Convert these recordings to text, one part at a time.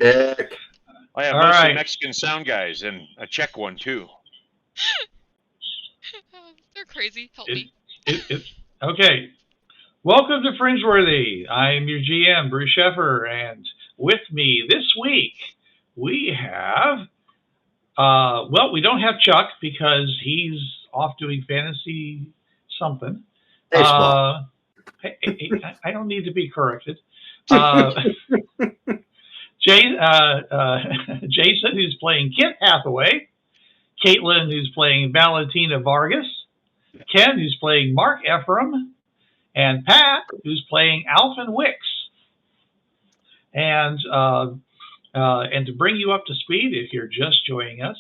Dick. I have All mostly right. Mexican sound guys and a Czech one too. They're crazy. Help me. Okay. Welcome to Fringeworthy. I'm your GM, Bruce Sheffer, and with me this week we have, well, we don't have Chuck because he's off doing fantasy something. Baseball. I don't need to be corrected. Jason, who's playing Kit Hathaway, Kaitlin, who's playing Valentina Vargas, Ken, who's playing Mark Ephraim, and Pat, who's playing Alpin Wixx. And to bring you up to speed, if you're just joining us,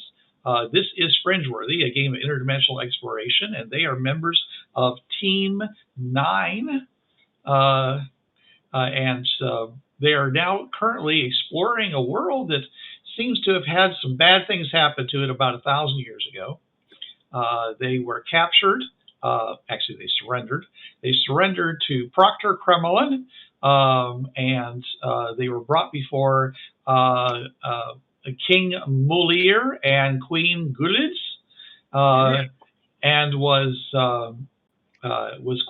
this is Fringeworthy, a game of interdimensional exploration, and they are members of Team 9. And they are now currently exploring a world that seems to have had some bad things happen to it about 1,000 years ago. They were captured. Actually, they surrendered. They surrendered to Proctor Kremlin, and they were brought before King Mulir and Queen Gulids, and was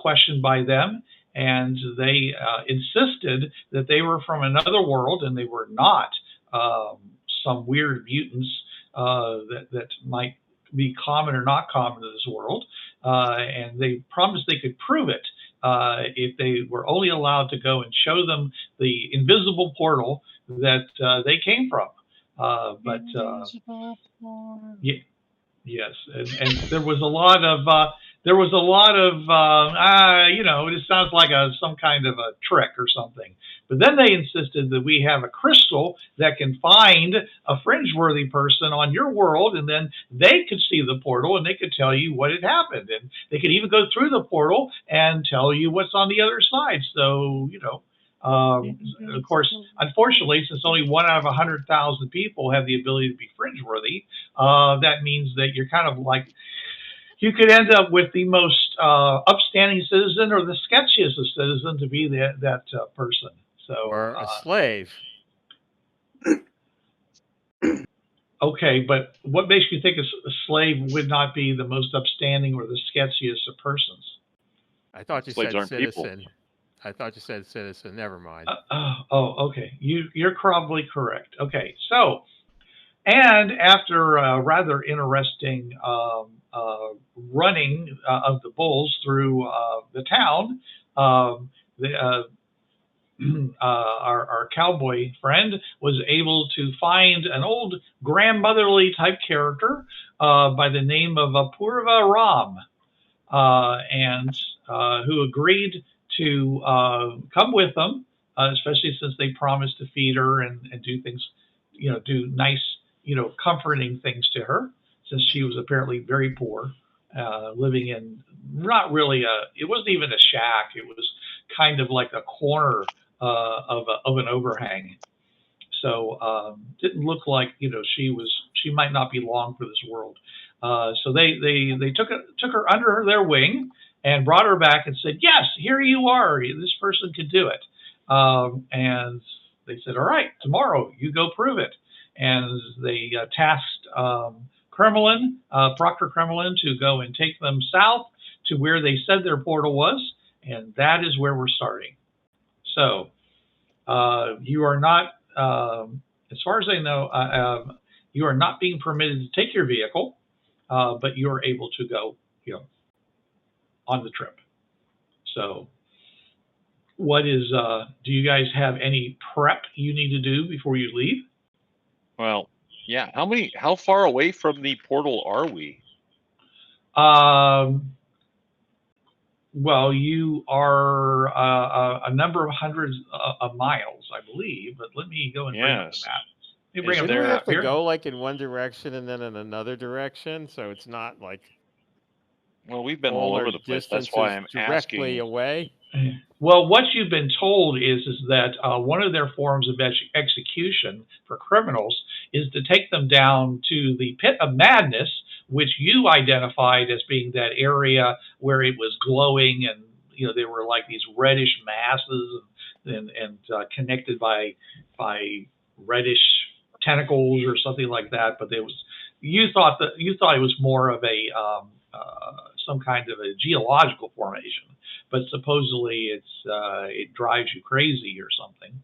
questioned by them. And they insisted that they were from another world and they were not some weird mutants that might be common or not common in this world. And they promised they could prove it if they were only allowed to go and show them the invisible portal that they came from. Yes, and there was a lot of it sounds like some kind of a trick or something. But then they insisted that we have a crystal that can find a fringe-worthy person on your world, and then they could see the portal and they could tell you what had happened, and they could even go through the portal and tell you what's on the other side. So of course, unfortunately, since only 1 out of 100,000 people have the ability to be fringe-worthy, that means that you're kind of like, you could end up with the most upstanding citizen or the sketchiest of citizen to be that person. So, or a slave. Okay, but what makes you think a slave would not be the most upstanding or the sketchiest of persons? I thought you Slaves said aren't people. citizen. I thought you said citizen. Never mind. Okay. You're probably correct. Okay, so, and after a rather interesting running of the bulls through the town, our cowboy friend was able to find an old grandmotherly type character by the name of Apurva Ram, and who agreed to come with them, especially since they promised to feed her and do things, do nice, comforting things to her, since she was apparently very poor, living in not really it wasn't even a shack. It was kind of like a corner of an overhang. So didn't look like she might not be long for this world. So they took her under their wing and brought her back and said, yes, here you are. This person could do it. And they said, all right, tomorrow you go prove it. And they tasked Proctor Kremlin, to go and take them south to where they said their portal was. And that is where we're starting. So you are not, as far as I know, you are not being permitted to take your vehicle, but you are able to go, on the trip. So what is, do you guys have any prep you need to do before you leave? Well, yeah. How far away from the portal are we? Well, you are a number of hundreds of miles, I believe, but let me go and bring up the map. Let me bring up the Shouldn't we map have to here. go like in one direction and then in another direction, so it's not like Well, we've been all over the place. That's why I'm directly asking. away. Well, what you've been told is that one of their forms of execution for criminals is to take them down to the pit of madness, which you identified as being that area where it was glowing and there were like these reddish masses and connected by reddish tentacles or something like that. But you thought it was more of a some kind of a geological formation, but supposedly it drives you crazy or something.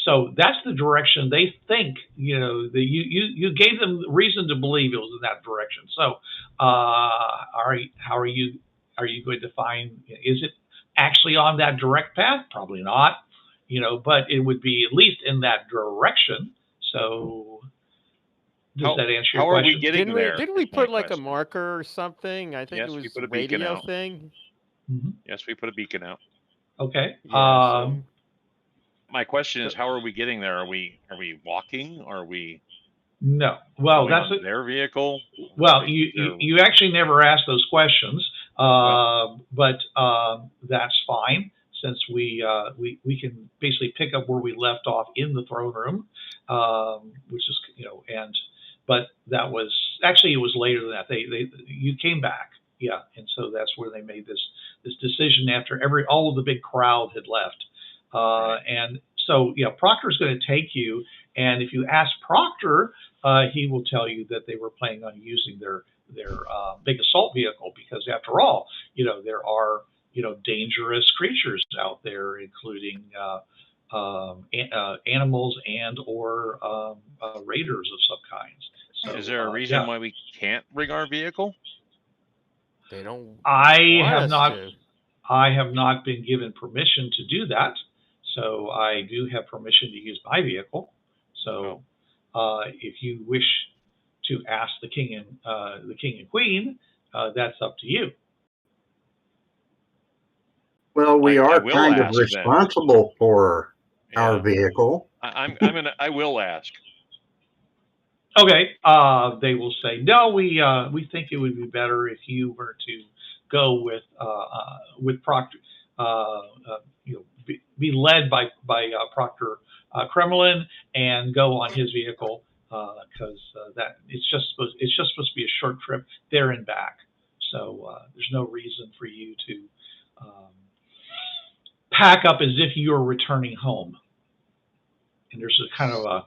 So that's the direction they think. You gave them reason to believe it was in that direction. So how are you going to find? Is it actually on that direct path? Probably not. But it would be at least in that direction. So does that answer your question? How are we getting there? Didn't we is my put like a question. marker or something? I think Yes, it we was put a a beacon radio out. thing. Mm-hmm. Yes, we put a beacon out. Okay. Yeah, so- My question is, how are we getting there? Are we walking? Are we No. Well, going on their vehicle? Well, you actually never asked those questions, but that's fine, since we can basically pick up where we left off in the throne room, which is but that was actually, it was later than that. You came back, yeah, and so that's where they made this decision after all of the big crowd had left, and so Proctor's going to take you, and if you ask Proctor, he will tell you that they were planning on using their big assault vehicle, because after all, there are dangerous creatures out there, including animals and or raiders of some kinds. So, is there a reason why we can't bring our vehicle? They don't. I have not been given permission to do that, so I do have permission to use my vehicle. So, if you wish to ask the king and queen, that's up to you. Well, we I are will kind of ask responsible for our vehicle. I will ask. Okay. They will say, no, we think it would be better if you were to go with Proctor, be led by Proctor Kremlin and go on his vehicle, because that it's just supposed to be a short trip there and back. So there's no reason for you to pack up as if you're returning home. And there's a kind of a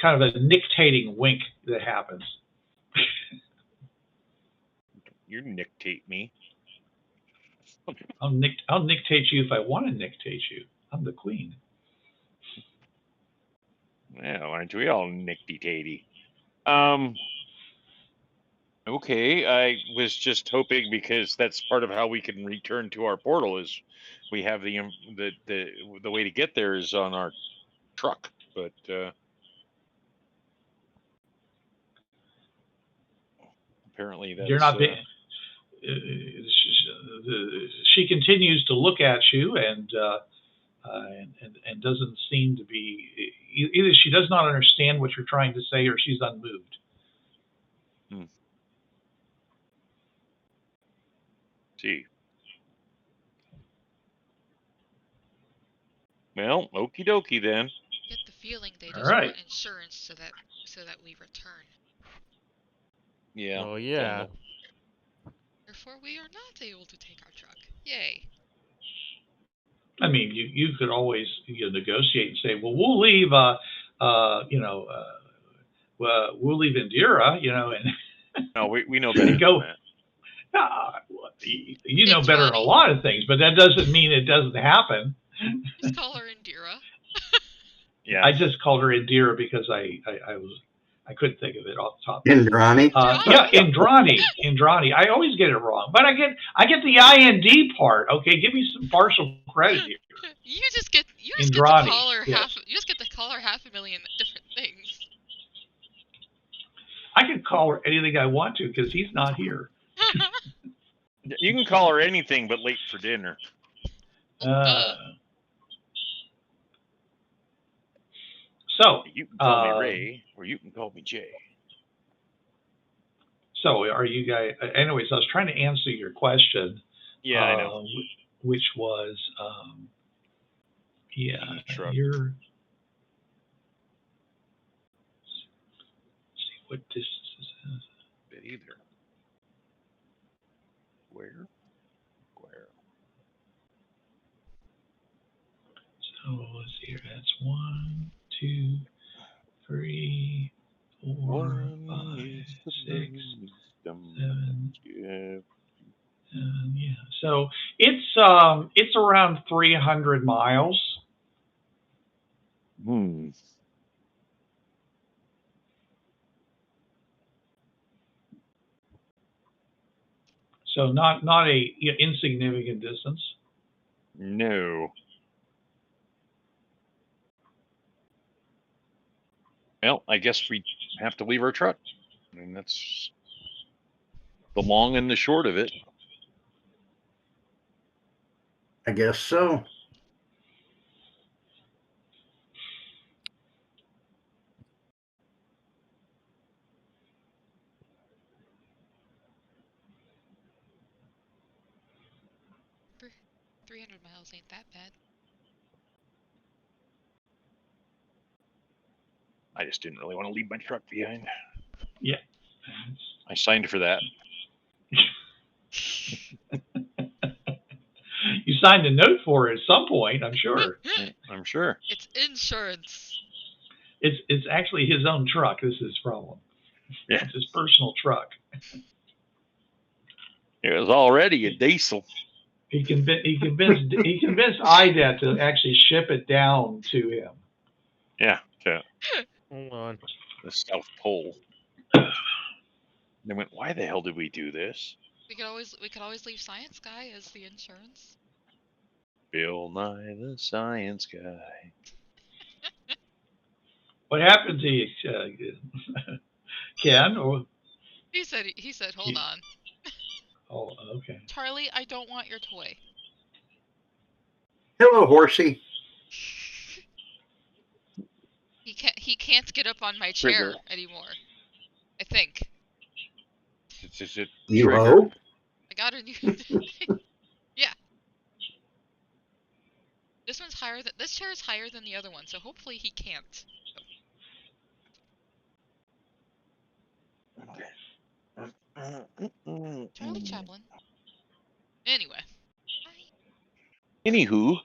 kind of a dictating wink that happens. You dictate me. I'll dictate you if I want to dictate you. I'm the queen. Well, aren't we all nick-tatey? Okay, I was just hoping, because that's part of how we can return to our portal, is we have the way to get there is on our truck, but apparently that's you're not being. She continues to look at you and doesn't seem to be, either she does not understand what you're trying to say, or she's unmoved. See. Well, okie dokie then. Get the feeling they just right. want insurance so that we return. Yeah. Oh yeah. Therefore, we are not able to take our truck. Yay. I mean, you could always negotiate and say, well, we'll leave, we'll leave Indira, and no, we know better go. than that. You know better than a lot of things, but that doesn't mean it doesn't happen. Just call her Indira. Yeah. I just called her Indira because I couldn't think of it off the top. Indrani. Yeah, Indrani. I always get it wrong, but I get the IND part. Okay, give me some partial credit here. You just get Indrani, to call her yes. You just get to call her 500,000 different things. I can call her anything I want to because he's not here. You can call her anything but late for dinner. So you can call me Ray, or you can call me Jay. So are you guys? Anyways, I was trying to answer your question. Yeah, I know. Which was, yeah, you're. Let's see what distance is. Bit either. Where? let's see here. That's 1, 2, 3, 4, 5, 6, 7. Yeah. Yeah. So it's around 300 miles. Hmm. So not a insignificant distance. No. Well, I guess we have to leave our truck. I mean, that's the long and the short of it. I guess so. For 300 miles ain't that bad. I just didn't really want to leave my truck behind. Yeah. I signed for that. You signed a note for it at some point, I'm sure. I'm sure. It's insurance. It's actually his own truck. This is his problem. Yeah. It's his personal truck. It was already a diesel. He convinced IDET to actually ship it down to him. Yeah. To Hold on. the South Pole. They went, why the hell did we do this? We could always leave Science Guy as the insurance. Bill Nye the Science Guy. What happened to you, Ken? Or, He said hold on. oh, okay. Charlie, I don't want your toy. Hello, horsey. He can't get up on my chair Trigger. anymore. I think. Is it You trigger? hope? I got a new Yeah. This chair is higher than the other one, so hopefully he can't. Charlie Chaplin. Anyway. Anywho.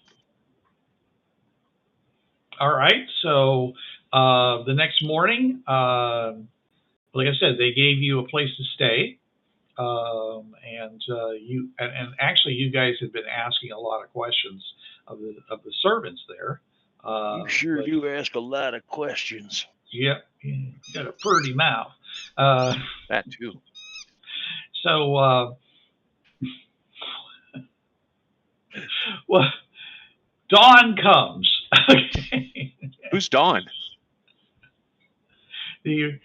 All right. So the next morning, like I said, they gave you a place to stay, and actually, you guys had been asking a lot of questions of the servants there. You sure do ask a lot of questions. Yep, you got a pretty mouth. That too. So, well, dawn comes. Okay. Who's Dawn? That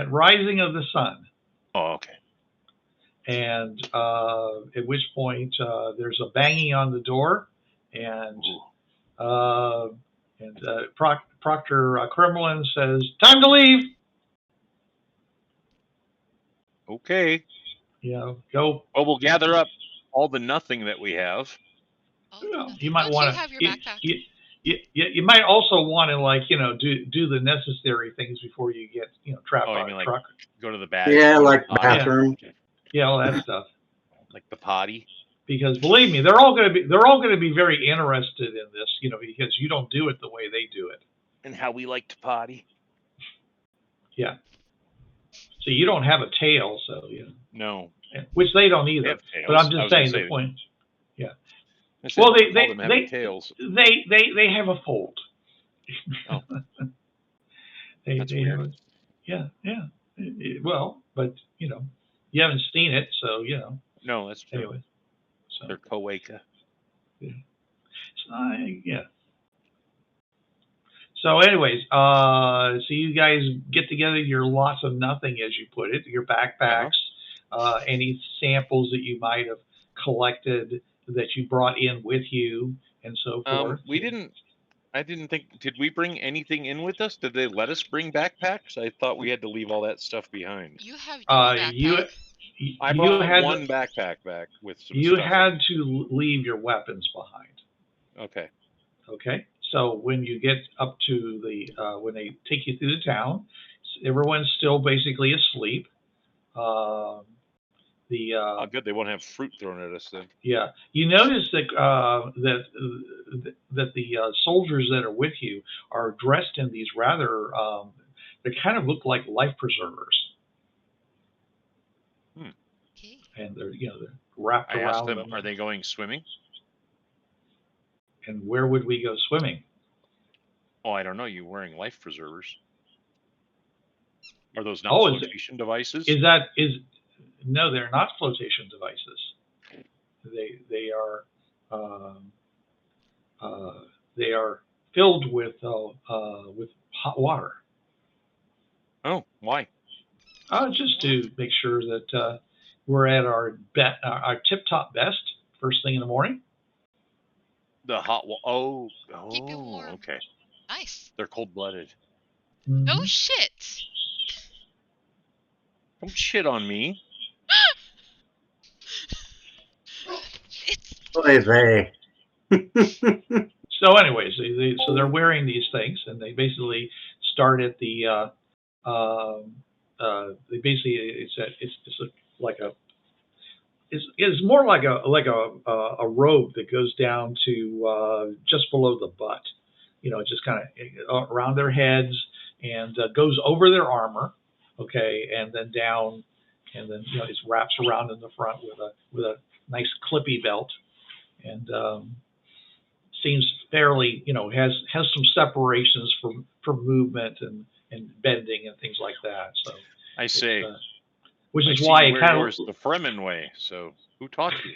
rising of the sun. Oh, okay. And at which point there's a banging on the door, and Proctor Kremlin says, "Time to leave." Okay. Go. Well, we'll gather up all the nothing that we have. You might want to have your backpack. You might also want to do the necessary things before you get trapped on a truck. Go to the bathroom. Yeah, like bathroom. Yeah, all that stuff. Like the potty. Because believe me, they're all going to be very interested in this, because you don't do it the way they do it. And how we like to potty. Yeah. So you don't have a tail, so No. Which they don't either. But I'm just saying the point. Yeah. Well, they tails. They have a fold. Oh. That's weird. Yeah. Well, but you haven't seen it, so No, that's true. Anyway, so they're Coaca. Yeah. Yeah. So, anyways, so you guys get together your lots of nothing, as you put it, your backpacks, any samples that you might have collected that you brought in with you, and so forth. I didn't think. Did we bring anything in with us? Did they let us bring backpacks? I thought we had to leave all that stuff behind. You have your backpack. I brought one backpack back with some stuff. You had to leave your weapons behind. Okay. Okay. So when you get up to when they take you through the town, everyone's still basically asleep. Oh, good. They won't have fruit thrown at us then. Yeah, you notice that that the soldiers that are with you are dressed in these rather they kind of look like life preservers, Okay. and they're they're wrapped I asked around them, are they going swimming? And where would we go swimming? Oh, I don't know. You wearing life preservers? Are those not Oh, flotation devices? No, they're not flotation devices. They are filled with hot water. Oh, why? Just to make sure that we're at our tip-top best first thing in the morning. The hot water. Keep you warm. Okay. Nice. They're cold-blooded. No Mhm. shit. Don't shit on me. It's Oy vey. So, anyways, so they're wearing these things, and they basically start at the. They basically it's more like a robe that goes down to just below the butt. Just kind of around their heads and goes over their armor, okay, and then down, and then it wraps around in the front with a nice clippy belt, and seems fairly has some separations for movement and bending and things like that. So I say. which I is see why you it wear kind yours of the Fremen way. So who taught you?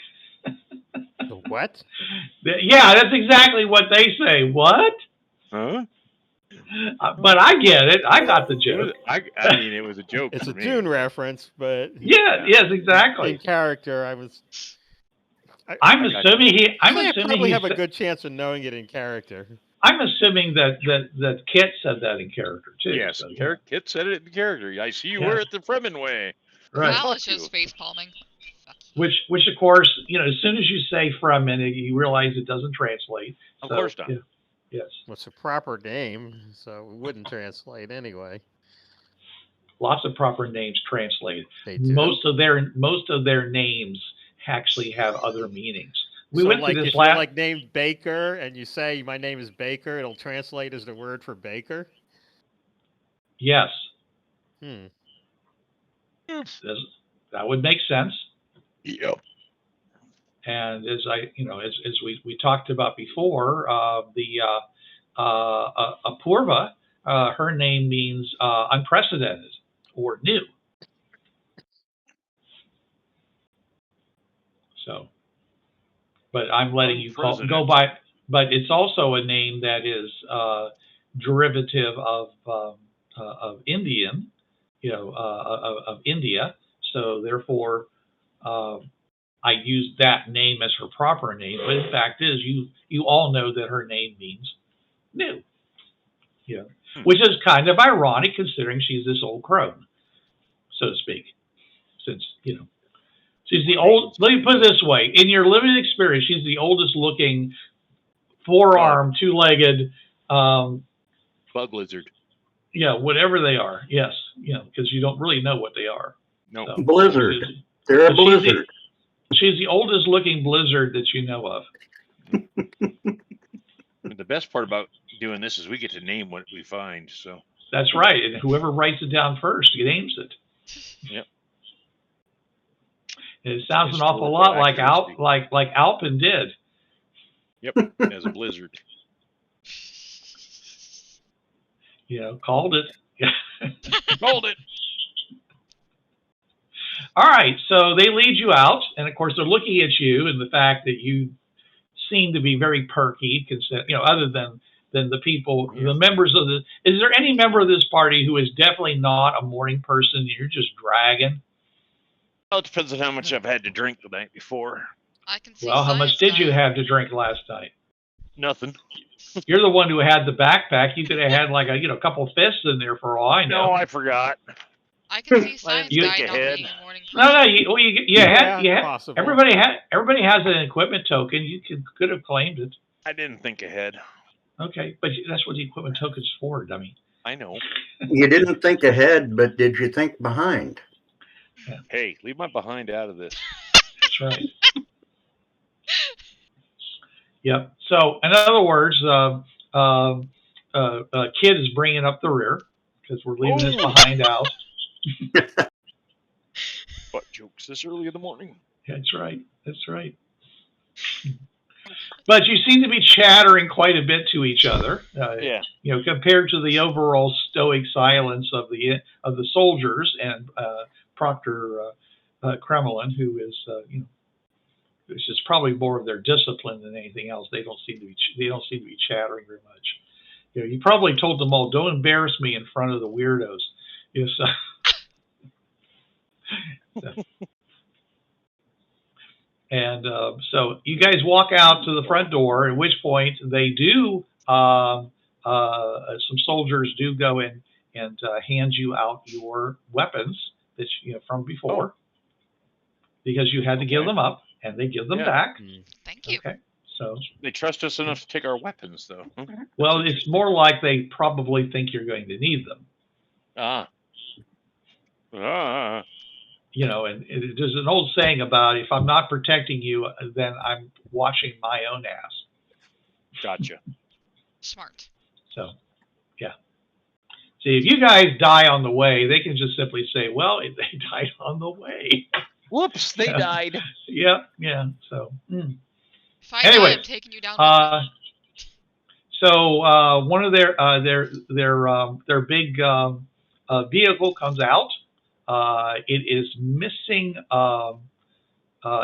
The what? yeah, that's exactly what they say. What? Huh? But I get it. I got the joke. I mean, it was a joke. It's for a me. Dune reference, but Yeah. Yes, in exactly. character, I'm got assuming I probably have a good chance of knowing it in character. I'm assuming that Kit said that in character too. Yes, so, Kit said it in character. I see you Yeah. wear it the Fremen way. Right. Talk Alice to is you. face palming. Fuck you. Which of course, as soon as you say Fremen, you realize it doesn't translate. Of So, course not. yeah. Yes. What's a proper name, so it wouldn't translate anyway. Lots of proper names translated. They do. Most of their names actually have other meanings. We So went like to this if you're last. like named Baker and you say my name is Baker, it'll translate as the word for baker. Yes, Yes. that would make sense. Yep. And as we talked about before, Apurva, her name means unprecedented or new. So, but I'm letting you go by. But it's also a name that is derivative of Indian, of India. So therefore, I used that name as her proper name. But the fact is, you all know that her name means new. Which is kind of ironic considering she's this old crone, so to speak. Since she's the old. Let me put it this way: in your limited experience, she's the oldest looking four-armed, two-legged bug lizard. Yeah, whatever they are. Yes, because you don't really know what they are. No. So, Blizzard. They're a blizzard. She's the oldest looking blizzard that you know of. The best part about doing this is we get to name what we find. So that's right, and whoever writes it down first names it. Yep. And it sounds an awful lot like Alpin did. Yep, as a blizzard. Called it. Called it. All right, so they lead you out, and of course they're looking at you and the fact that you seem to be very perky, other than the people, the members of the. Is there any member of this party who is definitely not a morning person? And you're just dragging. Well, it depends on how much I've had to drink the night before. I can see. Well, how much did you have to drink last night? Nothing. You're the one who had the backpack. You could have had like a couple fists in there for all I know. No, I forgot. I can see science You guy think not ahead. being a morning No, person. you had. Possible. Everybody has an equipment token. You could have claimed it. I didn't think ahead. Okay, but that's what the equipment token's for, dummy. I know. You didn't think ahead, but did you think behind? Hey, leave my behind out of this. That's right. Yep. So, in other words, Kid is bringing up the rear because we're leaving his behind out. Butt jokes this early in the morning. That's right. That's right. But you seem to be chattering quite a bit to each other. Yeah. You know, compared to the overall stoic silence of the soldiers and Proctor Kremlin, who is this is probably more of their discipline than anything else. They don't seem to be chattering very much. You know, you probably told them all, "Don't embarrass me in front of the weirdos." Yes. And so you guys walk out to the front door, at which point they do. Some soldiers do go in and hand you out your weapons that from before, because you had to give them up, and they give them back. Thank you. Okay, so they trust us enough to take our weapons, though. Well, it's more like they probably think you're going to need them. You know, and there's an old saying about, if I'm not protecting you, then I'm washing my own ass. Gotcha. Smart. So, yeah. See, if you guys die on the way, they can just simply say, "Well, they died on the way." Whoops, they died. Yeah. So, If I anyway, die, I'm taking you down with me. So one of their big vehicle comes out. It is missing.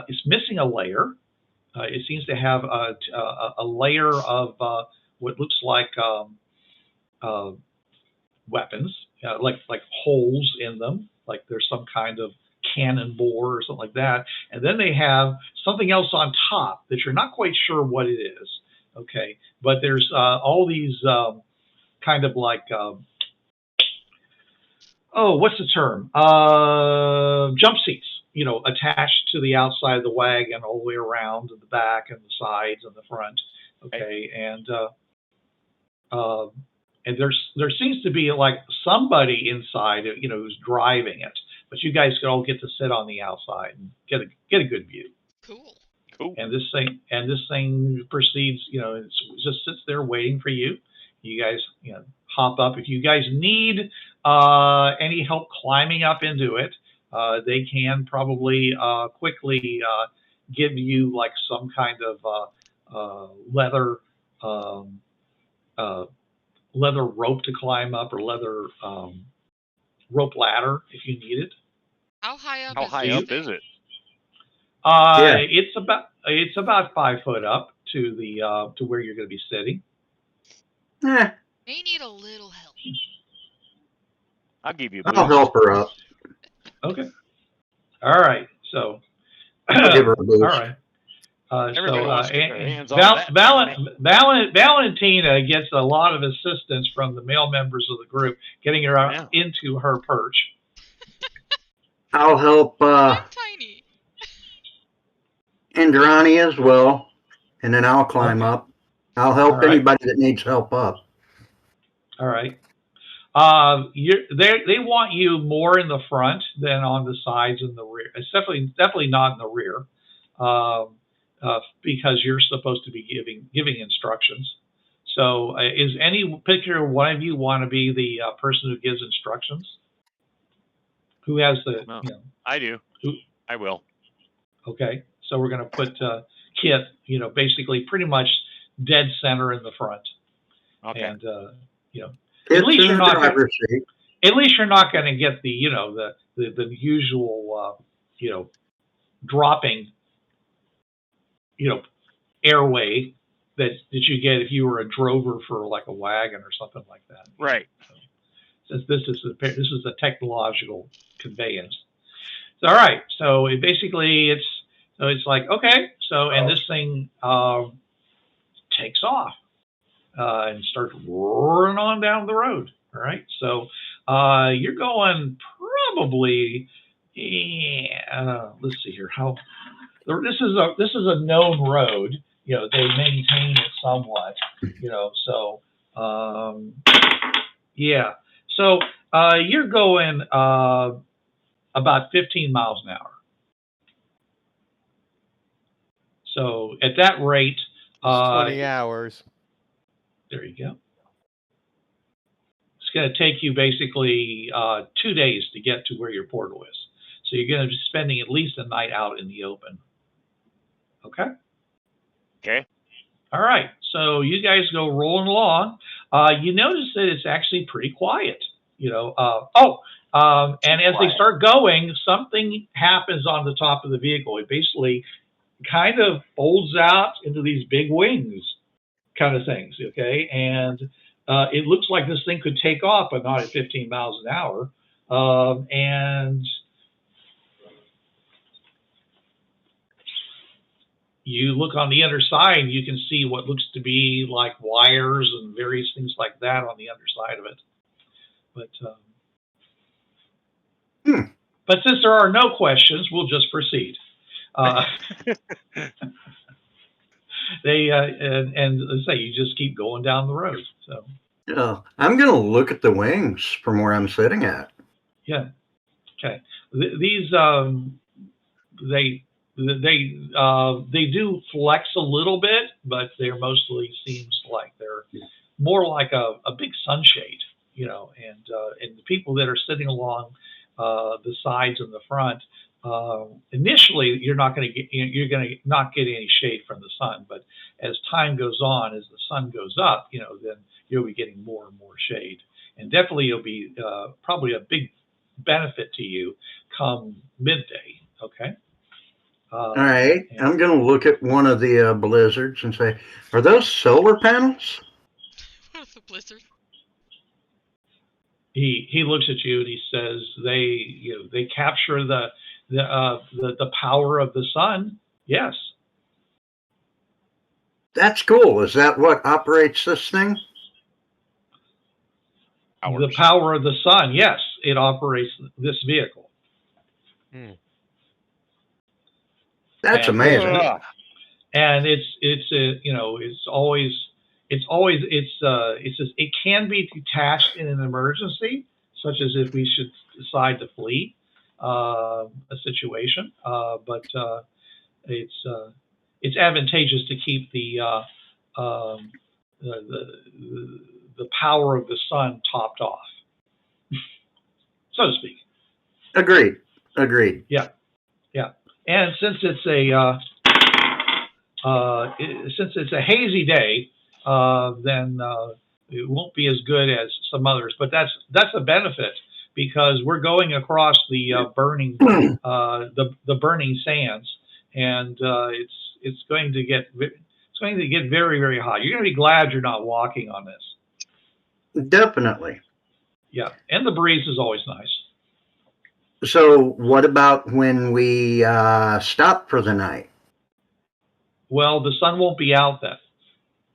It's missing a layer. It seems to have a layer of what looks like weapons, like holes in them, like there's some kind of cannon bore or something like that. And then they have something else on top that you're not quite sure what it is. Okay, but there's all these kind of like what's the term? Jump seats, attached to the outside of the wagon all the way around, and the back and the sides and the front. Okay, and there seems to be like somebody inside, who's driving it, but you guys could all get to sit on the outside and get a good view. Cool. And this thing proceeds, it just sits there waiting for you. You guys, hop up. If you guys need any help climbing up into it, they can probably quickly give you like some kind of leather rope to climb up, or leather rope ladder if you need it. How high up is it? It's about 5 foot up to the to where you're going to be sitting. May need a little help. I'll give you. I'll help her up. Okay. All right. So. I'll give her a boost. All right. Valentina gets a lot of assistance from the male members of the group, getting her out into her perch. I'll help I'm tiny. Indrani as well, and then I'll climb up. I'll help anybody that needs help up. All right. They want you more in the front than on the sides and the rear. It's definitely not in the rear, because you're supposed to be giving instructions. So, is any particular one of you want to be the person who gives instructions? Who has the? No, I do. I will. Okay. So we're going to put Kit, basically pretty much dead center in the front. Okay. And at least you're not going to get the the usual dropping airway that you get if you were a drover for like a wagon or something like that. Right. Since this is a technological conveyance. So, all right. So it's like, okay. So, and this thing takes off and starts roaring on down the road. All right. So you're going probably, let's see here. This is a known road. They maintain it somewhat. So yeah. So you're going about 15 miles an hour. So at that rate, It's 20 hours. there you go. It's going to take you basically 2 days to get to where your portal is. So you're going to be spending at least a night out in the open. Okay? Okay. All right. So you guys go rolling along. You notice that it's actually pretty quiet. You know. And as they start going, something happens on the top of the vehicle. It basically kind of folds out into these big wings kind of things, okay? And it looks like this thing could take off, but not at 15 miles an hour. And you look on the underside, and you can see what looks to be like wires and various things like that on the underside of it. But since there are no questions, we'll just proceed. And let's say you just keep going down the road. So I'm going to look at the wings from where I'm sitting at. Yeah. Okay. These they do flex a little bit, but they're mostly seems like they're more like a big sunshade, you know. And the people that are sitting along the sides and the front. Initially, you're not going to not get any shade from the sun, but as time goes on, as the sun goes up, you know, then you'll be getting more and more shade, and definitely it'll be probably a big benefit to you come midday. Okay. All right, I'm going to look at one of the blizzards and say, "Are those solar panels?" What is a blizzard? He looks at you and he says, they capture the power of the sun. Yes. That's cool. Is that what operates this thing? The power of the sun. Yes, it operates this vehicle. That's amazing. And it can be detached in an emergency, such as if we should decide to flee a situation. But it's advantageous to keep the power of the sun topped off, so to speak. Agreed. Yeah. And since it's a hazy day, then it won't be as good as some others. But that's a benefit, because we're going across the burning burning sands, and it's going to get very, very hot. You're going to be glad you're not walking on this. Definitely. Yeah, and the breeze is always nice. So what about when we stop for the night? Well, the sun won't be out then.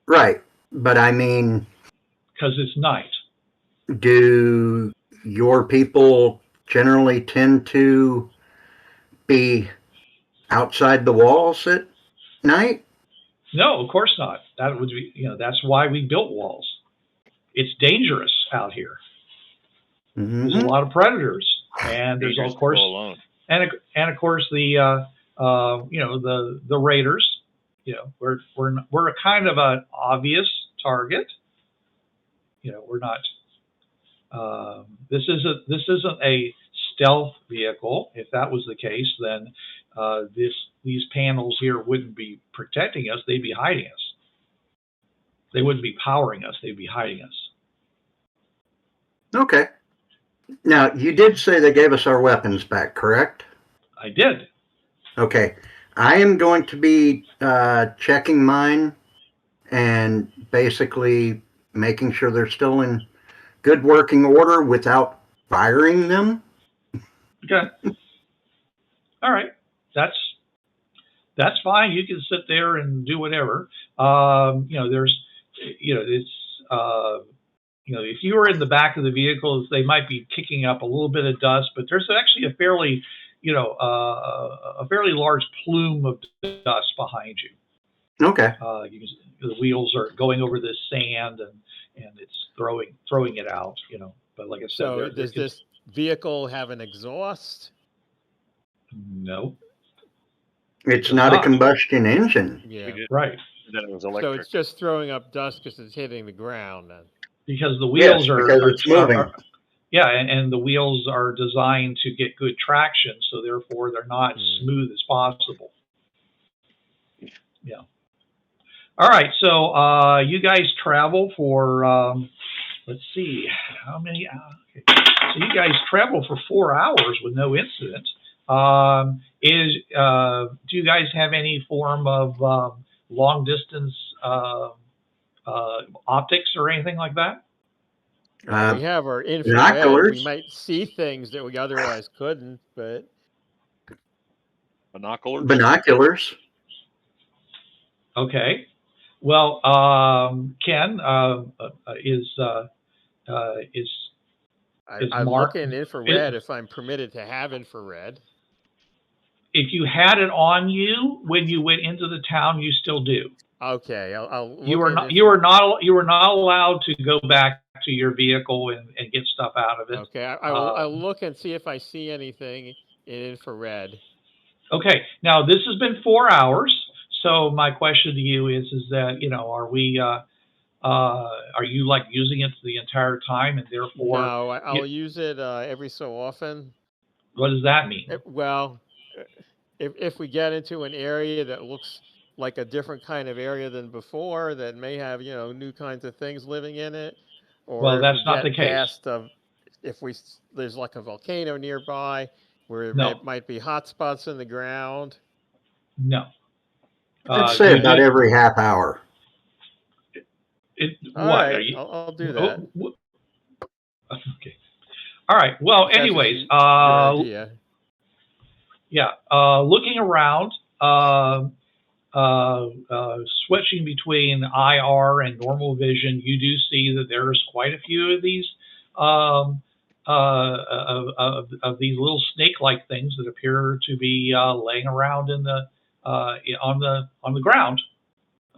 Right, but I mean, because it's night. Do your people generally tend to be outside the walls at night? No, of course not. That would be, that's why we built walls. It's dangerous out here. Mm-hmm. There's a lot of predators, and there's of course, and of course the the raiders. We're a kind of an obvious target. We're not. This isn't a stealth vehicle. If that was the case, then these panels here wouldn't be protecting us. They'd be hiding us. They wouldn't be powering us. They'd be hiding us. Okay. Now, you did say they gave us our weapons back, correct? I did. Okay. I am going to be checking mine and basically making sure they're still in good working order without firing them. Okay. All right. That's fine. You can sit there and do whatever. If you were in the back of the vehicles, they might be kicking up a little bit of dust, but there's actually a fairly large plume of dust behind you. Okay. The wheels are going over this sand, and it's throwing it out. But like I said, so does this vehicle have an exhaust? No. It's not a combustion engine. Yeah. We did, Right. then it was So electric. it's just throwing up dust because it's hitting the ground then. Because the wheels because it's moving. Yeah, and the wheels are designed to get good traction, so therefore they're not smooth as possible. Yeah. All right, so you guys travel for, let's see, how many hours? Okay. So you guys travel for 4 hours with no incident. Do you guys have any form of long distance optics or anything like that? We have our infrared. binoculars. We might see things that we otherwise couldn't, but Binoculars. Binoculars. Okay. Well, Ken is I'm Mark. looking infrared if I'm permitted to have infrared. If you had it on you when you went into the town, you still do. Okay, I'll look You were not allowed to go back to your vehicle and get stuff out of it. Okay, I'll look and see if I see anything in infrared. Okay, now this has been 4 hours. So my question to you is that, are you like using it the entire time and therefore? No, I'll use it every so often. What does that mean? Well, if we get into an area that looks like a different kind of area than before, that may have, new kinds of things living in it, or well, that's if we not get the case. past there's like a volcano nearby where No. there might be hot spots in the ground. No. I'd say about every half hour. I'll do that. Okay. All right. Well, anyways, your idea. Yeah. Looking around, switching between IR and normal vision, you do see that there's quite a few of these of these little snake-like things that appear to be laying around in the on the ground.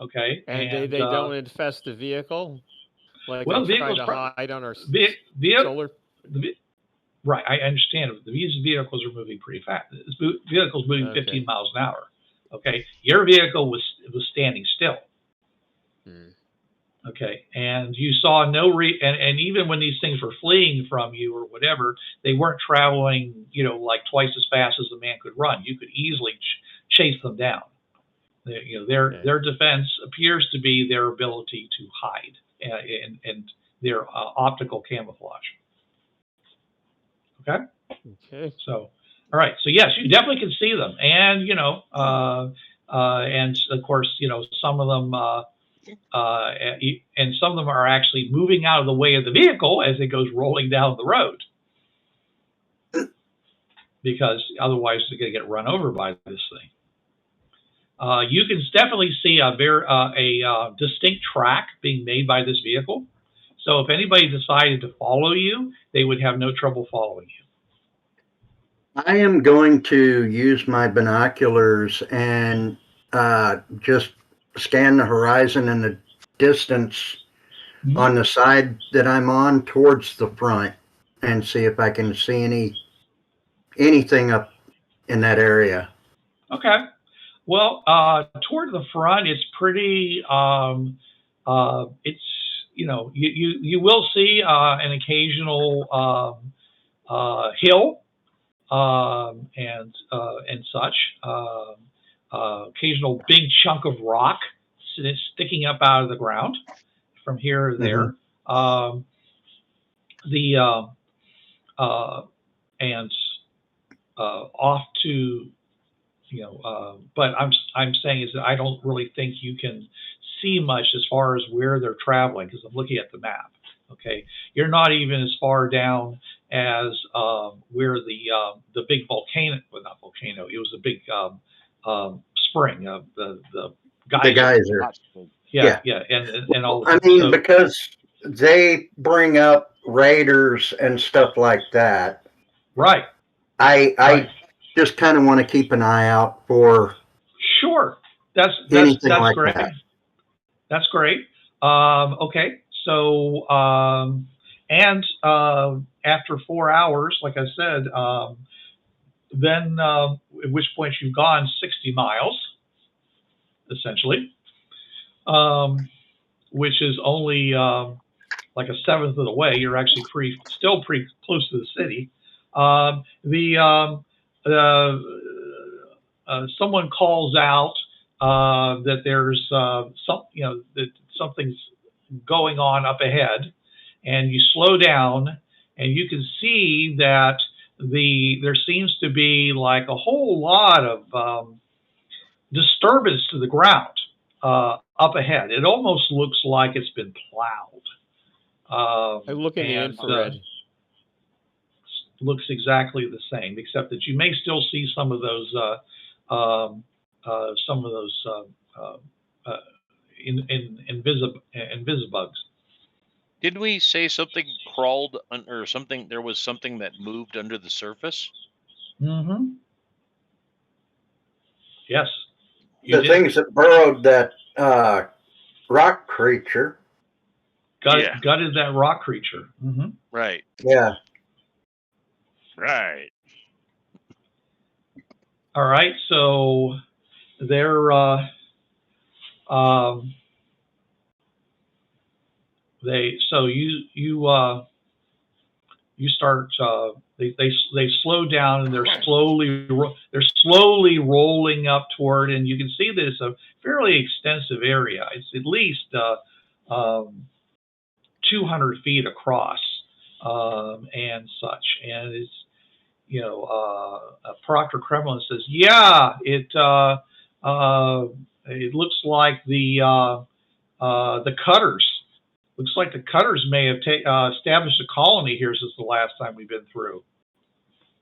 Okay, and they don't infest the vehicle. Like well, they try to hide on our solar. Right, I understand. These vehicles are moving pretty fast. This vehicle's moving 15 miles an hour. Okay, your vehicle was standing still. Okay, and you saw and even when these things were fleeing from you or whatever, they weren't traveling, like twice as fast as the man could run. You could easily chase them down. Their defense appears to be their ability to hide and their optical camouflage. Okay. Okay. So, all right. So yes, you definitely can see them, and and of course, some of them, and some of them are actually moving out of the way of the vehicle as it goes rolling down the road, because otherwise they're going to get run over by this thing. You can definitely see a distinct track being made by this vehicle. So if anybody decided to follow you, they would have no trouble following you. I am going to use my binoculars and just scan the horizon in the distance on the side that I'm on towards the front and see if I can see anything up in that area. Okay. Well, toward the front, it's pretty. It's you will see an occasional hill and such. Occasional big chunk of rock sticking up out of the ground from here or there. And off to. But I'm saying is that I don't really think you can see much as far as where they're traveling, because I'm looking at the map. Okay, you're not even as far down as where the big volcano, well, not volcano, it was a big spring, the geyser. The geyser. Yeah, and all. I mean, because they bring up raiders and stuff like that. Right. I just kind of want to keep an eye out for. Sure, that's like great. That. That's great. Okay, so after 4 hours, like I said, then at which point you've gone 60 miles, essentially, which is only like a seventh of the way. You're actually still pretty close to the city. Someone calls out that there's that something's going on up ahead, and you slow down, and you can see that there seems to be like a whole lot of disturbance to the ground up ahead. It almost looks like it's been plowed. I look in the infrared. Looks exactly the same, except that you may still see some of those invisibugs. Didn't we say something crawled or something? There was something that moved under the surface. Mm-hmm. Yes. The things that burrowed that rock creature. Gutted that rock creature. Mm-hmm. Right. Yeah. Right. All right. So they're you start they slow down, and they're slowly rolling up toward, and you can see that it's a fairly extensive area. It's at least 200 feet across and such, and it's Proctor Kremlin says, yeah, it looks like the Cutters. Looks like the Cutters may have established a colony here since the last time we've been through.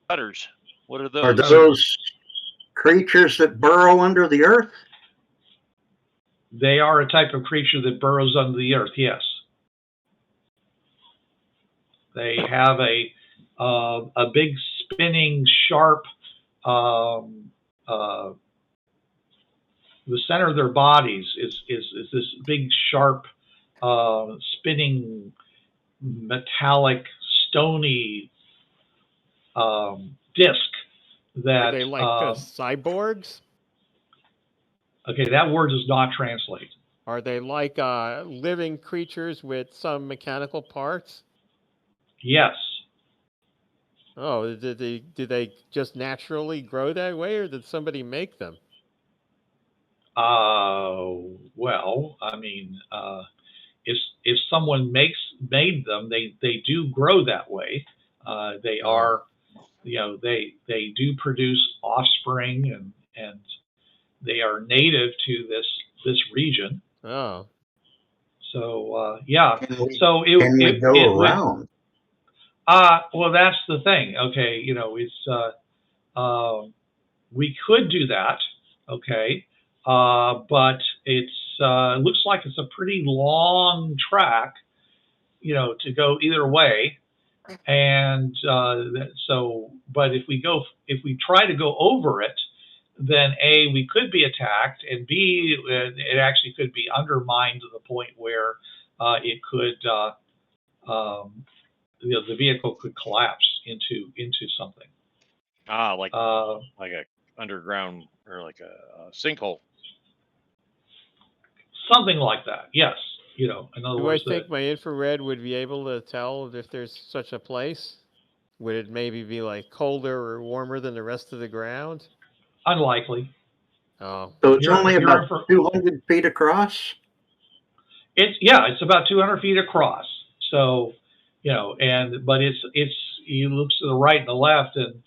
Cutters? What are those? Are those creatures that burrow under the earth? They are a type of creature that burrows under the earth, yes. They have a big spinning sharp, the center of their bodies is this big sharp spinning metallic stony disc that are they like cyborgs? Okay, that word does not translate. Are they like living creatures with some mechanical parts? Yes. Oh, did they just naturally grow that way, or did somebody make them? Well, I mean, if someone made them, they do grow that way. They are, they do produce offspring, and they are native to this region. Oh. So yeah. Can we It go around? Well, that's the thing. Okay, it's we could do that. Okay, but it looks like it's a pretty long track, to go either way. And but if we try to go over it, then A, we could be attacked, and B, it actually could be undermined to the point where it could, the vehicle could collapse into something. Like a underground or like a sinkhole. Something like that. Yes. In other words, do I think my infrared would be able to tell if there's such a place? Would it maybe be like colder or warmer than the rest of the ground? Unlikely. Oh. So it's only about 200 feet across? It's about 200 feet across. So, but you look to the right and the left, and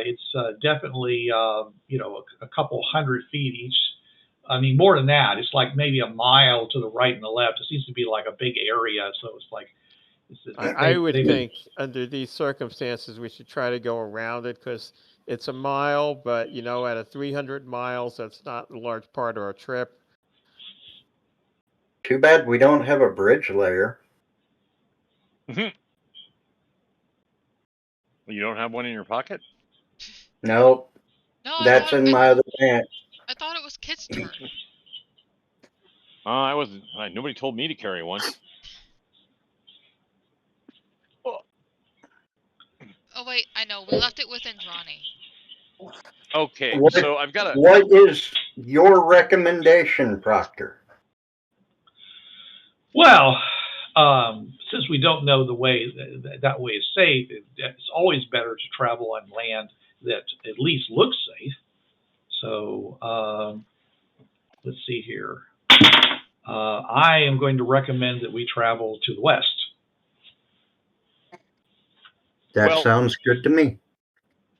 it's definitely, a couple hundred feet each. I mean, more than that. It's like maybe a mile to the right and the left. It seems to be like a big area. So it's like, I would think under these circumstances, we should try to go around it, because it's a mile, but at a 300 miles, that's not a large part of our trip. Too bad we don't have a bridge layer. You don't have one in your pocket? Nope. No, That's in my other pants. I thought it was Kit's turn. I wasn't. Nobody told me to carry one. Oh wait, I know. We left it with Indrani. Okay, What- so I've got a. What is your recommendation, Proctor? Well, since we don't know the way that way is safe, it's always better to travel on land that at least looks safe. So let's see here. I am going to recommend that we travel to the west. That Well- sounds good to me.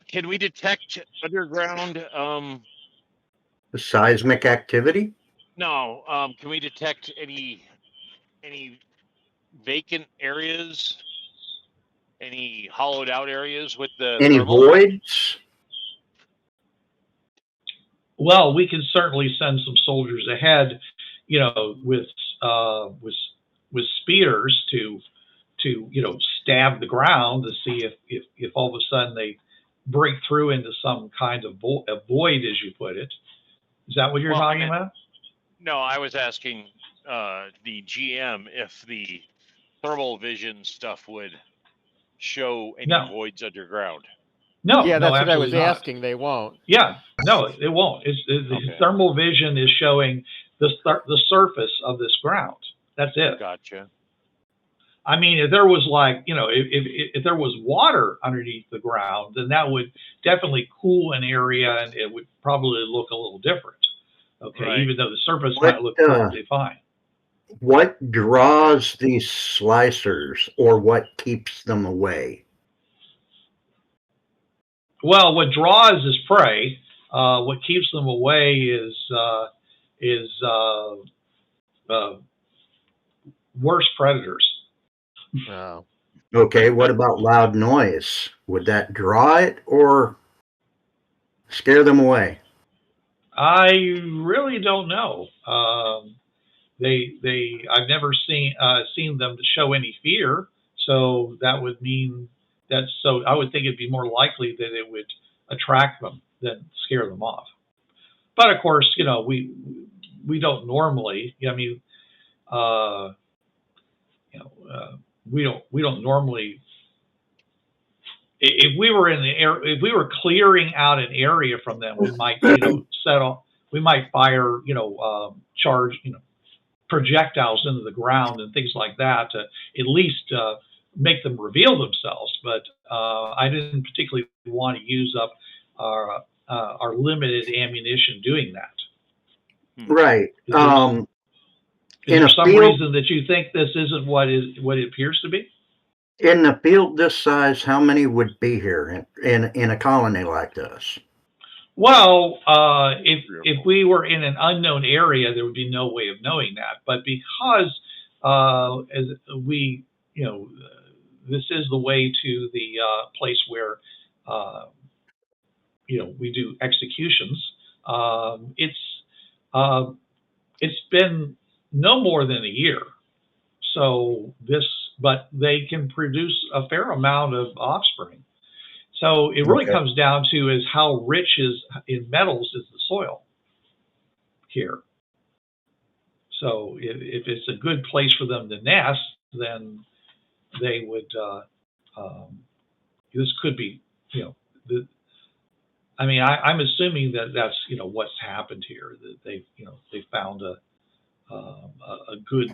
Can we detect underground? The seismic activity? No. Can we detect any vacant areas? Any hollowed out areas with the Any thermal? voids? Well, we can certainly send some soldiers ahead, you know, with spears to stab the ground to see if all of a sudden they break through into some kind of a void, as you put it. Is that what you're talking about? No, I was asking the GM if the thermal vision stuff would show any No. voids underground. No, Yeah, no, that's what I was absolutely not. asking. They won't. Yeah, no, it won't. The Okay. thermal vision is showing the surface of this ground. That's it. Gotcha. I mean, if there was like, you know, if there was water underneath the ground, then that would definitely cool an area and it would probably look a little different. Okay, Right. even though the surface What, might look perfectly fine. What draws these slicers, or what keeps them away? Well, what draws is prey. What keeps them away is worse predators. Oh. Okay, what about loud noise? Would that draw it or scare them away? I really don't know. I've never seen them to show any fear, so that would mean that. So I would think it'd be more likely that it would attract them than scare them off. But of course, you know, we don't normally. I mean, we don't normally. If we were in the air, if we were clearing out an area from them, we might, we might fire, charge, projectiles into the ground and things like that to at least make them reveal themselves. But I didn't particularly want to use up our limited ammunition doing that. Right. Is In there a some field- reason that you think this isn't what it appears to be? In a field this size, how many would be here in a colony like this? Well, if we were in an unknown area, there would be no way of knowing that. But because as we, this is the way to the place where we do executions. It's been no more than a year. So but they can produce a fair amount of offspring. So it really comes down to is how rich in metals is the soil here. So if it's a good place for them to nest, then they would. This could be, I'm assuming that that's what's happened here. That they found a good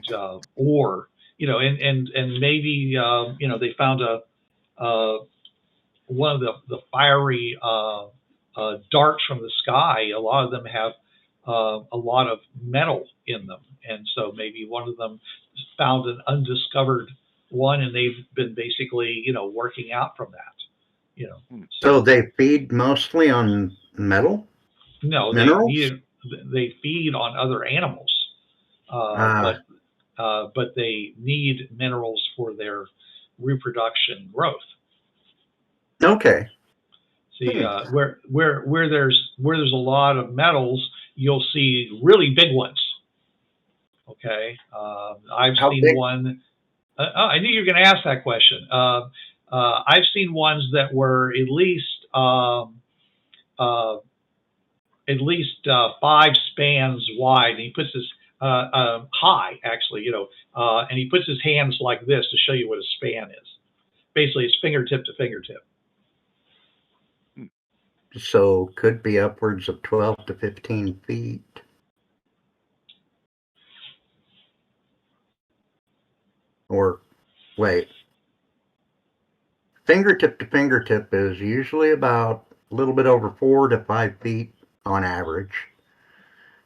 ore, and maybe they found one of the fiery darts from the sky. A lot of them have a lot of metal in them, and so maybe one of them found an undiscovered one, and they've been basically working out from that. So they feed mostly on metal? No, minerals? they feed on other animals, but they need minerals for their reproduction growth. Okay. See, where there's a lot of metals, you'll see really big ones. Okay, I've seen big? one. I knew you were going to ask that question. I've seen ones that were at least 5 spans wide, and he puts his high actually, and he puts his hands like this to show you what a span is. Basically, it's fingertip to fingertip. so could be upwards of 12 to 15 feet. Or, wait. Fingertip to fingertip is usually about a little bit over 4 to 5 feet on average.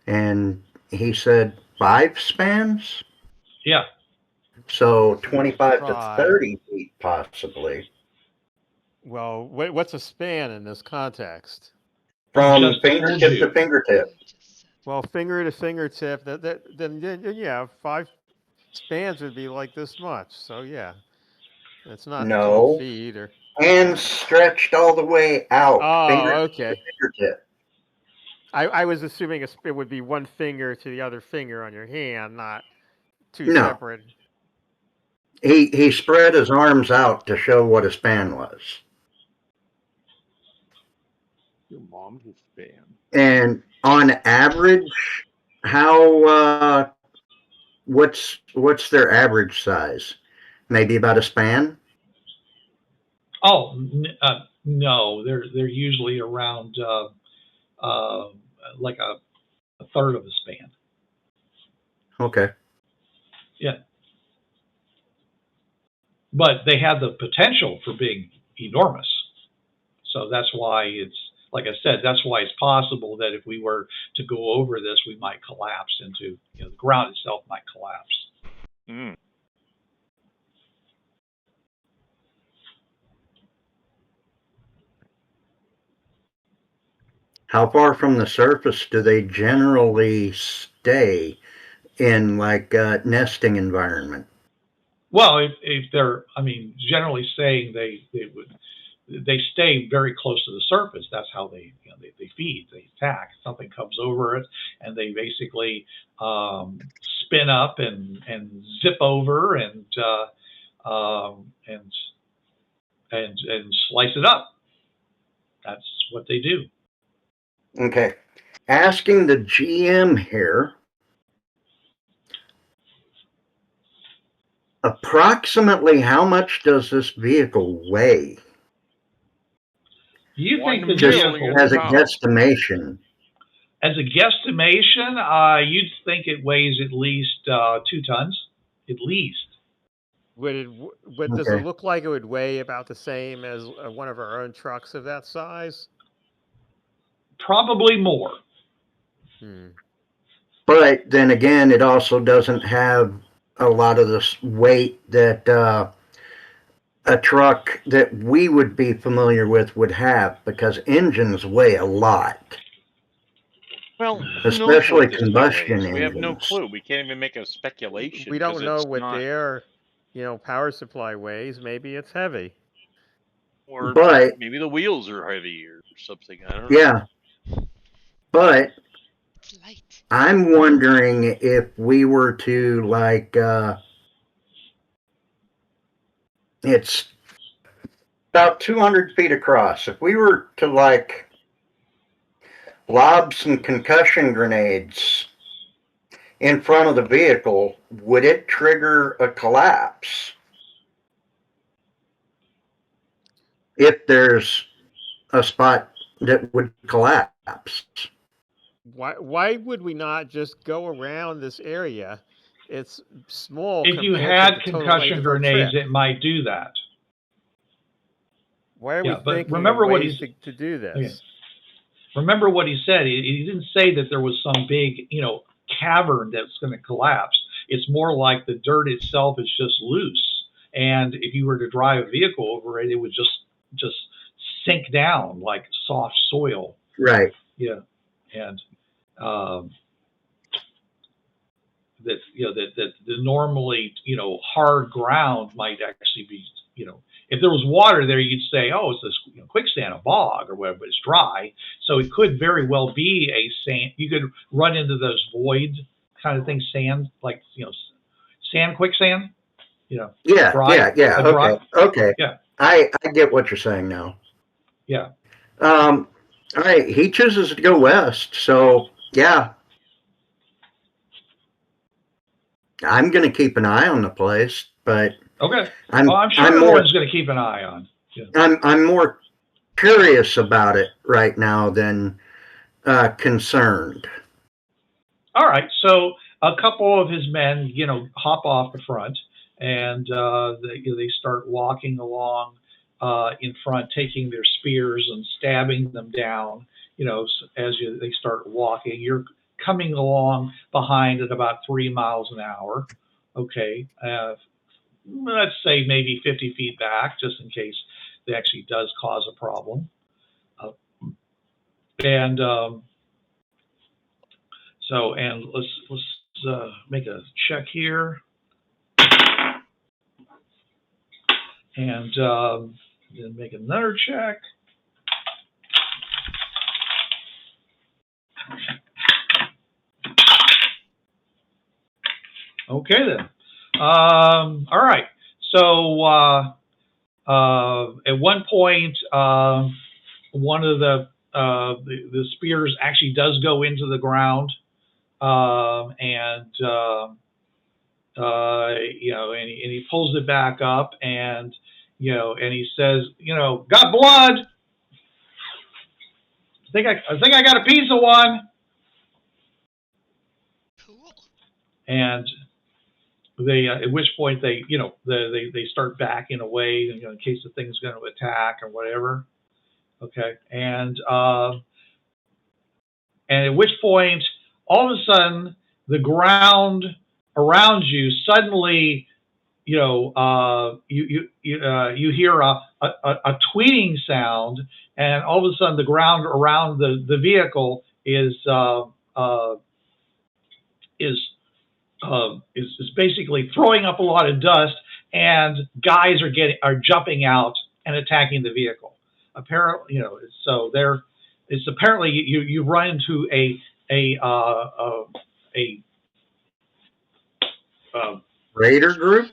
And he said 5 spans? Yeah. So 25 to Try. 30 feet possibly. Well, what's a span in this context? From Just told fingertip you. to fingertip. I just said. Well, finger to fingertip. Then yeah, 5 spans would be like this much. So yeah, it's not 12 No. feet or. Hands stretched all the way out. Oh, Fingertip okay. to fingertip. I was assuming it would be one finger to the other finger on your hand, not two No. separate. He spread his arms out to show what a span was. Your mom's a span. And on average, how what's their average size? Maybe about a span? Oh, no, they're usually around like a third of a span. Okay. Yeah. But they have the potential for being enormous. So that's why it's, like I said, that's why it's possible that if we were to go over this, we might collapse into, the ground itself might collapse. Mm. How far from the surface do they generally stay in like a nesting environment? Well, if they're, generally saying they stay very close to the surface. That's how they feed, they attack. Something comes over it, and they basically spin up and zip over and slice it up. That's what they do. Okay. Asking the GM here, approximately how much does this vehicle weigh? You think the Just vehicle, as a guesstimation. as a guesstimation, you'd think it weighs at least 2 tons, at least. Does it look like it would weigh about the same as one of our own trucks of that size? Probably more. But then again, it also doesn't have a lot of this weight that a truck that we would be familiar with would have, because engines weigh a lot. Well, especially combustion engines. We have no clue. We can't even make a speculation. We don't know what their, power supply weighs. Maybe it's heavy. Or but maybe the wheels are heavy or something. I don't know. Yeah. But It's light. I'm wondering if we were to it's about 200 feet across. If we were to lob some concussion grenades in front of the vehicle, would it trigger a collapse? If there's a spot that would collapse. Why would we not just go around this area? It's small. If you had concussion grenades, it might do that. Why are we thinking remember of what ways to do this? Okay. Remember what he said. He didn't say that there was some big, cavern that's going to collapse. It's more like the dirt itself is just loose, and if you were to drive a vehicle over it, it would just sink down like soft soil. Right. Yeah, and that the normally hard ground might actually be if there was water there, you'd say, oh, it's this quicksand, a bog or whatever, but it's dry. So it could very well be a sand. You could run into those void kind of things, sand, like, sand quicksand, Yeah, dry, yeah. Okay. Yeah. I get what you're saying now. Yeah. All right. He chooses to go west. So, yeah. I'm going to keep an eye on the place, but okay. I'm sure I'm everyone's going to keep an eye on. Yeah. I'm more curious about it right now than concerned. All right, so a couple of his men, hop off the front, and they start walking along in front, taking their spears and stabbing them down. As they start walking, you're coming along behind at about 3 miles an hour. Okay, let's say maybe 50 feet back, just in case it actually does cause a problem. And let's make a check here, and then make another check. Okay then. All right. So at one point, one of the spears actually does go into the ground, and he pulls it back up, and and he says, got blood. I think I got a piece of one. Cool. And they, at which point they start backing away, in case the thing's going to attack or whatever. Okay, and at which point all of a sudden the ground around you suddenly, you hear a tweeting sound, and all of a sudden the ground around the vehicle is basically throwing up a lot of dust, and guys are jumping out and attacking the vehicle. Apparently, so it's apparently you run into a Raider group?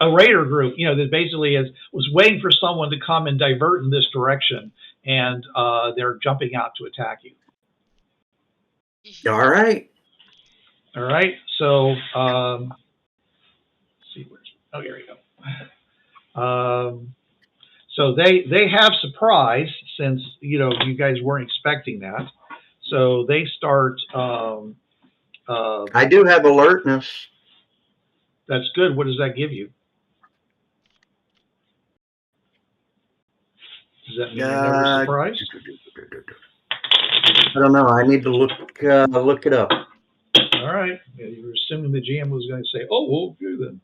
A raider group, that basically was waiting for someone to come and divert in this direction, and they're jumping out to attack you. All right. All right. So, let's see here we go. So they have surprise, since you guys weren't expecting that. So they start. I do have alertness. That's good. What does that give you? Does that mean you're never surprised? I don't know. I need to look it up. All right. Yeah, you were assuming the GM was going to say, "Oh, well, good then."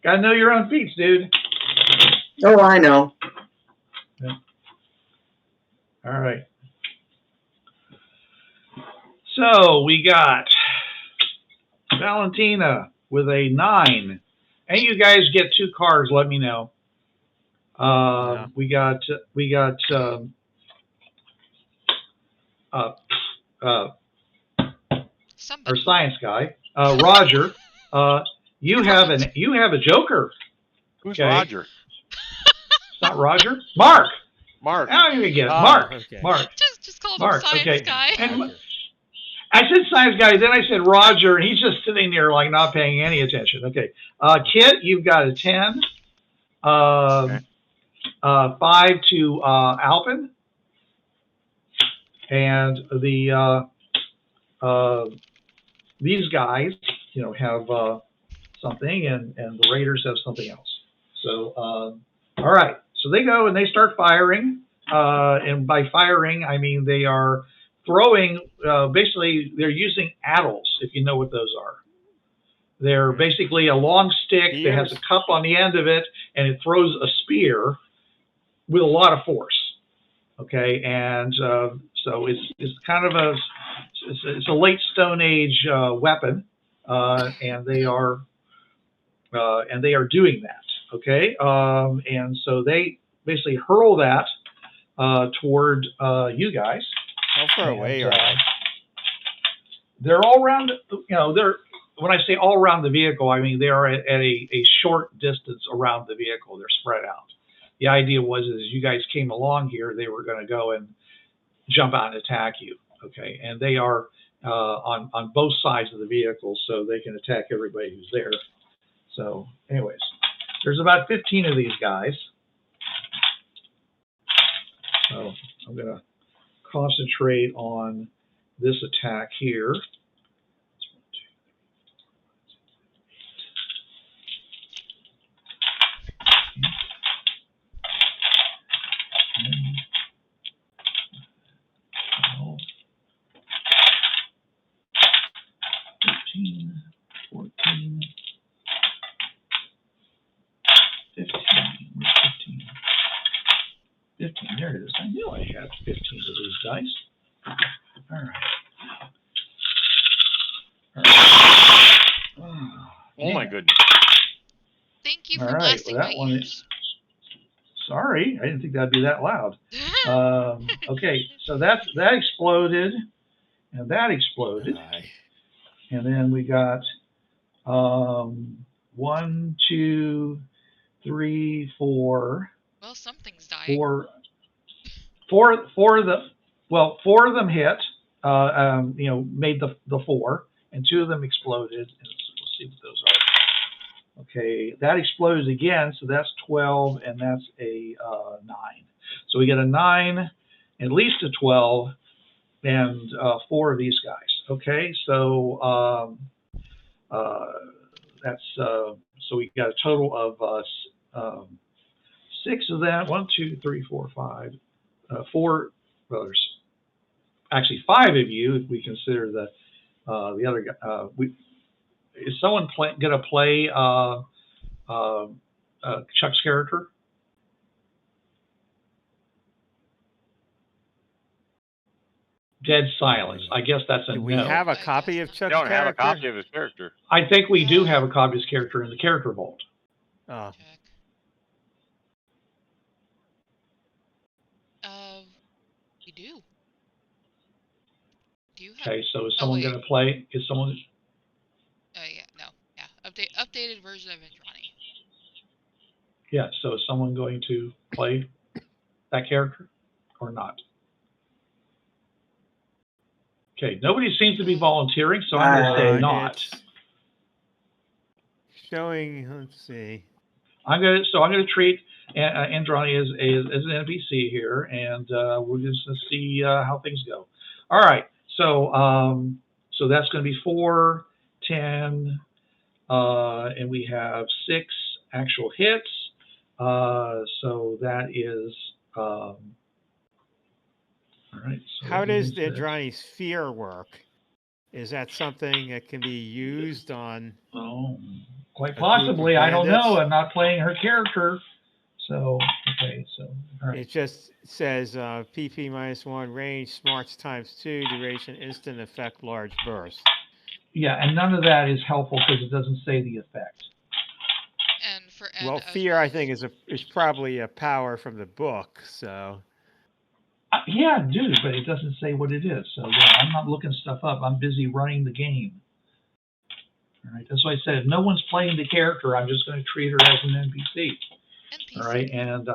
Gotta know your own feats, dude. Oh, I know. Yeah. All right. So we got Valentina with a 9. And you guys get 2 cards. Let me know. Yeah. We got our science guy, Roger. You have a joker. Who's Okay. Roger? It's not Roger. Mark. Mark. Now you get it. Oh, Mark. okay. Mark. Just call him Mark. science Okay. guy. And I said science guy, then I said Roger, and he's just sitting there like not paying any attention. Okay. Kit, you've got a 10. Okay. 5 to Alpin. And these guys, have something, and the Raiders have something else. So, all right. So they go and they start firing. And by firing, I mean they are throwing, basically they're using addles, if you know what those are. They're basically a long stick that has a cup on the end of it, and it throws a spear with a lot of force. Okay, and so it's kind of it's a late Stone Age weapon, and they are doing that. Okay, and so they basically hurl that toward you guys. How far away are they? They're all around. When I say all around the vehicle, I mean they are at a short distance around the vehicle. They're spread out. The idea was, as you guys came along here, they were going to go and jump out and attack you. Okay, and they are on both sides of the vehicle, so they can attack everybody who's there. So, anyways, there's about 15 of these guys. So I'm going to concentrate on this attack here. Okay. 13, 14, 15. Where's 15? 15, there it is. I knew I had 15 of these dice. All right. Oh my goodness. Thank you All for right, blasting well, that my one ears. Sorry, I didn't think that'd be that loud. Okay, so that exploded, and that exploded, and then we got 1, 2, 3, 4. Well, something's dying. Four of them hit. Made the 4, and 2 of them exploded. And let's see what those are. Okay, that explodes again, so that's 12, and that's a 9. So we get a 9, at least a 12, and 4 of these guys. Okay, so that's so we got a total of 6 of that. 1, 2, 3, 4, 5, 4. Well, there's actually 5 of you if we consider the other guy. Is someone going to play Chuck's character? Dead silence. I guess that's a Do we no. have a copy of Chuck's Don't character? have a copy of his character. I think we do have a copy of his character in the character vault. Oh. Check. We do. Do you have? Okay, so is someone wait. going to play? Is someone? Oh yeah, no, yeah. Updated version of Indrani. Yeah. So is someone going to play that character or not? Okay. Nobody seems to be volunteering, so I'm going to say not. It's showing. Let's see. I'm going to treat Indrani as an NPC here, and we're just going to see how things go. All right. So that's going to be 4, 10, and we have 6 actual hits. So that is all right. So How does the Indrani sphere work? Is that something that can be used on? Oh, quite possibly. I don't know. I'm not playing her character. So, okay. So, all right. It just says PP -1, range, smarts ×2, duration, instant effect, large burst. Yeah, and none of that is helpful because it doesn't say the effect. And fear, I think, is probably a power from the book. So. Yeah, dude, but it doesn't say what it is. So yeah, I'm not looking stuff up. I'm busy running the game. All right, that's why I said if no one's playing the character, I'm just going to treat her as an NPC. All right, and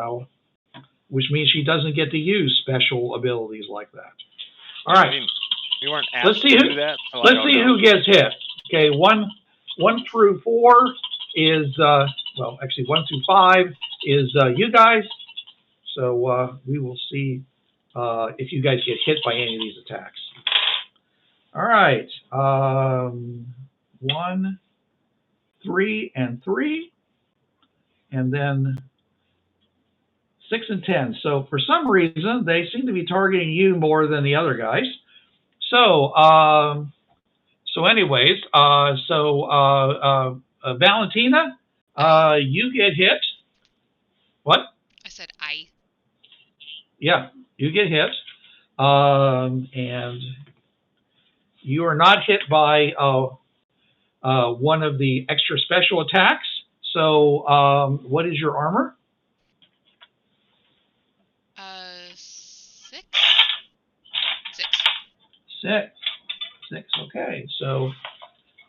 which means she doesn't get to use special abilities like that. All right, We weren't asked to do that. So let's see who gets hit. Okay, 1 through 4 is actually 1 through 5 is you guys. So we will see if you guys get hit by any of these attacks. All right, 1, 3, and 3, and then 6 and 10. So for some reason, they seem to be targeting you more than the other guys. So, anyways, Valentina, you get hit. What? I said I. Yeah, you get hit. And you are not hit by one of the extra special attacks. So, what is your armor? 6. 6. Okay, so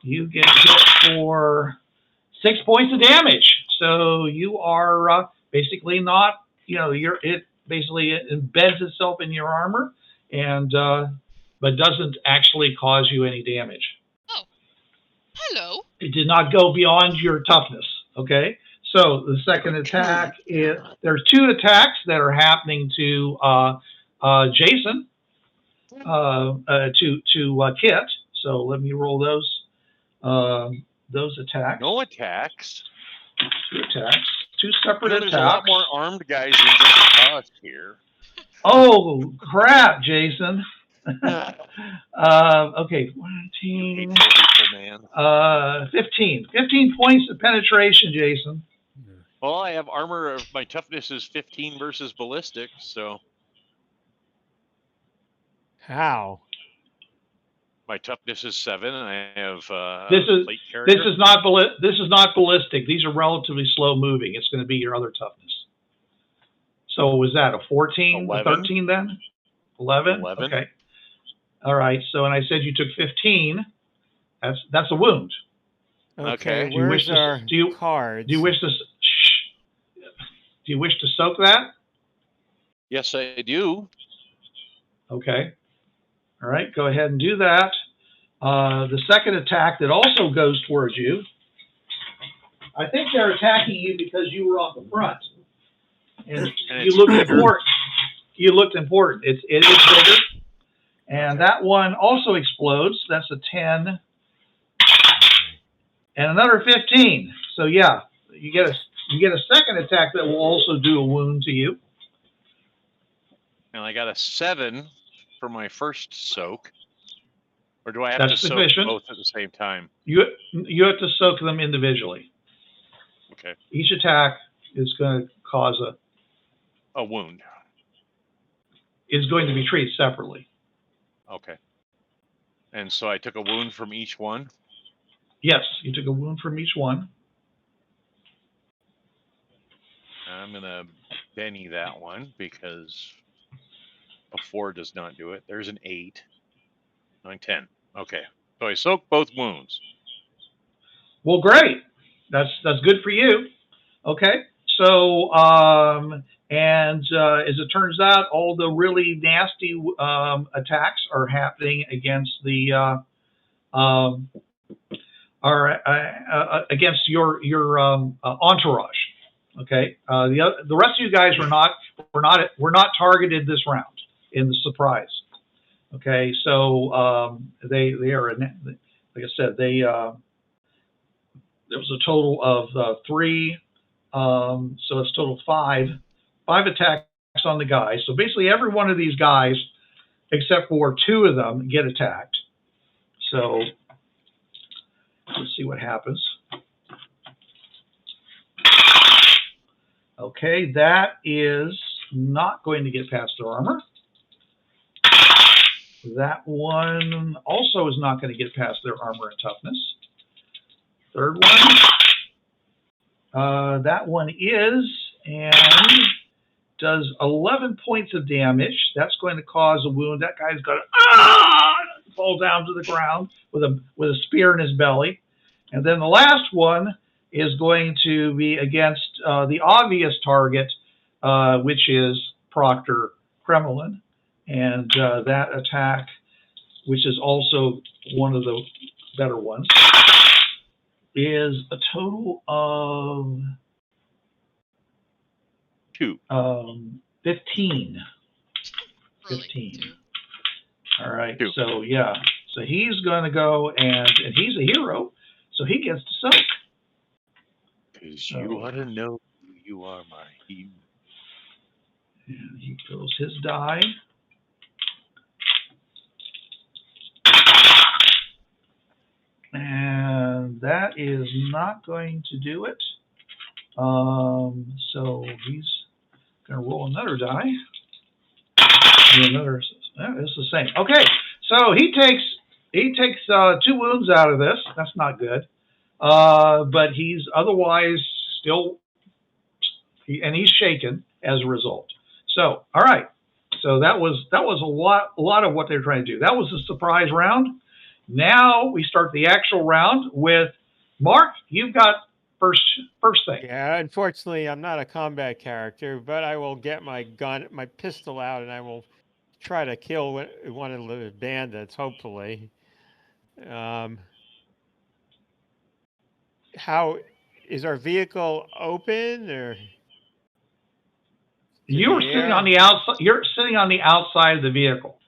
you get hit for 6 points of damage. So you are basically not, it basically embeds itself in your armor, and but doesn't actually cause you any damage. Oh, hello. It did not go beyond your toughness. Okay, So the second attack is, there's 2 attacks that are happening to Jason, to Kit. So let me roll those attacks. No attacks. 2 attacks. 2 separate There's attacks. a lot more armed guys than just us here. Oh crap, Jason. Okay, 14, man. 15. 15 points of penetration, Jason. Well, I have armor of my toughness is 15 versus ballistic, so How? my toughness is 7, and I have This is plate carrier. this is not ballistic. These are relatively slow moving. It's going to be your other toughness. So was that a 14, 11. a 13 then? 11? 11. Okay. All right. So, and I said you took 15. That's a wound. Okay. Okay, where's our cards? Do you wish to soak that? Yes, I do. Okay. All right. Go ahead and do that. The second attack that also goes towards you. I think they're attacking you because you were on the front. And you looked important. You looked important. It is bigger. And that one also explodes. That's a 10. And another 15. So yeah, you get a second attack that will also do a wound to you. And I got a 7 for my first soak. Or do I have to soak both at the same time? You have to soak them individually. Okay. Each attack is going to cause a wound. Is going to be treated separately. Okay. And so I took a wound from each one? Yes, you took a wound from each one. I'm going to Benny that one because a 4 does not do it. There's an 8. 9, 10. Okay. So I soaked both wounds. Well, great. That's good for you. Okay. So, as it turns out, all the really nasty attacks are happening against the against your entourage. Okay. The rest of you guys were not targeted this round in the surprise. Okay. So they are, like I said, they there was a total of 3. So it's total 5 attacks on the guys. So basically every one of these guys, except for 2 of them, get attacked. So let's see what happens. Okay, that is not going to get past their armor. That one also is not going to get past their armor and toughness. Third one. That one is, and does 11 points of damage. That's going to cause a wound. That guy's going to fall down to the ground with a spear in his belly. And then the last one is going to be against the obvious target, which is Proctor Kremlin. And that attack, which is also one of the better ones, is a total of 2. 15. Really? 15. 2. All right. 2. So yeah. So he's going to go and he's a hero, so he gets to soak. Because you ought to know who you are, my hero. And he throws his die. And that is not going to do it. So he's going to roll another die. It's the same. Okay, so he takes 2 wounds out of this. That's not good. But he's otherwise still, and he's shaken as a result. So, all right. So that was a lot of what they're trying to do. That was a surprise round. Now we start the actual round with Mark. You've got first thing. Yeah, unfortunately, I'm not a combat character, but I will get my gun, my pistol out, and I will try to kill one of the bandits, hopefully. How is our vehicle open or? You're sitting on the outside. You're sitting on the outside of the vehicle.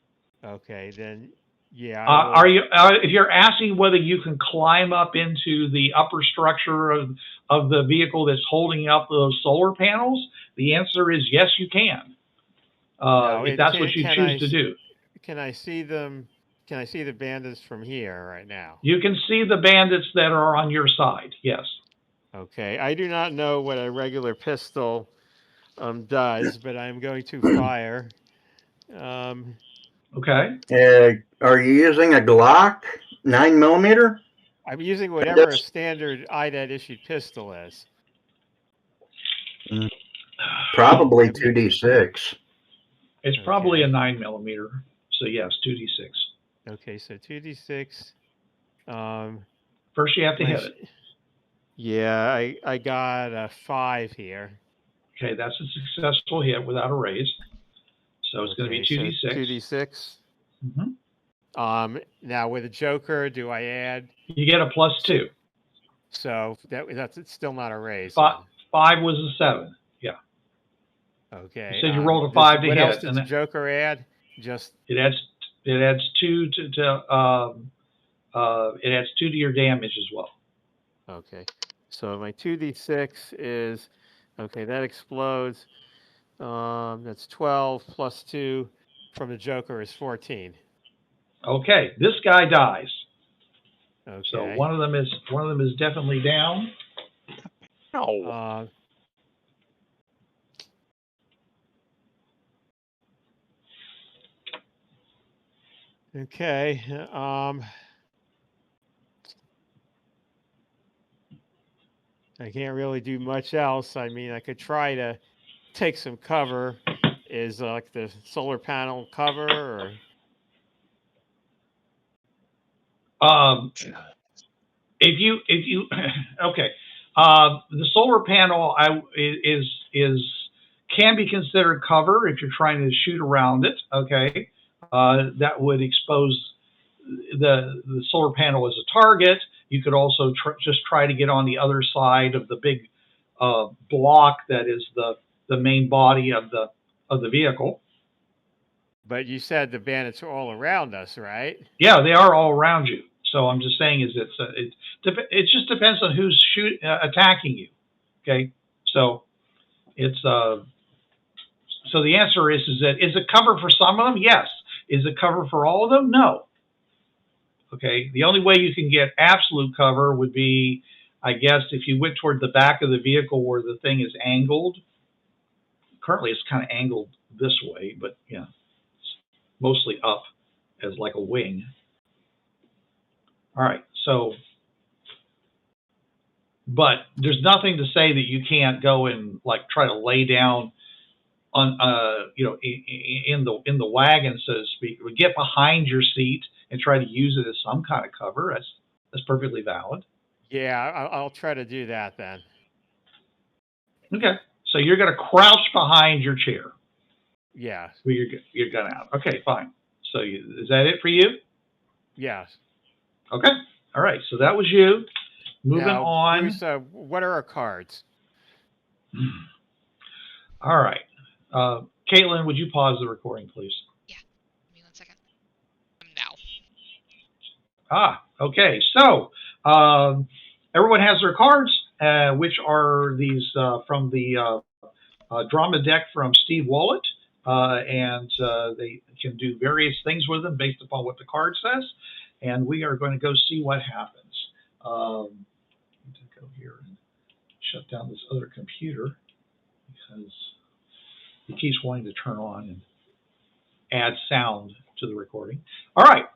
Okay, then, yeah. Are you? If you're asking whether you can climb up into the upper structure of the vehicle that's holding up those solar panels, the answer is yes, you can. If that's what you choose to do. Can I see them? Can I see the bandits from here right now? You can see the bandits that are on your side. Yes. Okay. I do not know what a regular pistol does, but I'm going to fire. Okay. Are you using a Glock 9mm? I'm using whatever a standard IDET issued pistol is. Probably 2d6. It's probably a 9mm. So yes, 2d6. Okay, so 2d6. First, you have to hit it. Yeah, I got a 5 here. Okay, that's a successful hit without a raise. So it's going to be 2d6. So 2d6. Mm-hmm. Now with a Joker, do I add? You get a +2. So that's still not a raise. 5 was a 7. Yeah. Okay. You said you rolled a 5 to hit. What else does the Joker add? Just it adds 2 it adds 2 to your damage as well. Okay. So my 2d6 is that explodes. That's 12 plus 2 from the Joker is 14. Okay, this guy dies. Okay. So one of them is definitely down. No. Okay. I can't really do much else. I mean, I could try to take some cover. Is like the solar panel cover or? If you okay, the solar panel can be considered cover if you're trying to shoot around it. Okay, that would expose the solar panel as a target. You could also just try to get on the other side of the big block that is the main body of the vehicle. But you said the bandits are all around us, right? Yeah, they are all around you. So I'm just saying it just depends on who's attacking you. Okay, so it's so the answer is it cover for some of them? Yes. Is it cover for all of them? No. Okay, the only way you can get absolute cover would be, I guess, if you went toward the back of the vehicle where the thing is angled. Currently, it's kind of angled this way, but yeah, it's mostly up as like a wing. All right, so, but there's nothing to say that you can't go and like try to lay down on, in the wagon, so to speak, or get behind your seat and try to use it as some kind of cover. That's perfectly valid. Yeah, I'll try to do that then. Okay, so you're going to crouch behind your chair. Yeah. With your gun out. Okay, fine. So is that it for you? Yes. Okay. All right. So that was you. Moving now, on. Bruce, what are our cards? All right. Kaitlin, would you pause the recording, please? Yeah. Give me 1 second. Now. Okay. So everyone has their cards, which are these from the drama deck from Steve Wallet. And they can do various things with them based upon what the card says. And we are going to go see what happens. I need to go here and shut down this other computer because it keeps wanting to turn on and add sound to the recording. All right.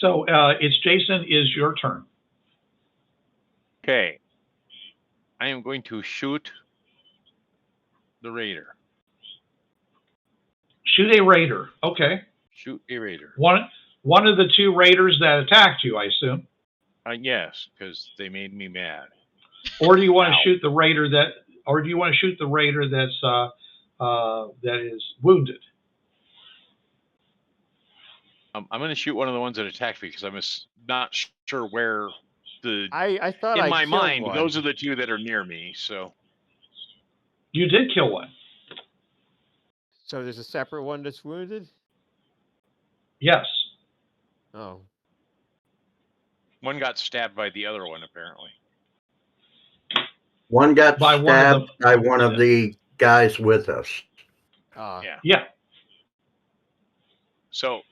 So it's Jason, is your turn. Okay. I am going to shoot the raider. Shoot a raider. Okay. Shoot a raider. One of the 2 raiders that attacked you, I assume. Yes, because they made me mad. Or do you want to shoot the raider that that's that is wounded? I'm going to shoot one of the ones that attacked me because I'm not sure where I thought in I my killed mind, one. those are the two that are near me. So You did kill one. So there's a separate one that's wounded? Yes. Oh. one got stabbed by the other one, apparently. One got By one of stabbed the- by one of the guys with us. Ah. Yeah. Yeah. So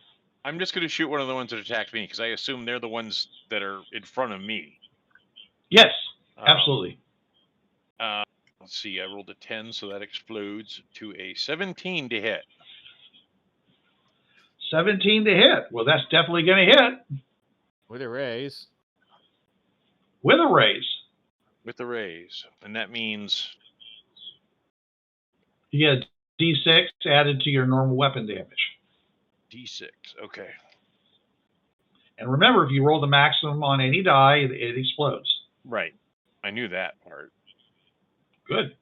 I'm just going to shoot one of the ones that attacked me because I assume they're the ones that are in front of me. Yes. Absolutely. Let's see. I rolled a 10, so that explodes to a 17 to hit. 17 to hit. Well, that's definitely going to hit With a raise. with a raise. With the raise, and that means You get D6 added to your normal weapon damage. D6. Okay. And remember, if you roll the maximum on any die, it explodes. Right. I knew that part. Good.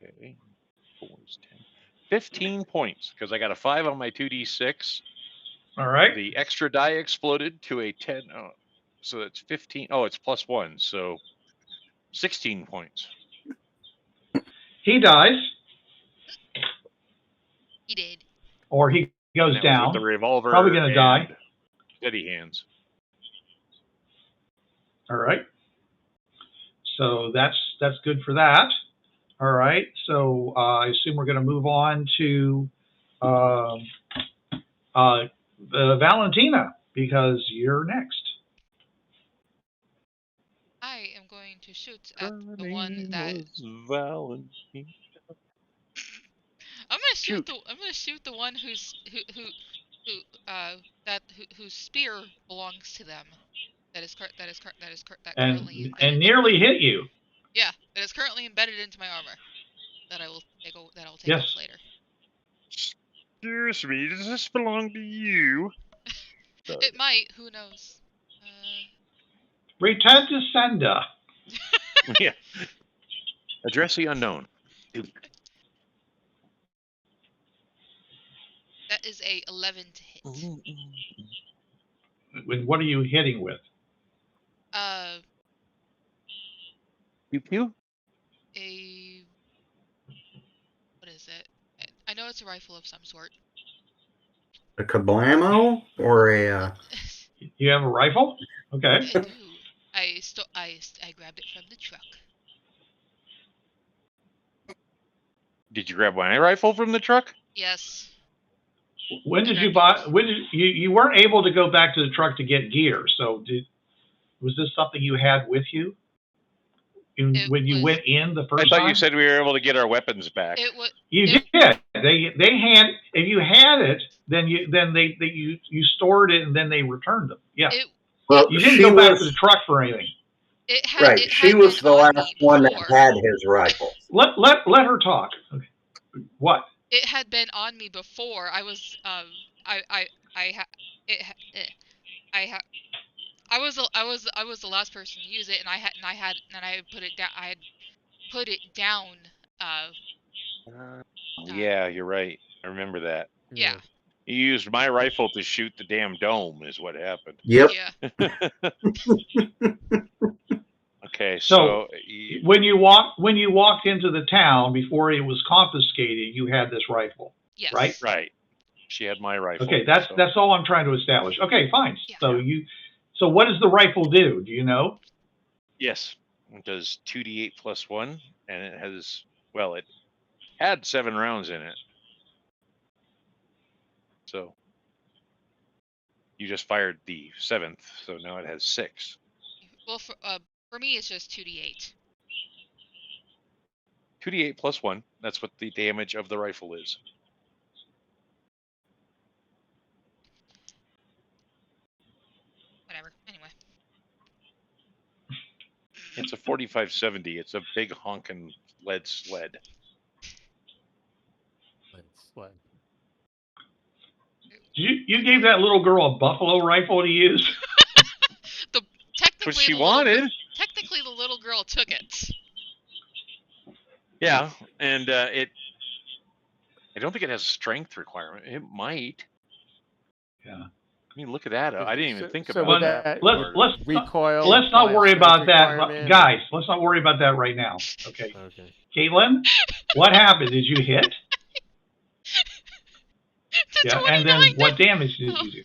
Okay. 4 is 10. 15 points because I got a 5 on my 2D6. All right. The extra die exploded to a 10. Oh, so that's 15. Oh, it's +1. So 16 points. He dies, He did. or he goes And that was down. with the revolver. Probably gonna die. and Steady hands. All right. So that's good for that. All right. So I assume we're going to move on to Valentina, because you're next. I am going to shoot at the one that Valentina. I'm gonna shoot the one whose spear belongs to them. That currently And nearly hit you. that is currently embedded into my armor. That I'll take Yes. off later. Excuse me, does this belong to you? It might. Who knows? Return to sender. Yeah. Address the unknown. That is a 11 to hit. What are you hitting with? Pew pew. What is it? I know it's a rifle of some sort. A kablamo or a You have a rifle? Okay. I do. I grabbed it from the truck. Did you grab my rifle from the truck? Yes. When did you buy? You weren't able to go back to the truck to get gear? So was this something you had with you when you went in the first I thought time? you said we were able to get our weapons back. You did. They had. If you had it, then you stored it and then they returned them. Yeah. You didn't go back to the truck for anything. She was the last one that had his rifle. Let her talk. Okay. What? It had been on me before. I was the last person to use it, and I had put it down. I had put it down. Yeah, you're right. I remember that. Yeah. You used my rifle to shoot the damn dome, is what happened. Yep. Yeah. Okay, So when you walked into the town before it was confiscated, you had this rifle, Yes. right? Right. She had my rifle. Okay, that's all I'm trying to establish. Okay, fine. Yeah. So what does the rifle do? Do you know? Yes. It does 2d8 plus 1, and it has, well, it had 7 rounds in it. So you just fired the 7th, so now it has 6. Well, for me, it's just 2d8. 2d8 plus 1. That's what the damage of the rifle is. Whatever. Anyway. It's a 4570. It's a big honking lead sled. Sled. You gave that little girl a buffalo rifle to use? That's what she wanted. Technically, the little girl took it. Yeah, and I don't think it has a strength requirement. It might. Yeah. I mean, look at that. I didn't even think so about would that. that Let's recoil. let's not worry about that, requirement? guys. Let's not worry about that right now. Okay. Okay. Caitlin, what happened? Did you hit? It's a Yeah, 29. and then what damage did you do?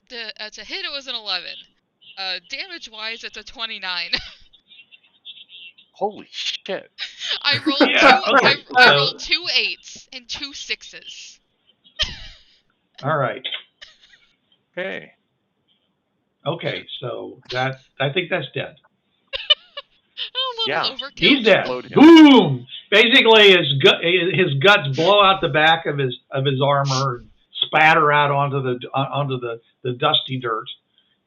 To hit it was an 11. Damage wise, it's a 29. Holy shit. I rolled Yeah, okay. I rolled 2 8s and 2 6s. All right. Okay. Okay, so I think that's dead. A little Yeah. overkill. He's dead. Explode him. Boom! Basically, his guts blow out the back of his armor and spatter out onto the dusty dirt.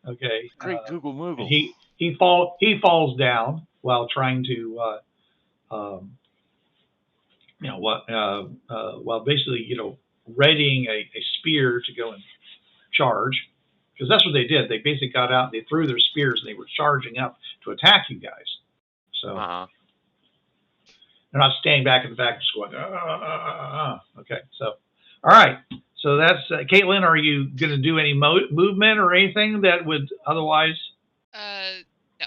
Okay. Great Google Moogle. He falls down while trying to while basically readying a spear to go and charge, because that's what they did. They basically got out, they threw their spears, and they were charging up to attack you guys. So they're not standing back in the back just going, Okay, so all right. So that's Caitlin. Are you going to do any movement or anything that would otherwise? No,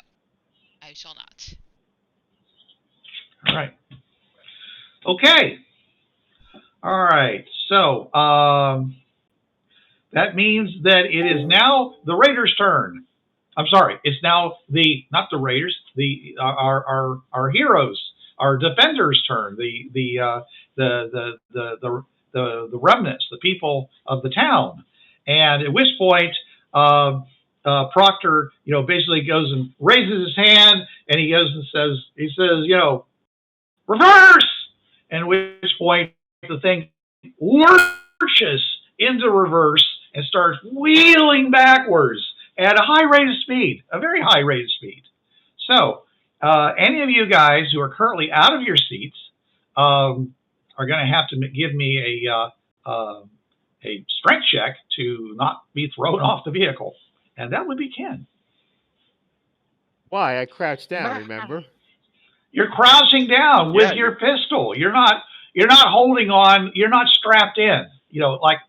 I shall not. All right. Okay. All right. So that means that it is now the Raiders' turn. I'm sorry. It's now not the Raiders, our heroes, our defenders' turn. The remnants, the people of the town. And at which point, Proctor, basically goes and raises his hand, and he goes and says, reverse! And at which point, the thing lurches into reverse and starts wheeling backwards at a high rate of speed, a very high rate of speed. So, any of you guys who are currently out of your seats are going to have to give me a strength check to not be thrown off the vehicle, and that would be Ken. Why? I crouched down, remember? You're crouching down with your pistol. You're not holding on. You're not strapped in, like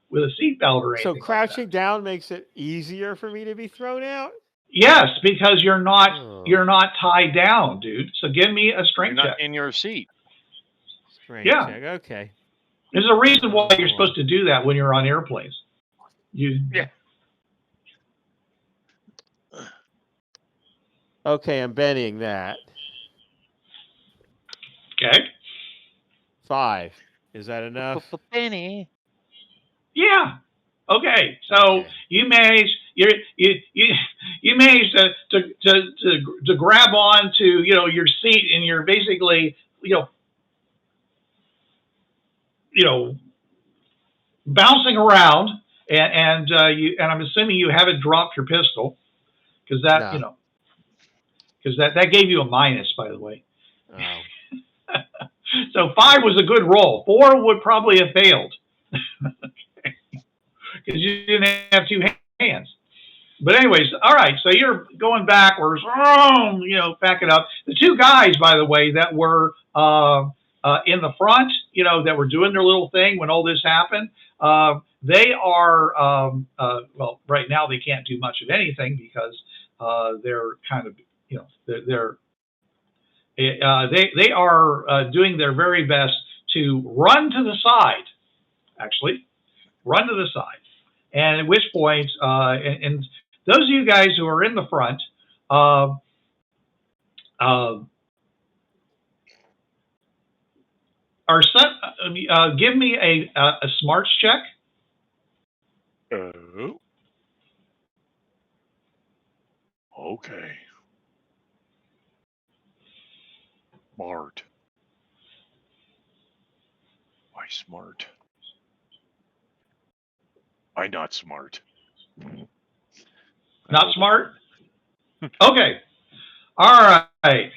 with a seatbelt or anything. So crouching down makes it easier for me to be thrown out? Yes, because you're not tied down, dude. So give me a strength You're check. not in your seat. Strength check. Okay. There's a reason why you're supposed to do that when you're on airplanes. Yeah. Okay, I'm bennying that. Okay. 5. Is that enough? Benny. Yeah. Okay. So you managed you managed to grab on to your seat, and you're basically bouncing around, and I'm assuming you haven't dropped your pistol, because that because that gave you a minus, by the way. Oh. So 5 was a good roll. 4 would probably have failed, because you didn't have 2 hands. But anyways, all right. So you're going backwards. Back it up. The 2 guys, by the way, that were in the front, that were doing their little thing when all this happened. They are well, right now they can't do much of anything because they're kind of they are doing their very best to run to the side. Actually, run to the side, and at which point, and those of you guys who are in the front, give me a smarts check. Oh. Okay. Smart. Why smart? Why not smart? Not smart? Okay. All right.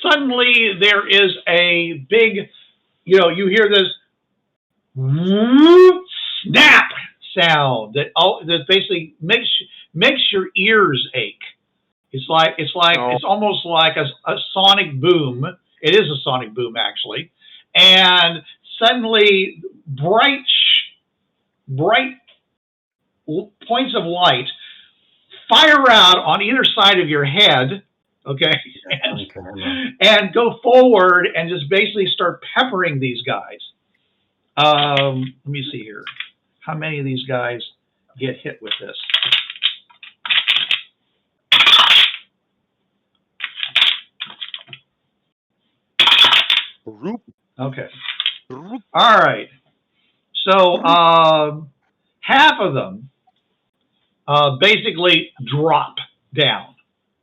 Suddenly there is a big, you hear this snap sound that basically makes your ears ache. It's almost like a sonic boom. It is a sonic boom, actually. And suddenly bright points of light fire out on either side of your head, okay, and go forward and just basically start peppering these guys. Let me see here. How many of these guys get hit with this? Okay. All right. So half of them basically drop down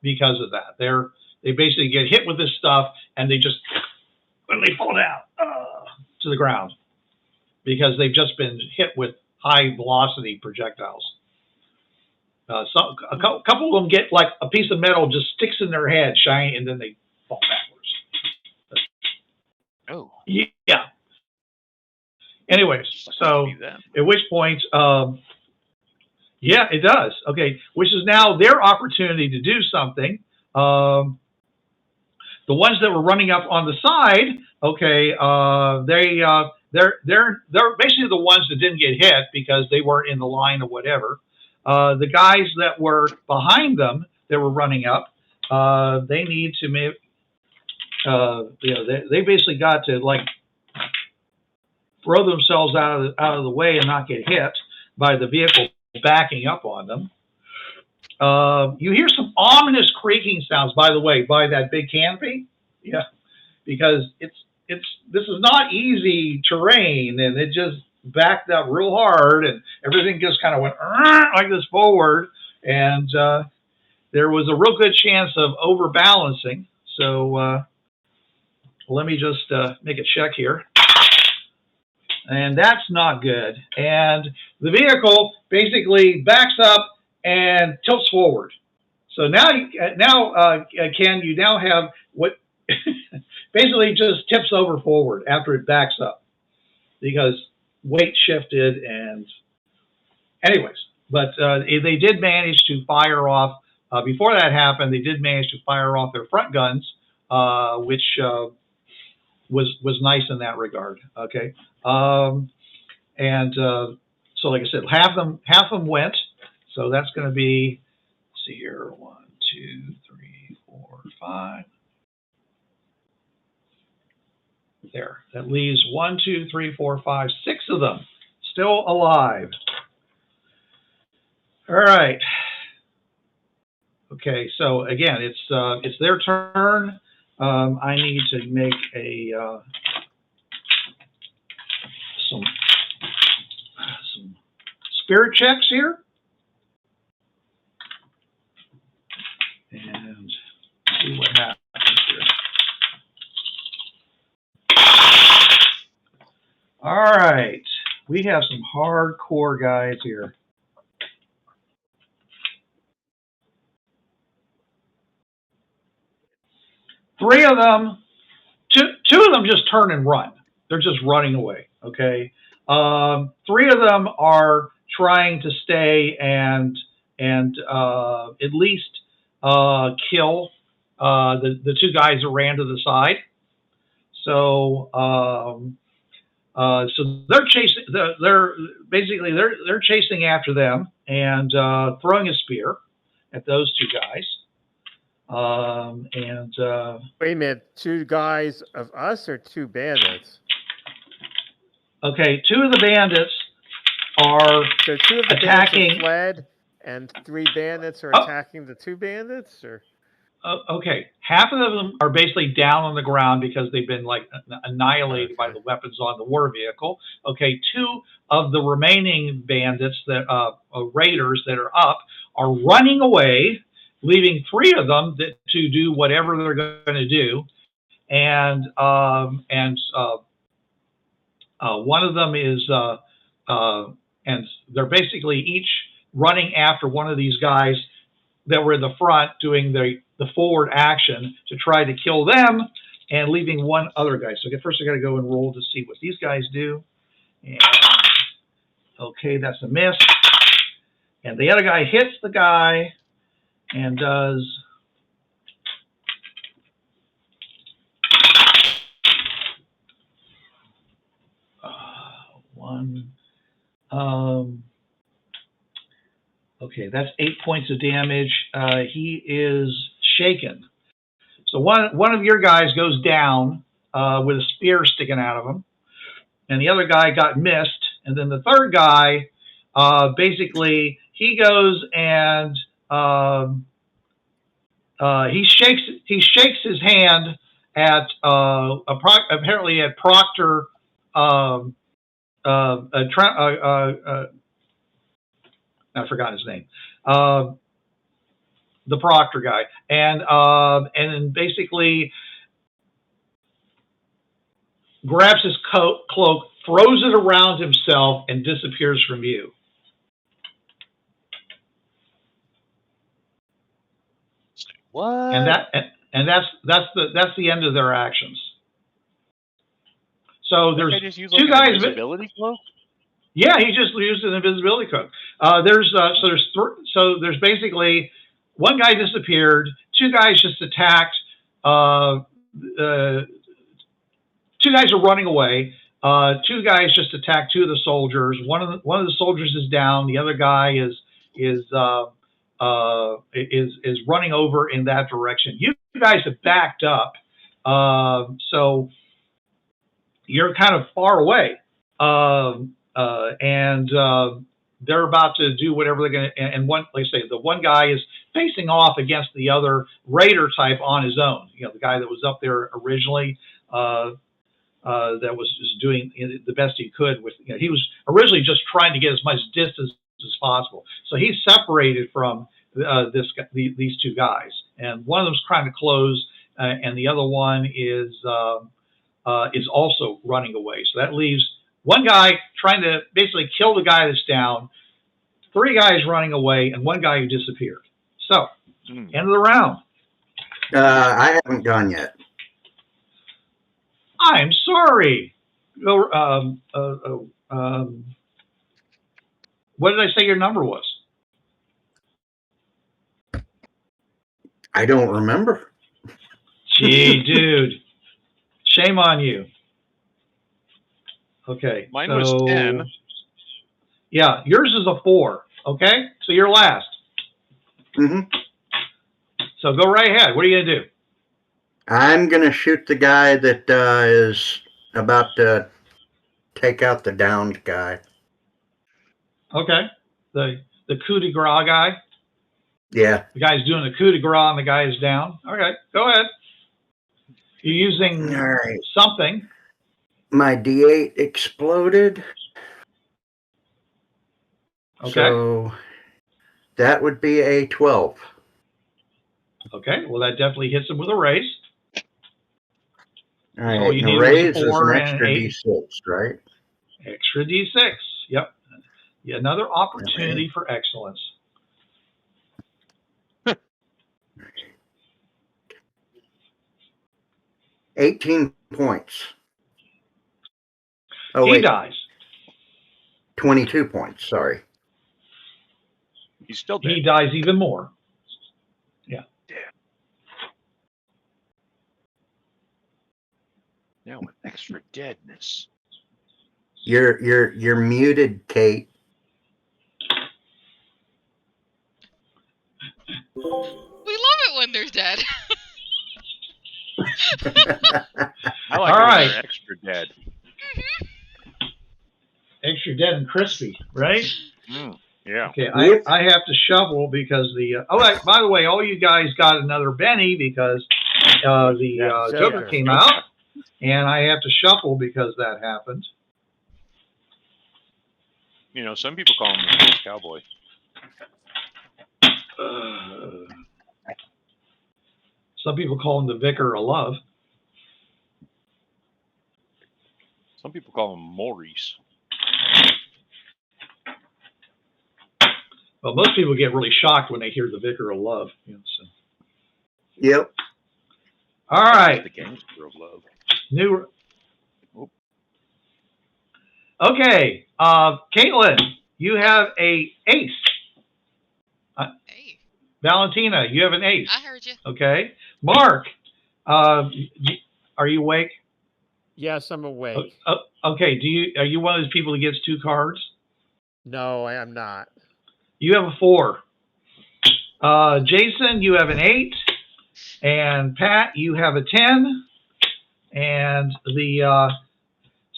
because of that. They basically get hit with this stuff and they just fall down to the ground because they've just been hit with high velocity projectiles. A couple of them get like a piece of metal just sticks in their head, shiny, and then they fall backwards. Oh. Yeah. Anyways, so at which point, yeah, it does. Okay, which is now their opportunity to do something. The ones that were running up on the side, okay, they're basically the ones that didn't get hit because they weren't in the line or whatever. The guys that were behind them that were running up, they need to make, they basically got to like throw themselves out of the way and not get hit by the vehicle backing up on them. You hear some ominous creaking sounds, by the way, by that big canopy. Yeah, because this is not easy terrain, and it just backed up real hard, and everything just kind of went like this forward, and there was a real good chance of overbalancing. So let me just make a check here. And that's not good. And the vehicle basically backs up and tilts forward. So now, Ken, you now have what basically just tips over forward after it backs up because weight shifted. And anyways, but they did manage to fire off, before that happened, they did manage to fire off their front guns, which was nice in that regard. Okay. So like I said, half of them went. So that's going to be, let's see here, 1, 2, 3, 4, 5. There. That leaves 1, 2, 3, 4, 5, 6 of them still alive. All right. Okay. So again, it's their turn. I need to make some spirit checks here, and see what happens here. All right, we have some hardcore guys here. Three of them, two of them just turn and run. They're just running away. Okay. 3 of them are trying to stay and at least kill the 2 guys that ran to the side. So so they're chasing. They're basically chasing after them and throwing a spear at those 2 guys. Wait a minute, 2 guys of us or 2 bandits? Okay, 2 of the bandits are so 2 of the attacking. Bandits fled, and 3 bandits are attacking the 2 bandits, or? Okay, half of them are basically down on the ground because they've been like annihilated by the weapons on the war vehicle. Okay, 2 of the remaining bandits that raiders that are up are running away, leaving 3 of them to do whatever they're going to do, and one of them is and they're basically each running after one of these guys that were in the front doing the forward action to try to kill them and leaving 1 other guy. So first I got to go and roll to see what these guys do. And, okay, that's a miss. And the other guy hits the guy and does 1. Okay, that's 8 points of damage. He is shaken. So one of your guys goes down with a spear sticking out of him, and the other guy got missed. And then the third guy, basically, he goes and he shakes his hand at apparently at Proctor. I forgot his name. The Proctor guy, and then basically grabs his cloak, throws it around himself, and disappears from view. What? And that's the end of their actions. So there's two guys. Invisibility cloak? Yeah, he just used an invisibility cloak. There's basically one guy disappeared. Two guys just attacked. Two guys are running away. Two guys just attacked two of the soldiers. One of the soldiers is down. The other guy is running over in that direction. You guys have backed up, so you're kind of far away, and they're about to do whatever they're going to. And one, like I say, the one guy is facing off against the other raider type on his own. You know, the guy that was up there originally. That was doing the best he could with, you know, he was originally just trying to get as much distance as possible. So he's separated from these two guys, and one of them's trying to close, and the other one is also running away. So that leaves one guy trying to basically kill the guy that's down, three guys running away, and one guy who disappeared. So end of the round. I haven't gone yet. I'm sorry. What did I say your number was? I don't remember. Gee, dude. Shame on you. Okay. Mine was 10. Yeah, yours is a 4. Okay? So you're last. Mm-hmm. So go right ahead. What are you going to do? I'm going to shoot the guy that is about to take out the downed guy. Okay. The coup de grace guy? Yeah. The guy's doing the coup de grace and the guy is down. Okay, go ahead. You're using something. My D8 exploded. Okay. So that would be a 12. Okay, well, that definitely hits him with a raise. All right, all you a need raise was is 4 an and extra 8. D6, right? Extra D6. Yep. Yeah, another opportunity for excellence. 18 points. Oh, he wait. dies. 22 points, sorry. He's still dead. He dies even more. Yeah. Now with extra deadness. You're muted, Kate. We love it when they're dead. I like All it when right. they're extra dead. Extra dead and crispy, right? Yeah. Okay, I have to shovel because the by the way, all you guys got another Benny because the Joker came out, and I have to shuffle because that happened. You know, some people call him the Space Cowboy. Some people call him the Vicar of Love. Some people call him Maurice. Well, most people get really shocked when they hear the Vicar of Love. You know, so. Yep. All right. The Gangster of Love. New. Okay, Kaitlin, you have a ace. Hey, Valentina, you have an ace. I heard you. Okay, Mark, are you awake? Yes, I'm awake. Okay, are you one of those people that gets 2 cards? No, I am not. You have a 4. Jason, you have an 8. And Pat, you have a 10. And the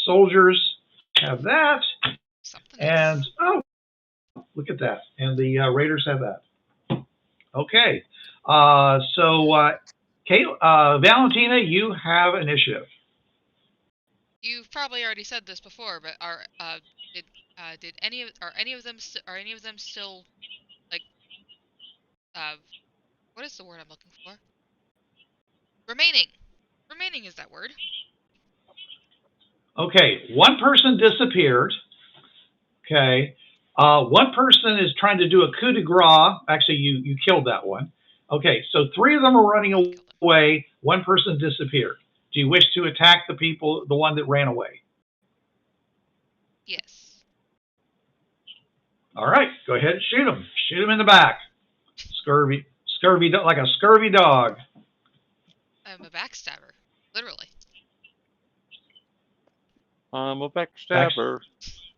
soldiers have that. Something And, else. oh, look at that. And the Raiders have that. Okay. Valentina, you have initiative. You've probably already said this before, but did any of them still like what is the word I'm looking for? Remaining is that word. Okay, one person disappeared. Okay, one person is trying to do a coup de grace. Actually, you killed that one. Okay, so 3 of them are running away. One person disappeared. Do you wish to attack the one that ran away? Yes. All right, go ahead and shoot him. Shoot him in the back. Scurvy, like a scurvy dog. I'm a backstabber, literally. I'm a backstabber.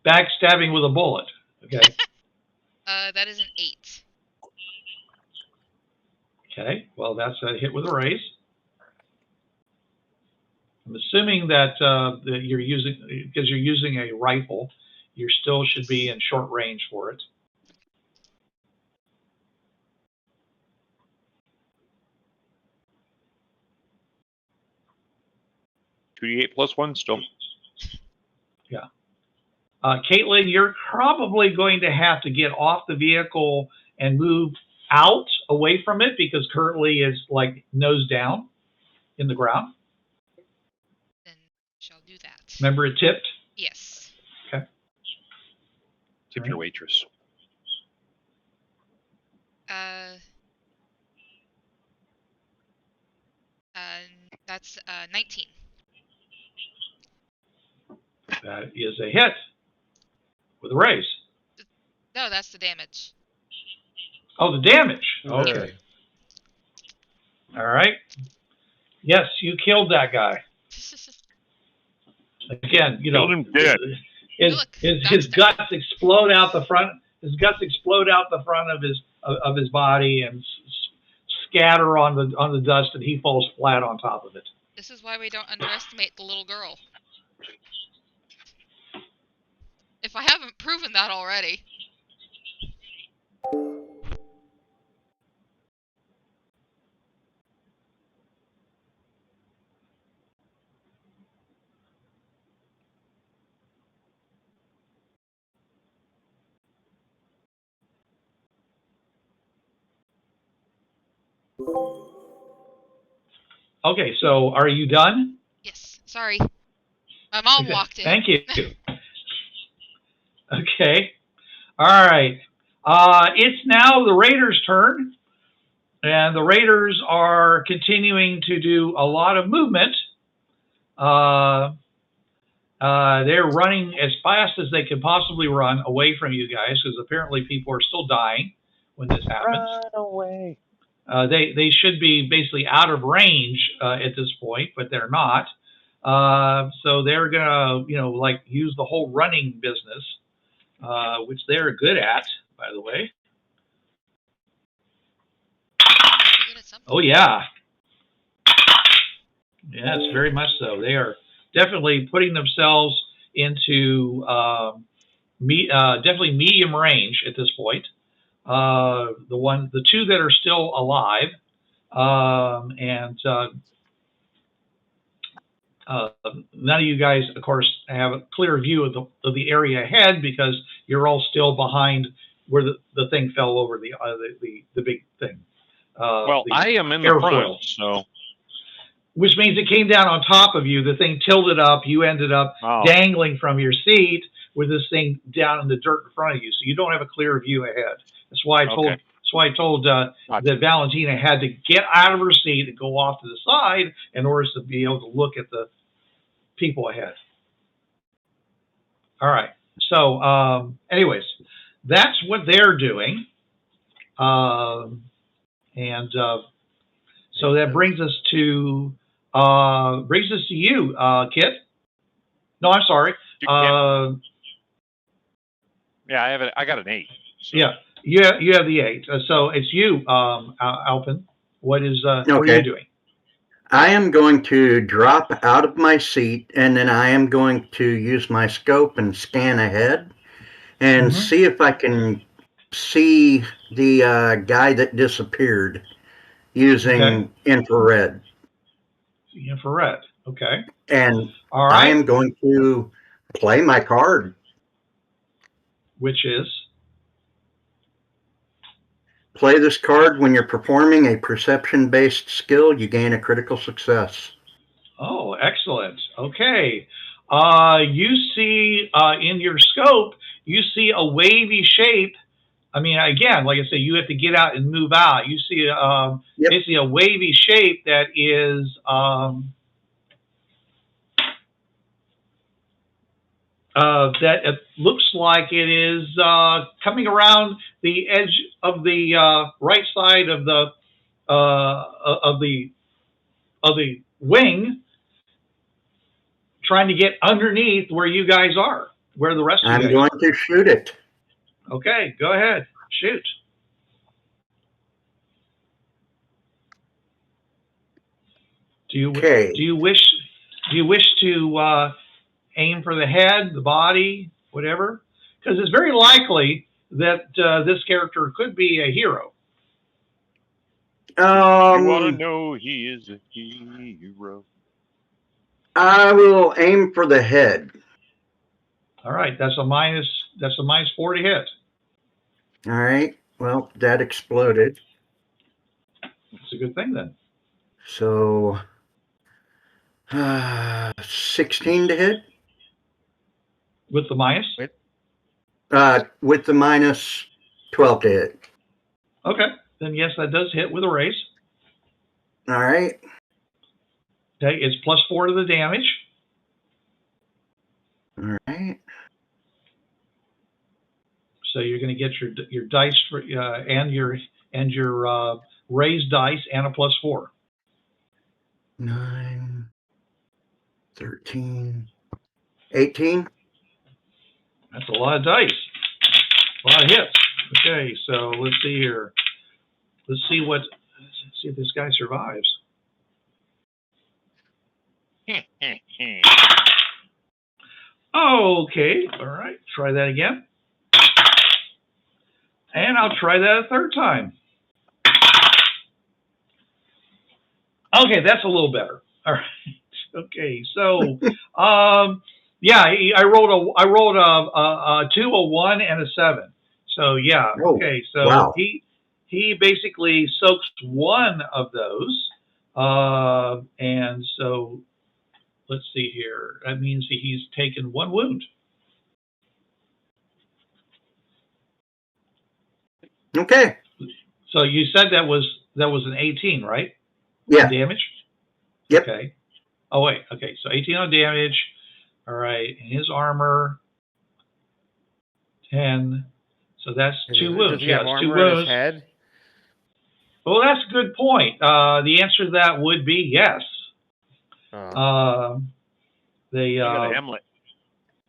Backstabbing with a bullet. Okay. That is an 8. Okay, well, that's a hit with a raise. I'm assuming that that you're using a rifle, you still should be in short range for it. $2d8 plus 1 still. Yeah. Kaitlin, you're probably going to have to get off the vehicle and move out away from it because currently it's like nose down in the ground. Then shall do that. Remember it tipped? Yes. Okay. Tip your waitress. That's 19. That is a hit with a raise. No, that's the damage. Oh, the damage. Okay. All right. Yes, you killed that guy. Again, you know, Killed him dead. His guts explode out the front. His guts explode out the front of his body and scatter on the dust, and he falls flat on top of it. This is why we don't underestimate the little girl. If I haven't proven that already. Okay, so are you done? Yes. Sorry. My mom walked in. Thank you. Okay. All right. It's now the Raiders' turn, and the Raiders are continuing to do a lot of movement. They're running as fast as they can possibly run away from you guys, because apparently people are still dying when this happens. Run away. They should be basically out of range at this point, but they're not. So they're gonna, use the whole running business, which they're good at, by the way. Oh yeah, yes, very much so. They are definitely putting themselves into definitely medium range at this point. The 2 that are still alive, and none of you guys, of course, have a clear view of the area ahead because you're all still behind where the thing fell over the big thing. I am in the front, so. Which means it came down on top of you. The thing tilted up. You ended up dangling from your seat with this thing down in the dirt in front of you, so you don't have a clear view ahead. That's why I told that Valentina had to get out of her seat and go off to the side in order to be able to look at the people ahead. All right. So, anyways, that's what they're doing, so that brings us to you, Kit. No, I'm sorry. Yeah, I got an 8. So. Yeah. You have the 8. So it's you, Alpin. What are you Okay. doing? I am going to drop out of my seat, and then I am going to use my scope and scan ahead and see if I can see the guy that disappeared using infrared. Infrared. Okay. And All I right. am going to play my card. Which is? Play this card when you're performing a perception-based skill. You gain a critical success. Oh, excellent. Okay. You see in your scope, you see a wavy shape. I mean, again, like I said, you have to get out and move out. You see basically a wavy shape that is that it looks like it is coming around the edge of the right side of the wing, trying to get underneath where you guys are, where the rest of you I'm guys going are. to shoot it. Okay, go ahead, shoot. Do you wish to aim for the head, the body, whatever? Because it's very likely that this character could be a hero. You want to know he is a hero. I will aim for the head. All right, that's a minus 4 to hit. All right. Well, that exploded. It's a good thing then. So 16 to hit. With the minus? With the minus 12 to hit. Okay, then yes, that does hit with a raise. All right. Okay, it's plus 4 to the damage. All right. So you're going to get your dice for and your raised dice and a plus 4. 9, 13, 18. That's a lot of dice. A lot of hits. Okay, so let's see here. Let's see if this guy survives. Okay, all right. Try that again. And I'll try that a third time. Okay, that's a little better. All right. Okay, so yeah, I rolled a 2, a 1, and a 7. So yeah, okay. So wow. he basically soaks one of those, and so let's see here. That means he's taken 1 wound. Okay. So you said that was an 18, right? Yeah. Damage? Yep. Okay. Oh, wait. Okay. So 18 on damage. All right. And his armor, 10. So that's 2 wounds. Does he have armor 2 wounds. in his head? Well, that's a good point. The answer to that would be yes. Oh. He got a Hamlet.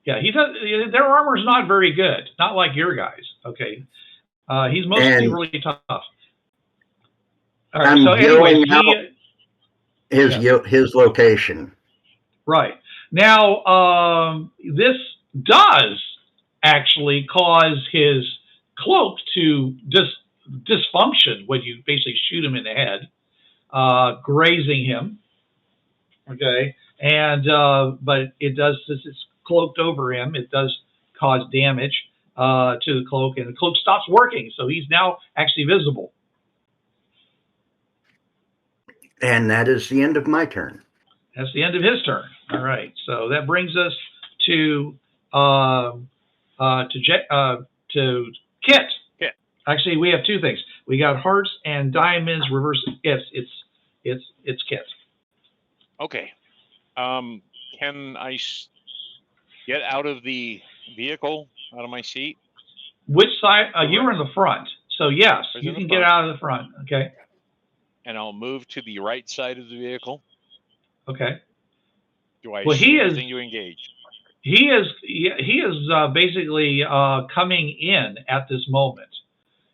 Yeah, he does. Their armor is not very good. Not like your guys. Okay. He's mostly really tough. All right. I'm So anyway, his location. Right. Now, this does actually cause his cloak to dysfunction when you basically shoot him in the head, grazing him. Okay. And, but it does, since it's cloaked over him, it does cause damage to the cloak, and the cloak stops working. So he's now actually visible. And that is the end of my turn. That's the end of his turn. All right. So that brings us to Kit. Kit. Actually, we have 2 things. We got hearts and diamonds reverse. It's Kit. Okay. Can I get out of the vehicle, out of my seat? Which side? You were in the front. So yes, you can get out of the front. Okay. And I'll move to the right side of the vehicle. Okay. Do I see anything to engage? He is basically coming in at this moment.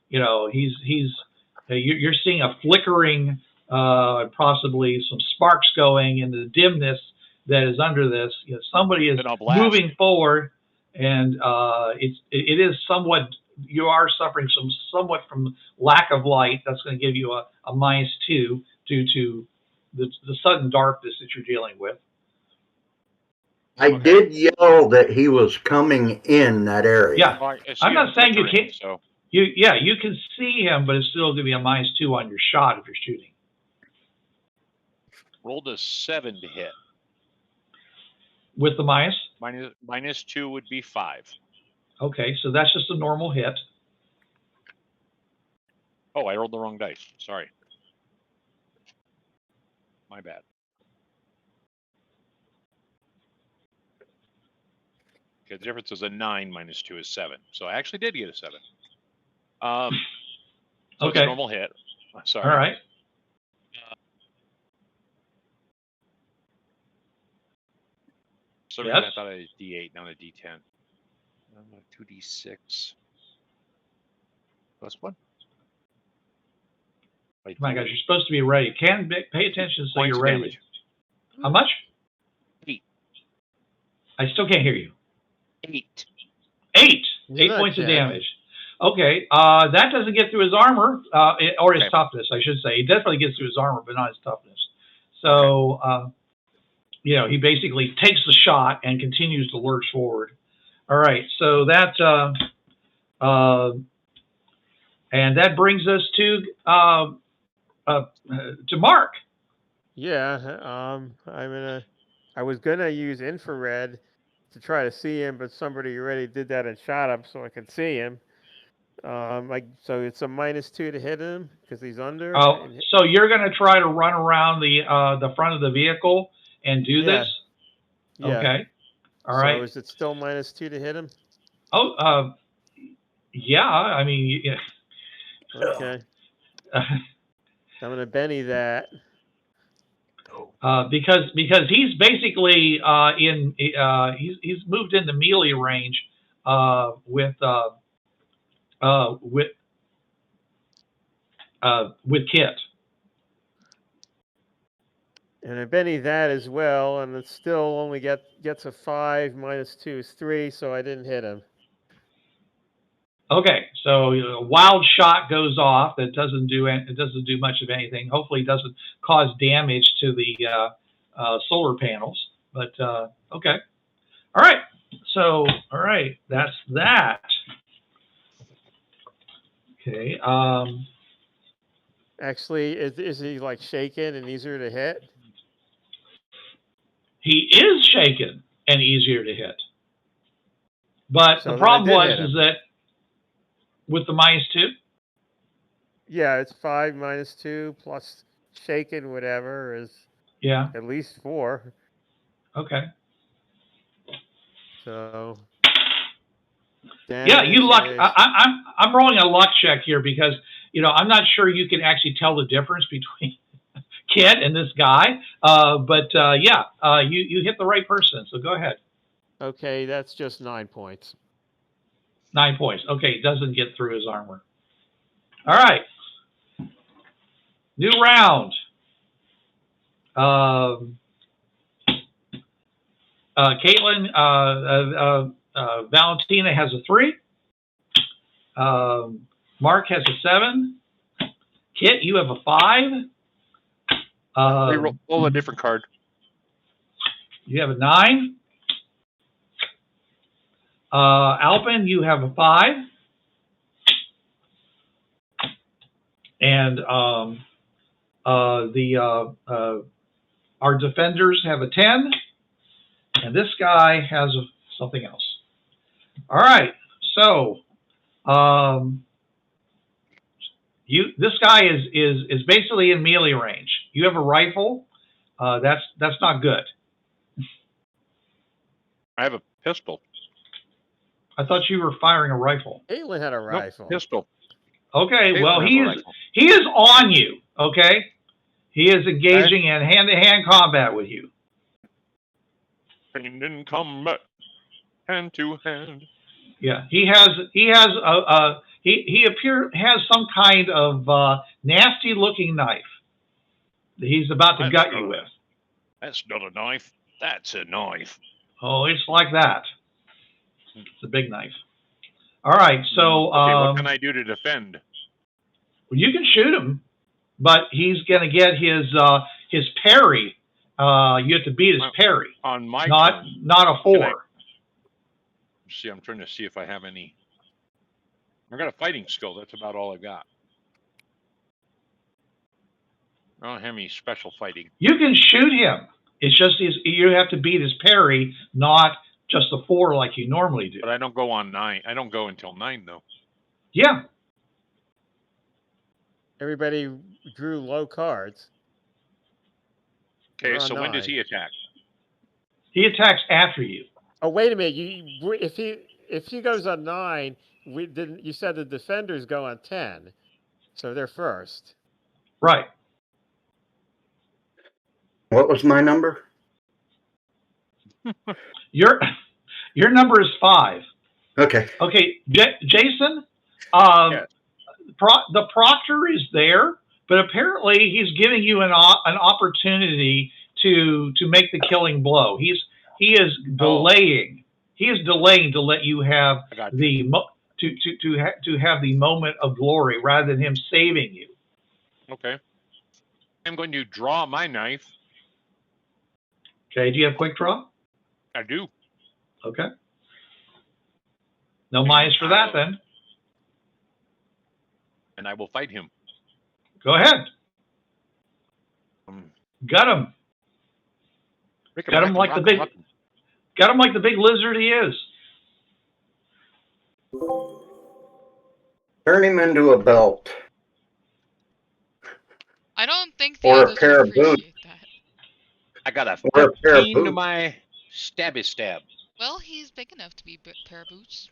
you're seeing a flickering, possibly some sparks going in the dimness that is under this. Somebody is Then I'll blast. moving forward, and it is somewhat. You are suffering somewhat from lack of light. That's going to give you a -2 due to the sudden darkness that you're dealing with. I did yell that he was coming in that area. Yeah, Oh, I see I'm not him saying you flickering, can't. So You can see him, but it's still going to be a -2 on your shot if you're shooting. rolled a 7 to hit. With the minus? -2 would be 5. Okay, so that's just a normal hit. Oh, I rolled the wrong dice. Sorry. My bad. Okay, the difference is a 9 -2 is 7. So I actually did get a 7. So it's Okay. a normal hit. Sorry. All right. So Yes. I thought I had a D8, not a D10. 2D6 +1. Oh my gosh, you're supposed to be ready. Pay attention so Points you're of ready. damage. How much? 8. I still can't hear you. 8. 8. You're 8 not points of dead. damage. Okay, that doesn't get through his armor, or his Okay. toughness, I should say. He definitely gets through his armor, but not his toughness. So, he basically takes the shot and continues to lurch forward. All right, so that, and that brings us to Mark. Yeah, I was gonna use infrared to try to see him, but somebody already did that and shot him, so I could see him. So it's a -2 to hit him because he's under. Oh, so you're going to try to run around the front of the vehicle and do Yeah. this? Yeah. Okay. All So right. is it still -2 to hit him? Oh, yeah. I mean, yeah. Okay. I'm gonna Benny that. Because he's basically he's moved into melee range with Kit. And I Benny that as well, and it still only gets a 5. -2 is 3, so I didn't hit him. Okay, so a wild shot goes off that doesn't do much of anything. Hopefully, it doesn't cause damage to the solar panels. But okay, all right. So all right, that's that. Okay. Actually, is he like shaken and easier to hit? He is shaken and easier to hit. But So the then I problem did hit was him. that with the -2. Yeah, it's 5 -2 plus shaken, whatever, is Yeah. at least 4. Okay. So. Yeah, you luck. damage is- I'm rolling a luck check here because I'm not sure you can actually tell the difference between Kit and this guy. But you hit the right person. So go ahead. Okay, that's just 9 points. 9 points. Okay, it doesn't get through his armor. All right. New round. Kaitlin, Valentina has a 3. Mark has a 7. Kit, you have a 5. Roll a different card. You have a 9. Alpin, you have a 5. And our defenders have a 10. And this guy has something else. All right. So this guy is basically in melee range. You have a rifle. That's not good. I have a pistol. I thought you were firing a rifle. Caitlin had a rifle. No, pistol. Okay, Caitlin well has a rifle. he is on you. Okay, he is engaging in hand-to-hand combat with you. Hand in combat, hand to hand. Yeah, he has He has some kind of nasty looking knife that he's about to gut you with. That's not a knife. That's a knife. Oh, it's like that. It's a big knife. All right, so okay, what can I do to defend? Well, you can shoot him, but he's going to get his parry. You have to beat his parry on my not turn. Not a 4. See, I'm trying to see if I have any. I got a fighting skill. That's about all I've got. I don't have any special fighting. You can shoot him. It's just you have to beat his parry, not just a 4 like you normally do. But I don't go on 9. I don't go until 9 though. Yeah. Everybody drew low cards. Okay, so when does he attack? He attacks after you. Oh, wait a minute. If he goes on 9, you said the defenders go on 10, so they're first. Right. What was my number? Your number is 5. Okay. Okay, Jason. Yes. The proctor is there, but apparently he's giving you an opportunity to make the killing blow. He is delaying. He is delaying to let you have to have the moment of glory rather than him saving you. Okay. I'm going to draw my knife. Okay. Do you have quick draw? I do. Okay. No minus for that then. And I will fight him. Go ahead. Gut him. Got him like the big lizard he is. Turn him into a belt. I don't think the Or a others pair would of boots. appreciate that. I got a Or a pair of 15 to boots. my stabby stab. Well, he's big enough to be a pair of boots.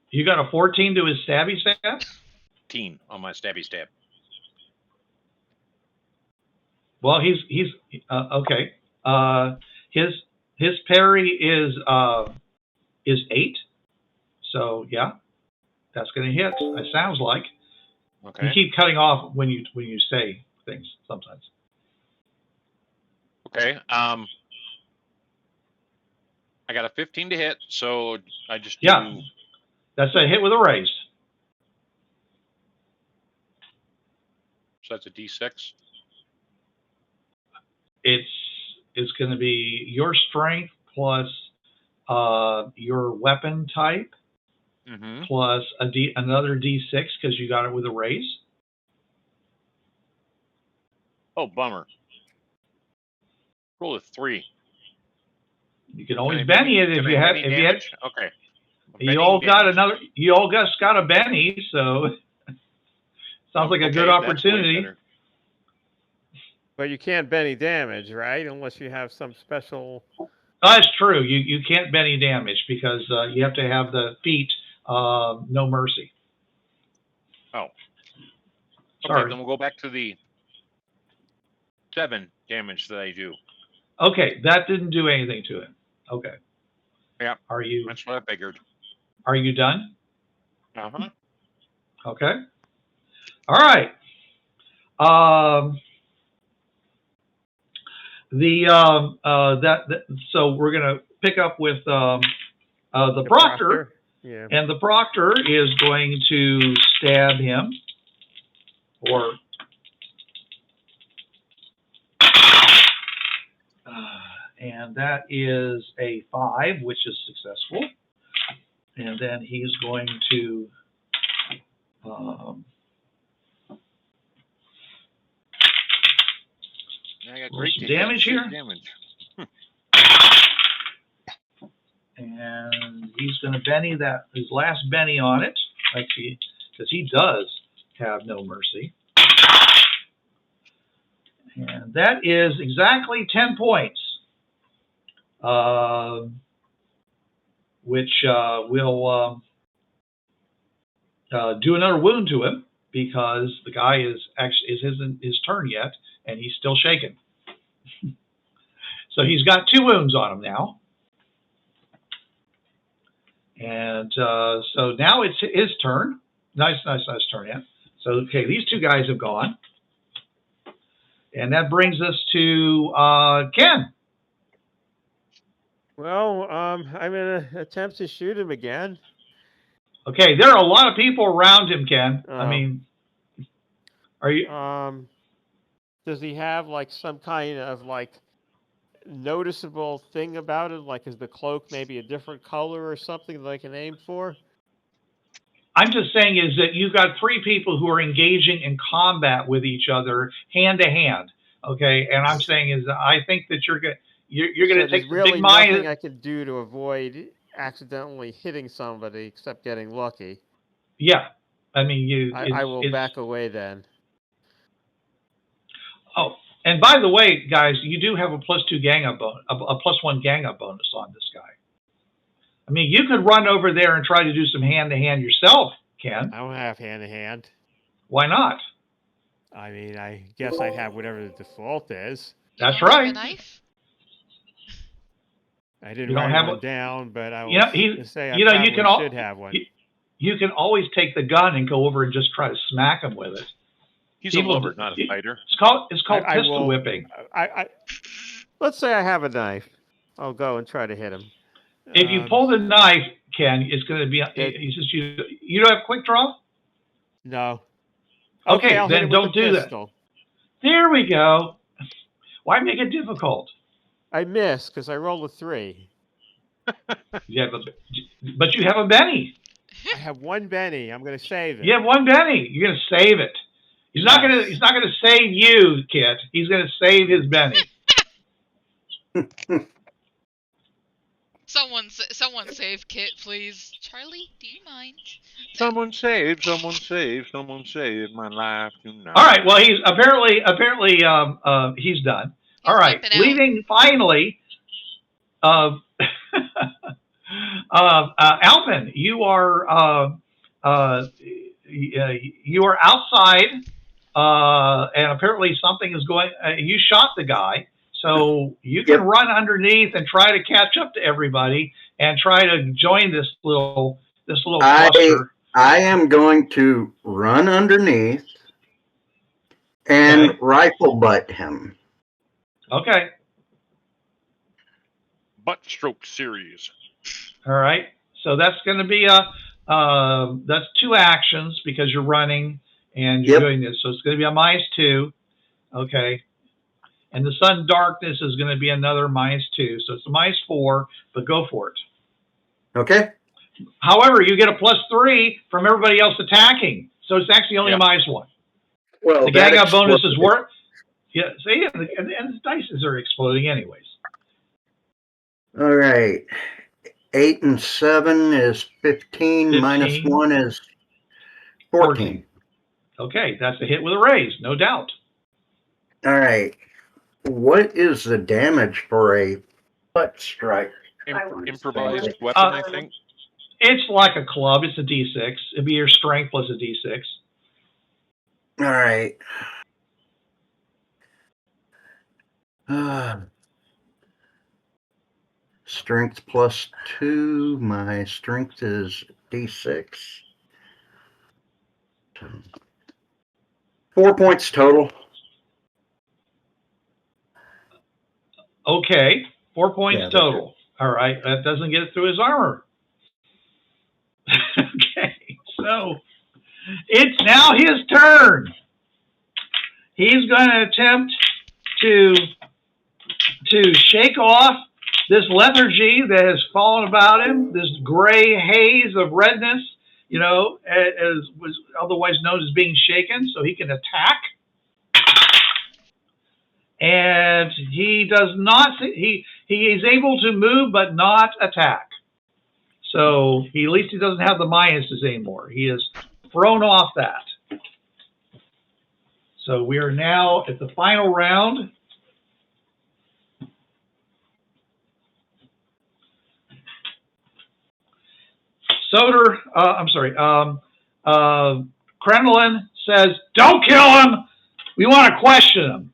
You got a 14 to his stabby stab? 15 on my stabby stab. Well, he's okay. His parry is 8. So yeah, that's going to hit. It sounds like. Okay. You keep cutting off when you say things sometimes. Okay. I got a 15 to hit, so I just do... That's a hit with a raise. So that's a D6. It's going to be your strength plus your weapon type plus another D6 because you got it with a raise. Oh, bummer. Roll a 3. You can always Benny it if you had. Okay. You all got a Benny, so sounds like a good opportunity. But you can't Benny damage, right? Unless you have some special. Oh, that's true. You can't Benny damage because you have to have the feat no mercy. Oh. Sorry. Okay, then we'll go back to the 7 damage that I do. Okay, that didn't do anything to him. Okay. Yeah. That's what I figured. Are you done? Uh-huh. Okay. All right. So we're gonna pick up with the proctor. Yeah. And the proctor is going to stab him, and that is a 5, which is successful. And then he's going to roll some damage here. And he's going to Benny his last Benny on it, because he does have no mercy. And that is exactly 10 points, which will do another wound to him because the guy isn't his turn yet, and he's still shaken. So he's got 2 wounds on him now. And so now it's his turn. Nice turn in. So, okay, these two guys have gone. And that brings us to Ken. Well, I'm gonna attempt to shoot him again. Okay, there are a lot of people around him, Ken. I mean, are you? Does he have like some kind of like noticeable thing about it? Like, is the cloak maybe a different color or something that I can aim for? I'm just saying is that you've got three people who are engaging in combat with each other, hand to hand. Okay, and I'm saying is that I think that you're going to take the really big mind. Nothing I can do to avoid accidentally hitting somebody except getting lucky. Yeah, I mean I will back away then. Oh, and by the way, guys, you do have a +2 gang up bonus, a +1 gang up bonus on this guy. I mean, you could run over there and try to do some hand to hand yourself, Ken. I don't have hand to hand. Why not? I mean, I guess I'd have whatever the default is. That's You don't right. have a knife? I didn't write one down, but I will say I probably should have one. You can always take the gun and go over and just try to smack him with it. He's a lover, not a fighter. It's called pistol whipping. Let's say I have a knife. I'll go and try to hit him. If you pull the knife, Ken, it's going to be. He says you don't have quick draw. No. Okay, I'll then don't do that. There we go. Why make it difficult? I missed because I rolled a 3. Yeah, but you have a Benny. I have one Benny. I'm going to save it. You have one Benny. You're going to save it. He's not going to save you, Kit. He's going to save his Benny. Someone save Kit, please. Charlie, do you mind? Someone save my life tonight. All right. Well, he's apparently he's done. All right. Leaving finally. Alpin, you are outside, and apparently something is going. You shot the guy, so you can run underneath and try to catch up to everybody and try to join this little cluster. I am going to run underneath and rifle butt him. Okay. Butt stroke series. All right. So that's going to be that's 2 actions because you're running and you're doing this. So it's going to be a -2. Okay. And the sudden darkness is going to be another -2. So it's a -4, but go for it. Okay. However, you get a +3 from everybody else attacking. So it's actually only a -1. Well, the gang up bonus is worth. Yeah. See, and the dice are exploding anyways. All right. 8 and 7 is 15. -1 is 14. Okay, that's a hit with a raise, no doubt. All right. What is the damage for a butt strike? Improvised weapon, I think. It's like a club. It's a D6. It'd be your strength plus a D6. All right. Strength +2. My strength is D6. 4 points total. Okay, 4 points total. All right, that doesn't get through his armor. Okay, so it's now his turn. He's going to attempt to shake off this lethargy that has fallen about him, this gray haze of redness, as was otherwise known as being shaken, so he can attack. And he does not, he is able to move but not attack. So at least he doesn't have the minuses anymore. He has thrown off that. So we are now at the final round. Kremlin says, "Don't kill him. We want to question him."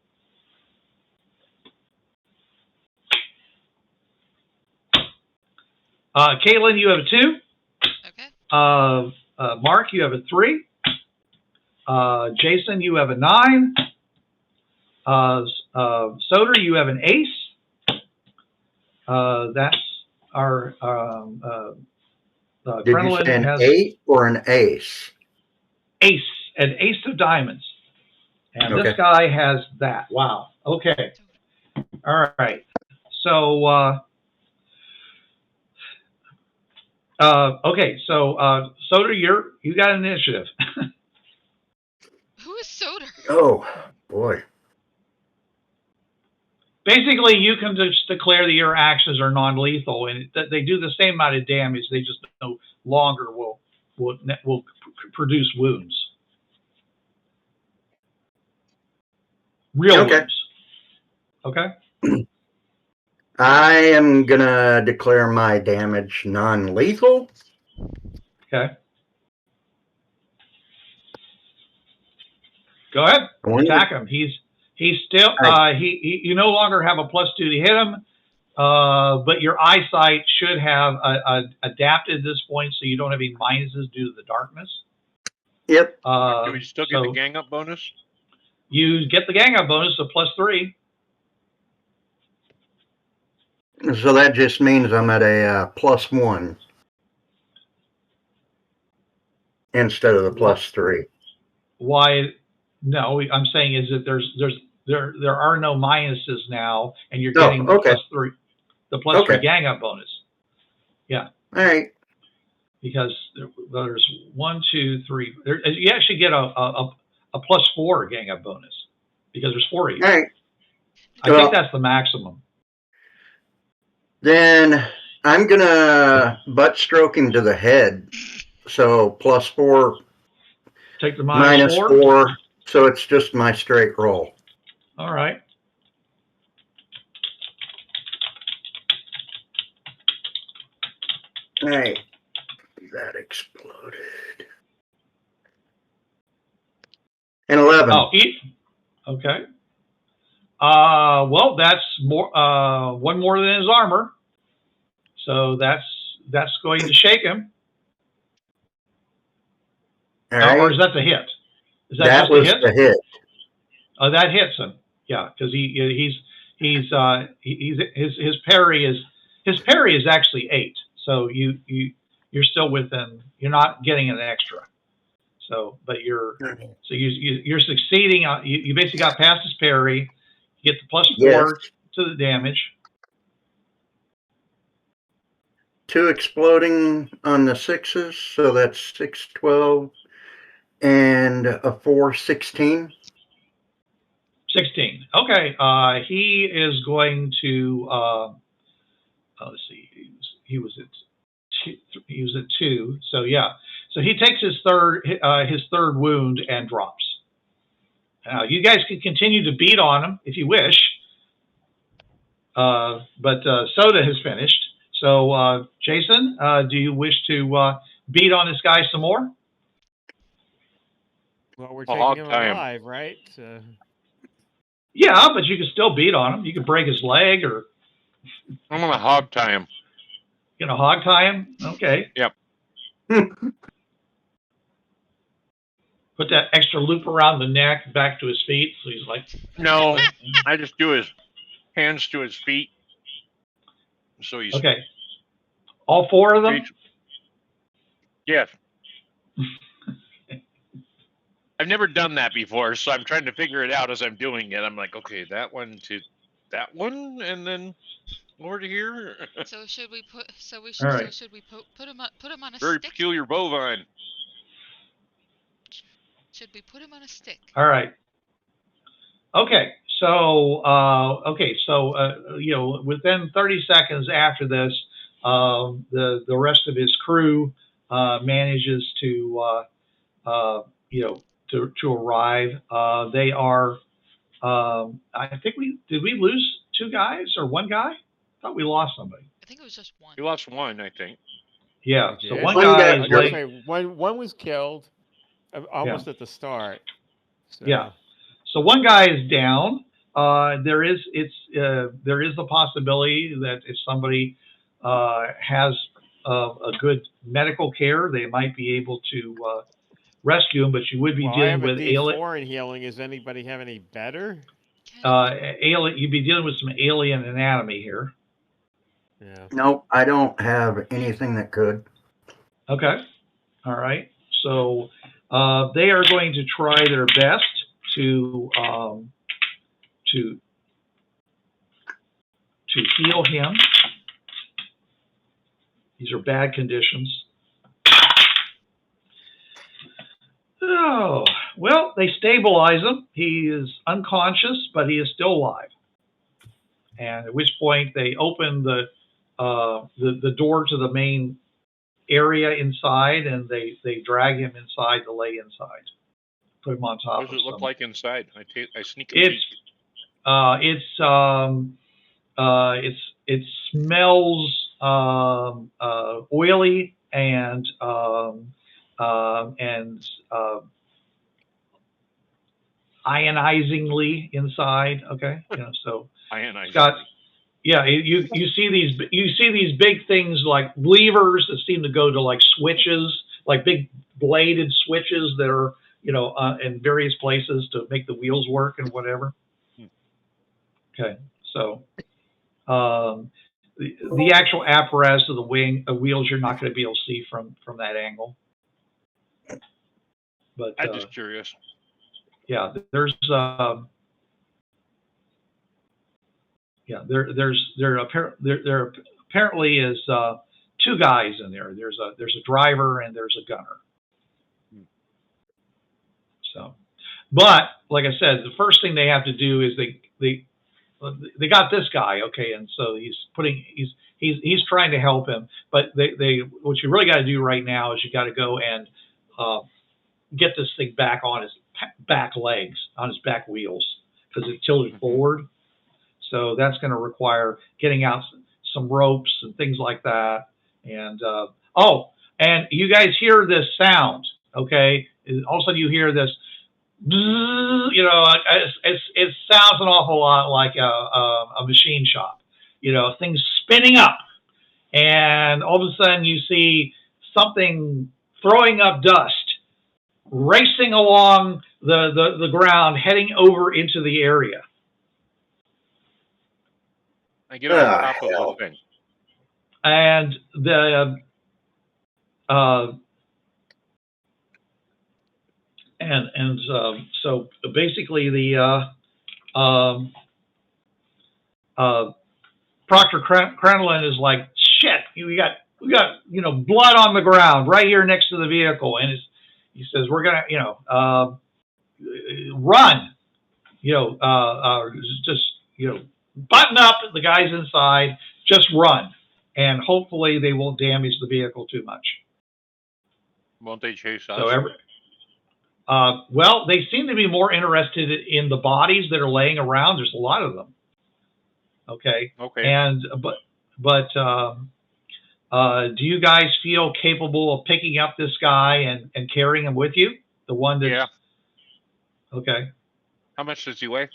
Kaitlin, you have a 2. Okay. Mark, you have a 3. Jason, you have a 9. Soder, you have an ace. That's our Did you Kremlin say an has 8 or an ace? ace, an ace of diamonds. And Okay. this guy has that. Wow. Okay. All right. So, okay. So, Soder, you got an initiative. Who is Soder? Oh, boy. Basically, you can just declare that your actions are non-lethal, and they do the same amount of damage. They just no longer will produce wounds. Real wounds. Okay. I am going to declare my damage non-lethal. Okay. Go ahead. Attack him. He's still you no longer have a +2 to hit him, but your eyesight should have adapted at this point, so you don't have any minuses due to the darkness. Yep. Do we still get the gang up bonus? You get the gang up bonus of +3. So that just means I'm at a +1 instead of the +3. Why? No, I'm saying is that there are no minuses now, and you're getting the +3, the +3 gang up bonus. Yeah. All right. Because there's 1, 2, 3. You actually get a +4 gang up bonus because there's 4 of you. All right. I think that's the maximum. Then I'm gonna butt stroke him to the head. So +4. Take the -4. So it's just my straight roll. All right. All right. That exploded. And 11. Oh, okay. Well, that's more. One more than his armor. So that's going to shake him. All right. Or is that the hit? Is that That just was a hit? the hit. Oh, that hits him. Yeah, because his parry is actually 8. So you're still within. You're not getting an extra. So, but you're succeeding. You basically got past his parry. You get the +4 to the damage. 2 exploding on the 6s, so that's 6, 12, and a 4, 16. 16. Okay. He is going to. Let's see. He was at 2. So yeah. So he takes his third wound and drops. You guys can continue to beat on him if you wish, but Soda has finished. So Jason, do you wish to beat on this guy some more? Well, we're taking him alive, right? Yeah, but you can still beat on him. You can break his leg, or I'm gonna hog tie him. You know, hog tie him. Okay. Yep. Put that extra loop around the neck, back to his feet, so he's like. No, I just do his hands to his feet. So he's okay. All 4 of them. Yes. I've never done that before, so I'm trying to figure it out as I'm doing it. I'm like, okay, that one to that one, and then over to here. So should we put? So we All right. So should we put him on a Very stick? peculiar bovine. Should we put him on a stick? All right. Okay. So you know, within 30 seconds after this, the rest of his crew manages to you know, to arrive. They are. I think did we lose 2 guys or 1 guy? I thought we lost somebody. I think it was just 1. We lost 1, I think. Yeah. So Yeah. one guy is like, one was killed almost at the start. So. Yeah. So one guy is down. There is the possibility that if somebody has a good medical care, they might be able to rescue him. But you would be Well, I dealing have a with alien. D4 in healing. Does anybody have any better? Alien. You'd be dealing with some alien anatomy here. Yeah. Nope, I don't have anything that could. Okay. All right. So they are going to try their best to heal him. These are bad conditions. Oh, well, they stabilize him. He is unconscious, but he is still alive. And at which point they open the door to the main area inside, and they drag him inside to lay inside. Put him on top. What does it look like inside? I sneak a It's peek. it smells oily and ionizingly inside. Okay, so Ionizing. got. Yeah, you see these big things like levers that seem to go to like switches, like big bladed switches that are in various places to make the wheels work and whatever. Okay, so the actual apparatus of the wheels you're not going to be able to see from that angle. But I'm just curious. Yeah, there's there apparently is two guys in there. There's a driver and there's a gunner. So, but like I said, the first thing they have to do is they got this guy, okay, and so he's trying to help him. But they what you really got to do right now is you got to go and get this thing back on his back legs, on his back wheels, because it tilted forward. So that's going to require getting out some ropes and things like that. And and you guys hear this sound, okay? All of a sudden you hear this, it sounds an awful lot like a machine shop, things spinning up. And all of a sudden you see something throwing up dust, racing along the ground, heading over into the area. I get on top of the thing. And so basically the Proctor Krenlin is like, shit, we got blood on the ground right here next to the vehicle, and he says we're gonna run, just button up, the guys inside, just run, and hopefully they won't damage the vehicle too much. Won't they chase us? So well, they seem to be more interested in the bodies that are laying around. There's a lot of them. Okay. And but do you guys feel capable of picking up this guy and carrying him with you? The one that's... Yeah. Okay. How much does he weigh?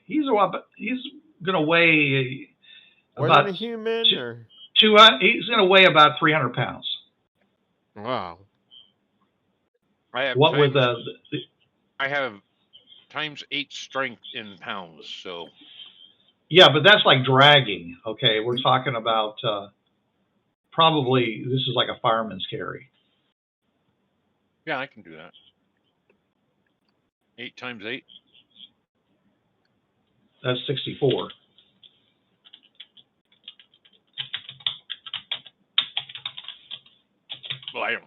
He's gonna weigh about a human or 200. He's gonna weigh about 300 pounds. Wow. I have what times, with I have times 8 strength in pounds, so. Yeah, but that's like dragging. Okay, we're talking about probably this is like a fireman's carry. Yeah, I can do that. 8 times 8. That's 64. Well, I don't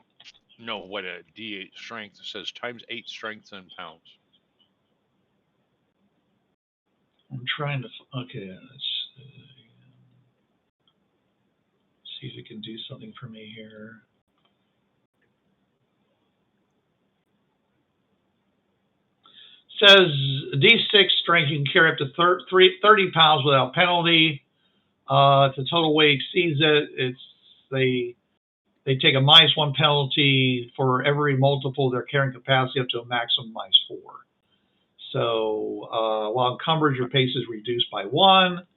know what a D8 strength says. Times 8 strength in pounds. I'm trying to. Okay, let's see if it can do something for me here. Says D6 strength, you can carry up to 30 pounds without penalty. If the total weight exceeds it, they take a -1 penalty for every multiple of their carrying capacity up to a maximum -4. So while encumbered, your pace is reduced by 1.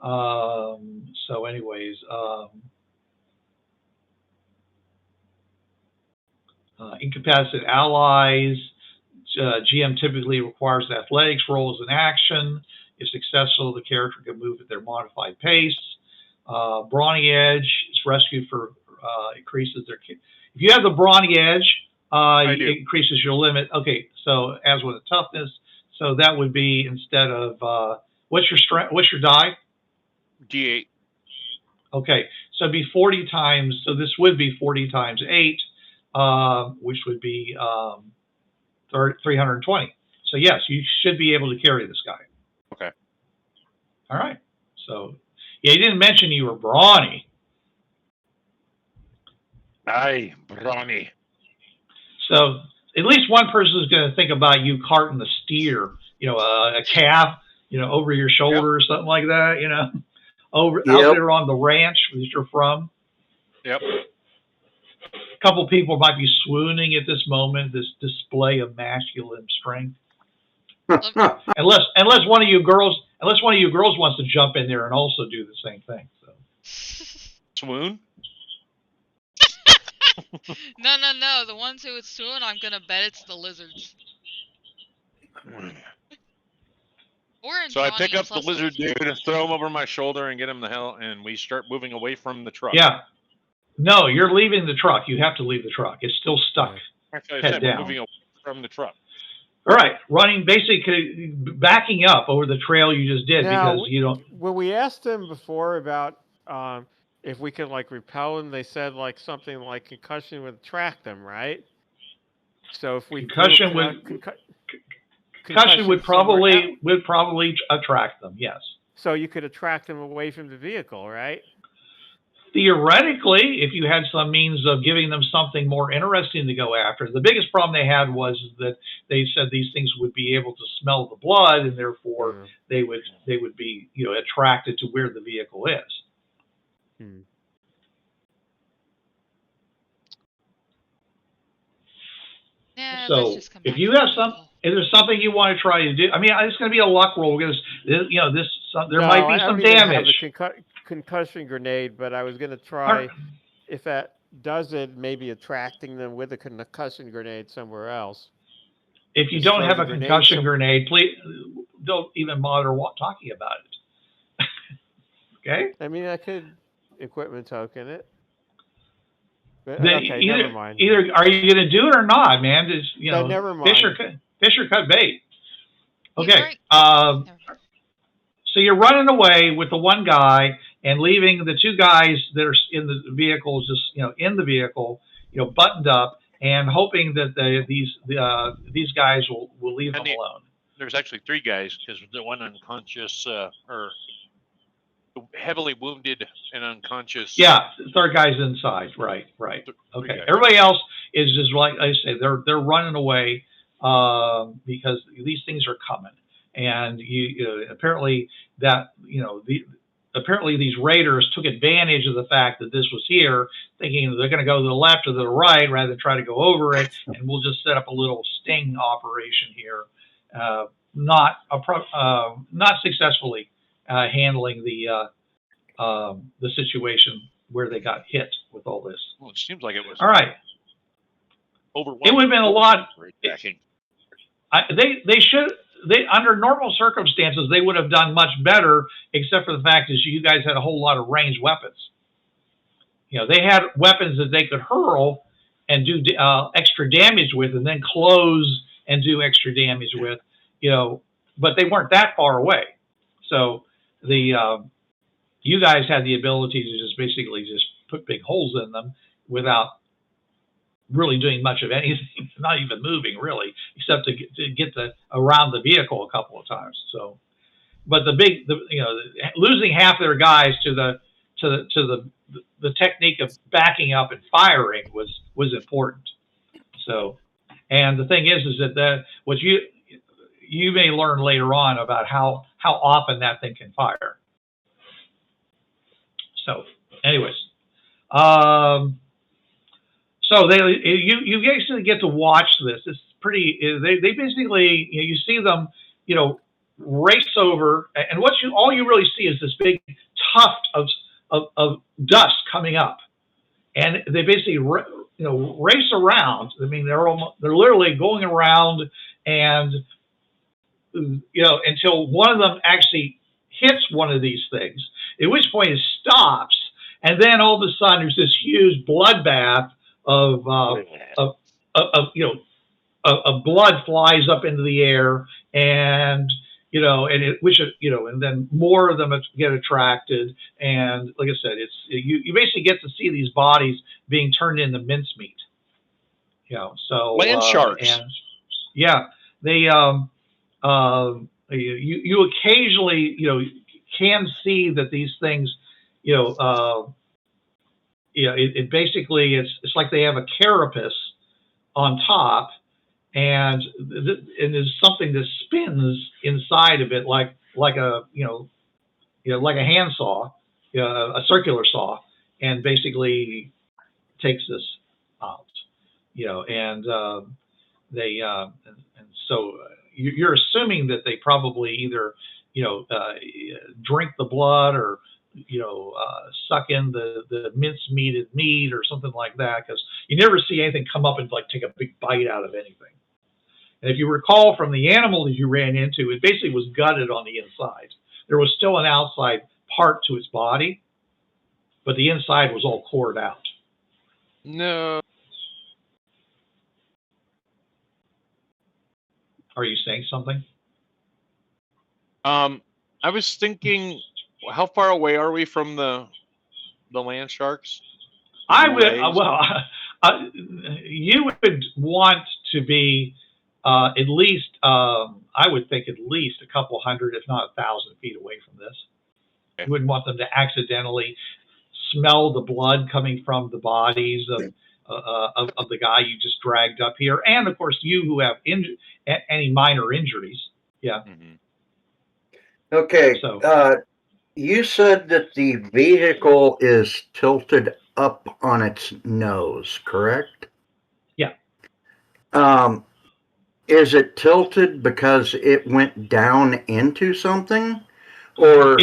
So, anyways, incapacitated allies. GM typically requires the athletics roll as an action. If successful, the character can move at their modified pace. Brawny Edge is rescued for increases their. If you have the Brawny Edge, it increases your limit. Okay, so as with the toughness, so that would be instead of what's your strength? What's your die? D8. Okay, so it'd be 40 times. So this would be 40 times 8, which would be 320. So yes, you should be able to carry this guy. Okay. All right. So yeah, you didn't mention you were brawny. Aye, brawny. So at least one person is going to think about you carting the steer, a calf, over your shoulder or something like that, out there on the ranch that you're from. Yep. A couple people might be swooning at this moment, this display of masculine strength. unless one of you girls wants to jump in there and also do the same thing. So. Swoon? No. The ones who would swoon, I'm gonna bet it's the lizards. So I pick up the lizard dude, throw him over my shoulder, and get him the hell, and we start moving away from the truck. Yeah. No, you're leaving the truck. You have to leave the truck. It's still stuck. Head down. We're moving away from the truck. All right, running, basically backing up over the trail you just did now, because you don't. When we asked them before about if we could repel them, they said something like concussion would attract them, right? So if we concussion would probably attract them, yes. So you could attract them away from the vehicle, right? Theoretically, if you had some means of giving them something more interesting to go after. The biggest problem they had was that they said these things would be able to smell the blood, and therefore they would be attracted to where the vehicle is. Yeah, so if you have if there's something you want to try to do, I mean, it's going to be a luck roll because there might be some damage. Concussion grenade, but I was going to try if that does it, maybe attracting them with a concussion grenade somewhere else. If you don't have a concussion grenade, please don't even bother talking about it. Okay? I mean, I could equipment token it. But, never mind. Either are you going to do it or not, man? Just, never mind. Fish or cut bait. Okay. So you're running away with the one guy and leaving the two guys that are in the vehicle, in the vehicle, buttoned up, and hoping that these guys will leave them alone. There's actually three guys because the one unconscious or heavily wounded and unconscious. Yeah, the third guy's inside. Right. Okay. Everybody else is just like I say, they're running away because these things are coming. And apparently these raiders took advantage of the fact that this was here, thinking they're going to go to the left or the right rather than try to go over it, and we'll just set up a little sting operation here, not successfully handling the situation where they got hit with all this. Well, it seems like it was all right. Overwhelming. It would have been a lot. They should. Under normal circumstances, they would have done much better, except for the fact is you guys had a whole lot of ranged weapons. They had weapons that they could hurl and do extra damage with, and then close and do extra damage with. But they weren't that far away. So you guys had the ability to just basically just put big holes in them without really doing much of anything, not even moving really, except to get around the vehicle a couple of times. So, but losing half their guys to the technique of backing up and firing was important. So, and the thing is that what you may learn later on about how often that thing can fire. So, anyways, so you actually get to watch this. It's pretty. They basically you see them race over, and all you really see is this big tuft of dust coming up, and they basically race around. I mean, they're literally going around, and until one of them actually hits one of these things, at which point it stops, and then all of a sudden there's this huge bloodbath of blood flies up into the air, and and then more of them get attracted, and like I said, you basically get to see these bodies being turned into mincemeat. So land sharks. And yeah, they you occasionally can see that these things it basically it's like they have a carapace on top, and there's something that spins inside of it like a like a handsaw, a circular saw, and basically takes this out, and they and so you're assuming that they probably either drink the blood or suck in the mincemeated meat or something like that, because you never see anything come up and like take a big bite out of anything. And if you recall from the animal that you ran into, it basically was gutted on the inside. There was still an outside part to its body, but the inside was all cored out. No. Are you saying something? I was thinking, how far away are we from the land sharks? I would you would want to be at least I would think at least a couple hundred, if not 1,000 feet away from this. Okay. You wouldn't want them to accidentally smell the blood coming from the bodies of the guy you just dragged up here, and of course you who have any minor injuries. Yeah. Mm-hmm. Okay. So you said that the vehicle is tilted up on its nose, correct? Yeah. Is it tilted because it went down into something, or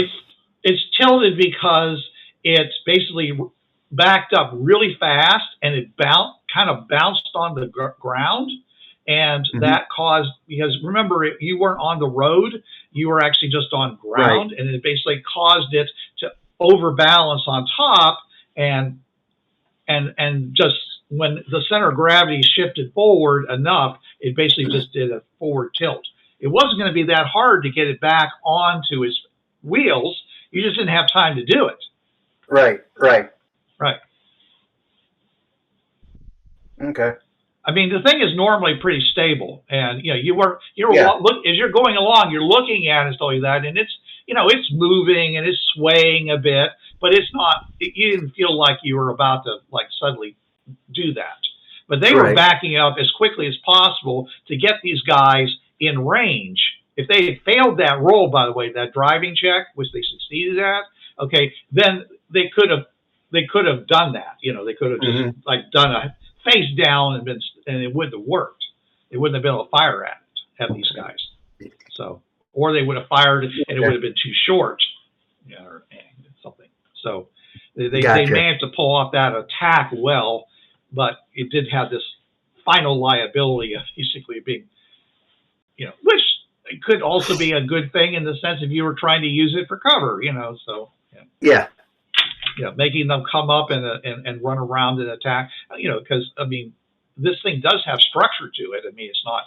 it's tilted because it's basically backed up really fast, and it kind of bounced on the ground, and that caused, because remember, you weren't on the road, you were actually just on ground, right. And it basically caused it to overbalance on top, and just when the center of gravity shifted forward enough, it basically just did a forward tilt. It wasn't going to be that hard to get it back onto its wheels. You just didn't have time to do it. Right. Okay. I mean, the thing is normally pretty stable, and as you're going along, you're looking at it like that, and it's it's moving and it's swaying a bit, but it's not. You didn't feel like you were about to like suddenly do that, but they were backing up as quickly as possible to get these guys in range. If they had failed that roll, by the way, that driving check, which they succeeded at, okay, then they could have done that. They could have just like done a face down and it wouldn't have worked. They wouldn't have been able to fire at these guys. So, or they would have fired and it would have been too short, or something. So they managed to pull off that attack well, but it did have this final liability of basically being, which could also be a good thing in the sense if you were trying to use it for cover, so. Yeah. Making them come up and run around and attack, because, I mean, this thing does have structure to it. I mean, it's not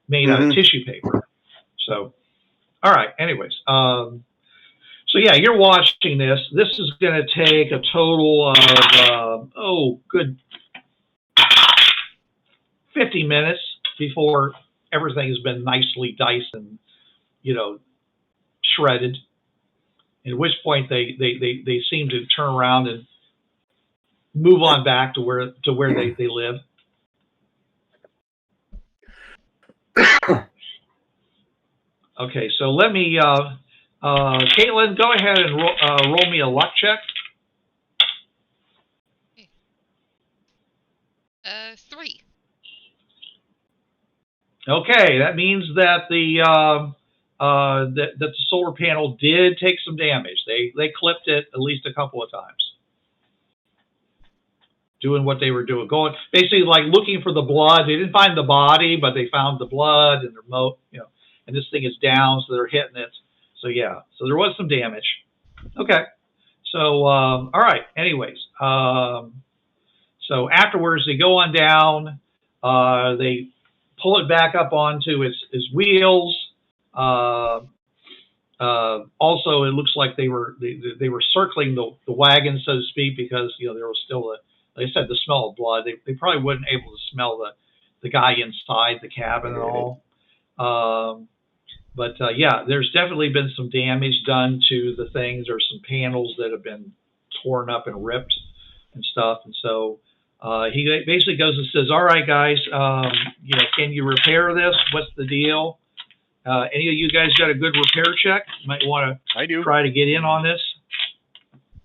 made out of tissue paper. So, all right, anyways. So, yeah, you're watching this. This is going to take a total of, good 50 minutes before everything has been nicely diced and, shredded. At which point they seem to turn around and move on back to where they live. Okay, so let me, Kaitlin, go ahead and roll me a luck check. 3. Okay, that means that the that the solar panel did take some damage. They clipped it at least a couple of times, doing what they were doing, going basically like looking for the blood. They didn't find the body, but they found the blood, and and this thing is down, so they're hitting it. So yeah, so there was some damage. Okay, so all right. Anyways, so afterwards they go on down. They pull it back up onto its wheels. Also, it looks like they were circling the wagon, so to speak, because there was still like I said, the smell of blood. They probably wouldn't able to smell the guy inside the cabin at all. But yeah, there's definitely been some damage done to the things. There's some panels that have been torn up and ripped and stuff. And so he basically goes and says, "All right, guys, can you repair this? What's the deal? Any of you guys got a good repair check? You might want to try to get in on this."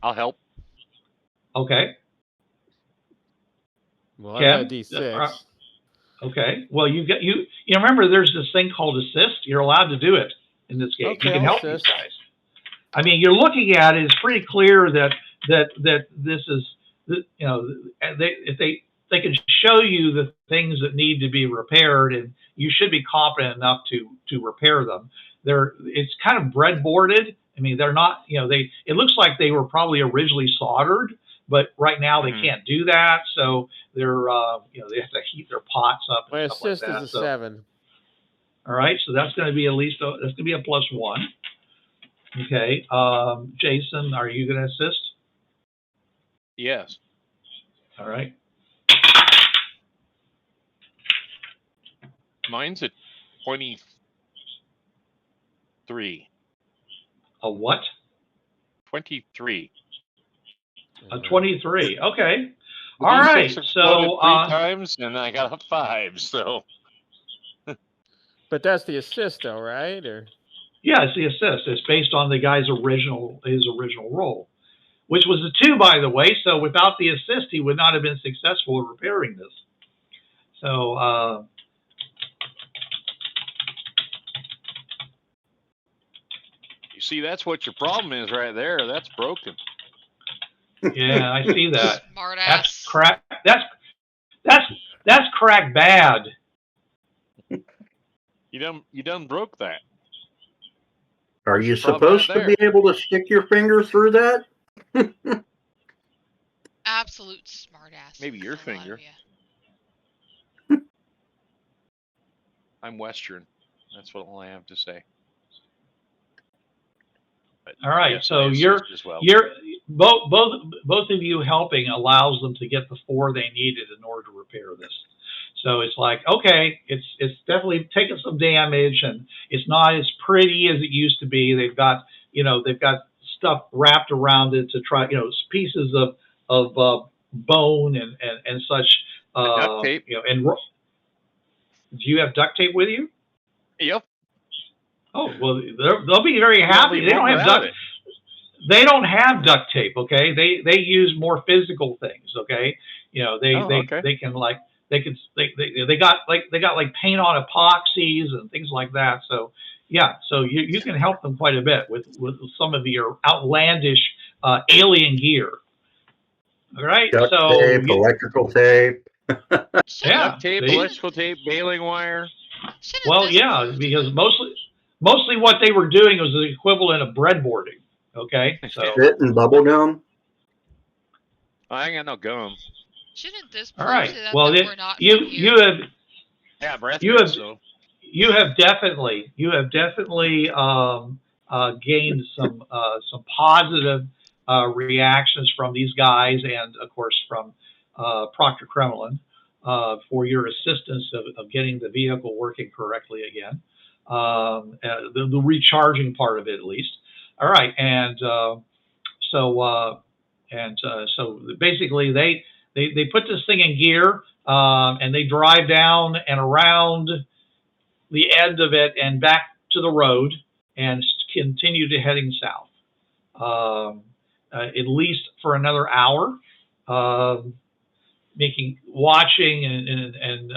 I'll help. Okay. Well, I got a D6. Okay. Well, you remember there's this thing called assist. You're allowed to do it in this game. Okay, you can I'll help assist. these guys. I mean, you're looking at it. It's pretty clear that this is if they can show you the things that need to be repaired, and you should be competent enough to repair them. It's kind of breadboarded. I mean, they're not. It looks like they were probably originally soldered, but right now they can't do that. So they're they have to heat their pots up. My And stuff assist like that. is a 7. All right, so that's going to be that's going to be a +1. Okay, Jason, are you going to assist? Yes. All right. Mine's a 23. A what? 23. A 23. Okay. The All D6 right. exploded So 3 times, and I got a 5. So. But that's the assist, though, right? Or yeah, it's the assist. It's based on the guy's original roll, which was a 2, by the way. So without the assist, he would not have been successful in repairing this. So. You see, that's what your problem is right there. That's broken. Yeah, I see that. Smart That's ass. crack. That's crack bad. You done broke that. Are you Probably supposed not to be able to stick your finger through that? Absolute smart ass. Maybe your A lot of finger. ya. I'm Western. That's what all I have to say. But All right, yes, so I assist you're as well. both of you helping allows them to get the 4 they needed in order to repair this. So it's like, okay, it's definitely taken some damage, and it's not as pretty as it used to be. They've got stuff wrapped around it to try, pieces of bone and such. Duct tape. And do you have duct tape with you? Yep. Oh, well, they'll be very happy. They don't have duct. They don't have duct tape. Okay, they use more physical things. Okay, they can like they got paint on epoxies and things like that. So yeah, so you can help them quite a bit with some of your outlandish alien gear. All right, Duct so tape, electrical tape. Yeah, Duct tape, see? electrical tape, baling wire. Shouldn't Well, this yeah, prove because to- mostly what they were doing was the equivalent of breadboarding. Okay, so Spit and bubble gum. I ain't got no gum. Shouldn't this all prove right. to them Well, that we're not you from here? Yeah, breath You mint, have- so. you have definitely gained some positive reactions from these guys, and of course from Proctor Kremlin for your assistance of getting the vehicle working correctly again, the recharging part of it at least. All right, and so basically they put this thing in gear, and they drive down and around the end of it and back to the road and continue to heading south, at least for another hour, watching and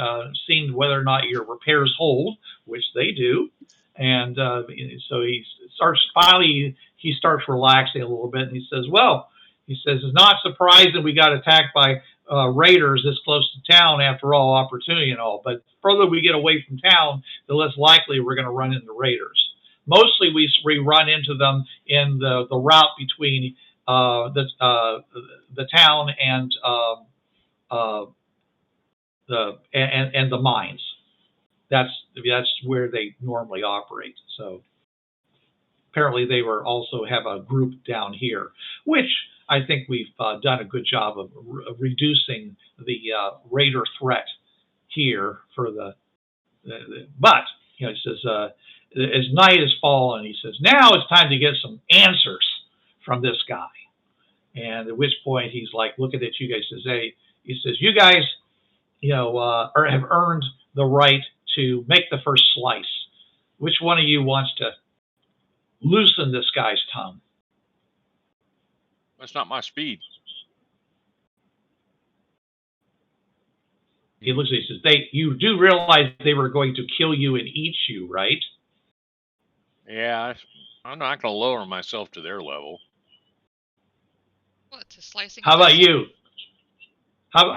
seeing whether or not your repairs hold, which they do, And so he starts relaxing a little bit, and he says, well, he says, it's not surprising we got attacked by raiders this close to town, after all, opportunity and all. But the further we get away from town, the less likely we're going to run into raiders. Mostly we run into them in the route between the town and the mines. That's where they normally operate. So apparently they also have a group down here, which I think we've done a good job of reducing the raider threat here for but he says, as night has fallen, he says, now it's time to get some answers from this guy. And at which point he's like looking at you guys, he says, you guys, have earned the right to make the first slice. Which one of you wants to loosen this guy's tongue? That's not my speed. He looks at you and says, you do realize they were going to kill you and eat you, right? Yeah, I'm not going to lower myself to their level. What, to slicing? How about you? How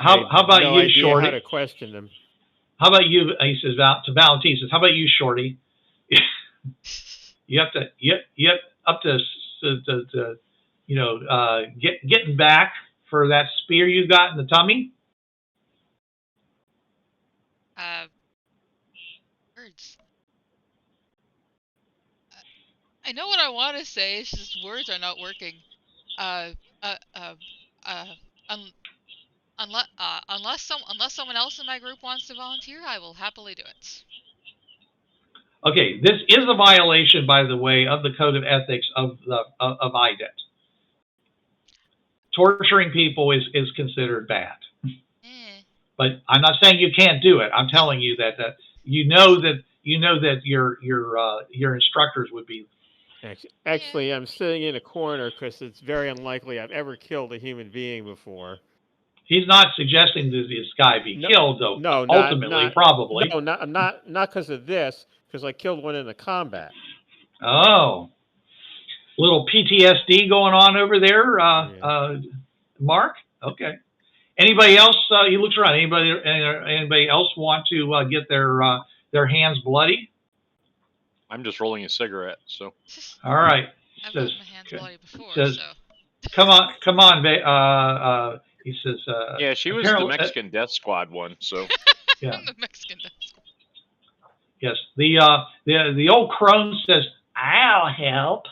about you, Shorty? How to question them? How about you? He says to Valentina. He says, how about you, Shorty? You have to getting back for that spear you got in the tummy. Words. I know what I want to say. It's just words are not working. Unless someone else in my group wants to volunteer, I will happily do it. Okay, this is a violation, by the way, of the code of ethics of IDET. Torturing people is considered bad. But I'm not saying you can't do it. I'm telling you that you know that your instructors would be. Actually, I'm sitting in a corner because it's very unlikely I've ever killed a human being before. He's not suggesting that this guy be killed, though. No, ultimately, probably. No, not because of this. Because I killed one in the combat. Oh, little PTSD going on over there, Mark. Okay. Anybody else? He looks around. Anybody else want to get their hands bloody? I'm just rolling a cigarette, so. All right. I've gotten my hands bloody before, so. Come on. He says. Yeah, she was the Mexican Death Squad one, so. Yeah. The Mexican Death Squad. Yes. The old crone says, "I'll help."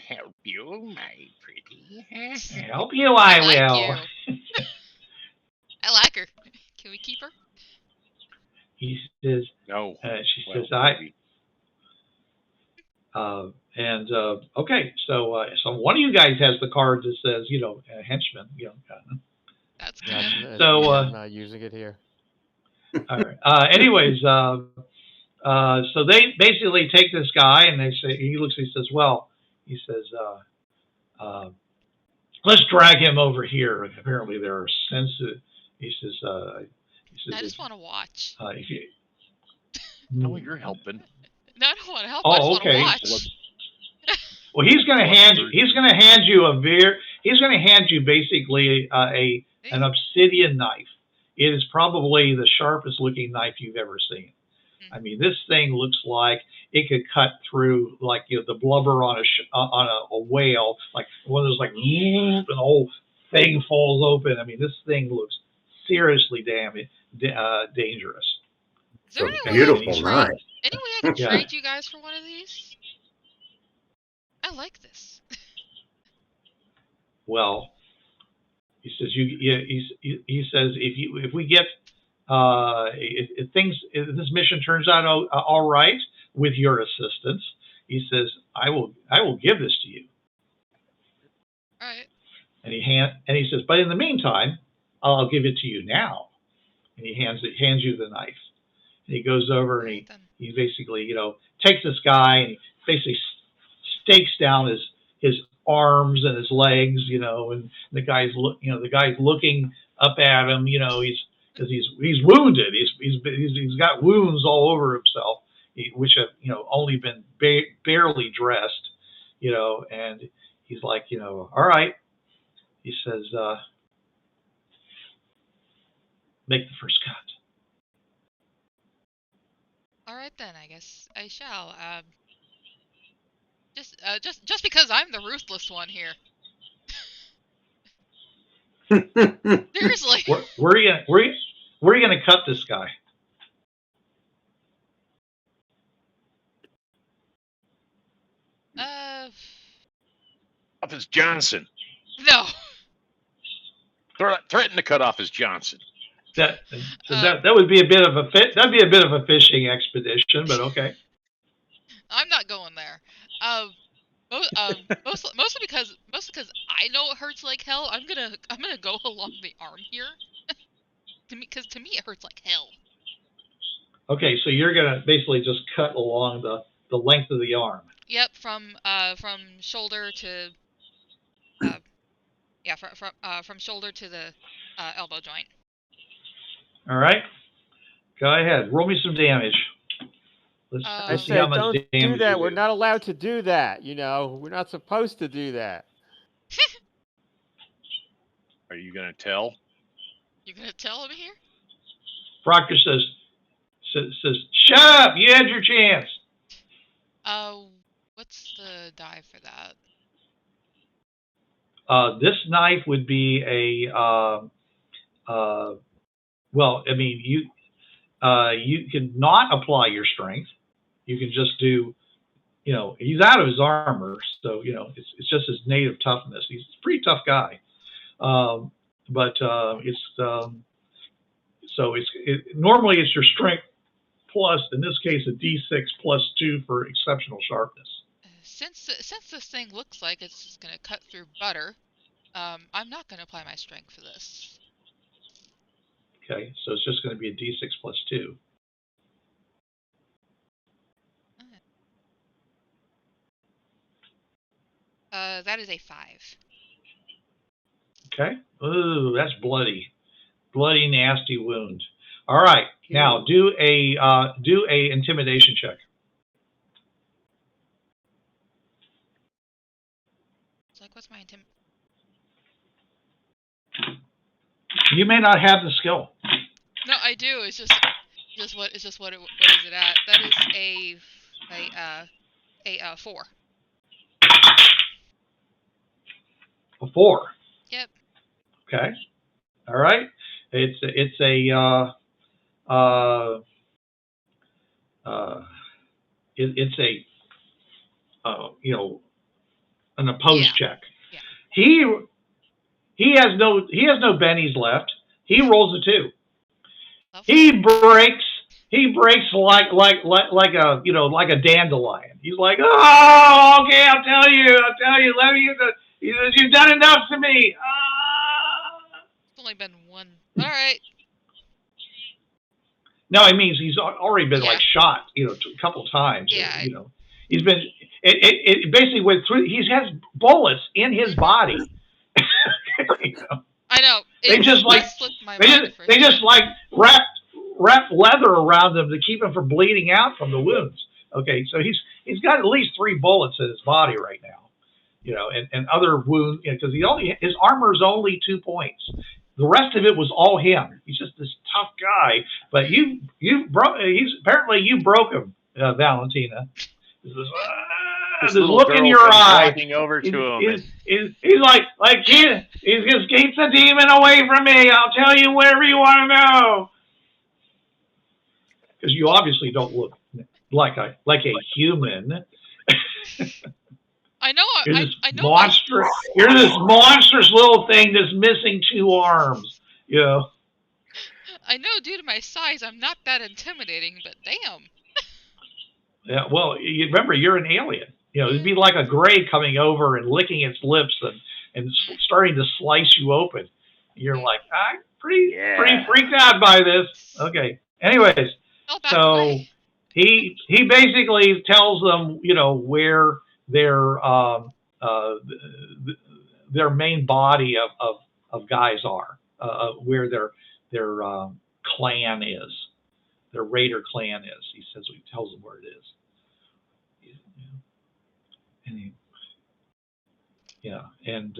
Help you, my pretty. Help you, I will. You. I like her. Can we keep her? He says. No. She says, okay, so one of you guys has the card that says, henchman, That's good. So I'm not using it here. All right. Anyways, so they basically take this guy and he says, let's drag him over here. Apparently there are sensitive. He says, I just want to watch. No, you're helping. No, I don't want to help. I just want to watch. Well, he's going to hand you basically an obsidian knife. It is probably the sharpest looking knife you've ever seen. I mean, this thing looks like it could cut through the blubber on a whale, like one of those and the whole thing falls open. I mean, this thing looks seriously dangerous. Is there a beautiful knife. Any way I can trade you guys for one of these? I like this. Well, he says he says if we get if this mission turns out all right with your assistance, he says I will give this to you. All right. And he says, but in the meantime, I'll give it to you now. And he hands you the knife. And he goes over and he basically takes this guy and he basically stakes down his arms and his legs, and the guy's looking up at him, because he's wounded. He's got wounds all over himself, which have only been barely dressed, and he's like, all right. He says, make the first cut. All right then, I guess I shall. Just because I'm the ruthless one here. Seriously. Where are you gonna cut this guy? Off his Johnson. No. Threaten to cut off his Johnson. That would be a bit of a that'd be a bit of a fishing expedition, but okay. I'm not going there. Mostly because I know it hurts like hell. I'm gonna go along the arm here. Because to me it hurts like hell. Okay, so you're gonna basically just cut along the length of the arm. Yep, from shoulder to from shoulder to the elbow joint. All right, go ahead. Roll me some damage. I said, don't do that. We're not allowed to do that. We're not supposed to do that. Are you gonna tell? You gonna tell him here? Proctor says, shut up. You had your chance. What's the die for that? This knife would be a well, I mean, you can not apply your strength. You can just do, he's out of his armor, so it's just his native toughness. He's a pretty tough guy, but normally it's your strength plus, in this case, a D6 plus 2 for exceptional sharpness. Since this thing looks like it's just gonna cut through butter, I'm not gonna apply my strength for this. Okay, so it's just going to be a D6 plus 2. That is a 5. Okay. Ooh, that's bloody, nasty wound. All right, now do a intimidation check. It's like, what's my You may not have the skill. No, I do. It's just what is it at? That is a 4. A 4. Yep. Okay. All right. It's an opposed check. Yeah. He has no bennies left. He rolls a 2. Lovely. He breaks like a a dandelion. He's like, oh, okay, I'll tell you, let me. You've done enough to me. It's only been one. All right. No, it means he's already been shot, a couple times. Yeah. He's been. It basically went through. He has bullets in his body. I know. They just wrap leather around him to keep him from bleeding out from the wounds. Okay, so he's got at least 3 bullets in his body right now. And other wounds, because his armor is only 2 points. The rest of it was all him. He's just this tough guy. But you broke him, Valentina. This look in your eye. Walking over to him. He's like he's just keeps the demon away from me. I'll tell you whatever you want to know. Because you obviously don't look like a human. I know. I know. Monster. You're this monstrous little thing that's missing 2 arms. I know. Due to my size, I'm not that intimidating. But damn. Yeah. Well, you remember you're an alien. It'd be like a gray coming over and licking its lips and starting to slice you open. You're like, I'm pretty freaked out by this. Okay. Anyways, so he basically tells them, where their main body of guys are, where their clan is. their raider clan is. He says, he tells them where it is. And he, yeah, and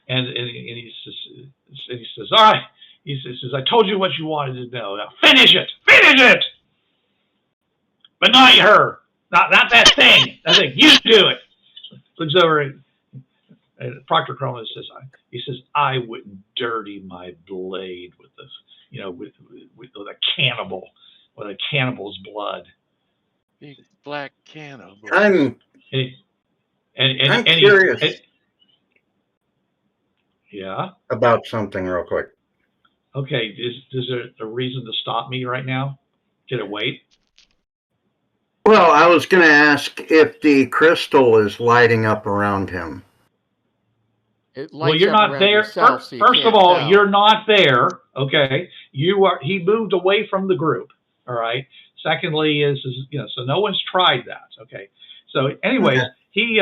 he says, all right. He says, I told you what you wanted to know. Now finish it, but not her, not that thing. That thing, you do it. Looks over and Proctor Chroma says, I wouldn't dirty my blade with this, with a cannibal, with a cannibal's blood. Big black cannibal. I'm curious yeah, about something real quick. Okay, is there a reason to stop me right now? Did it wait? Well, I was going to ask if the crystal is lighting up around him. Well, you're not there. First of all, you're not there. Okay, you are. He moved away from the group. All right. Secondly, so no one's tried that. Okay. So, anyways, he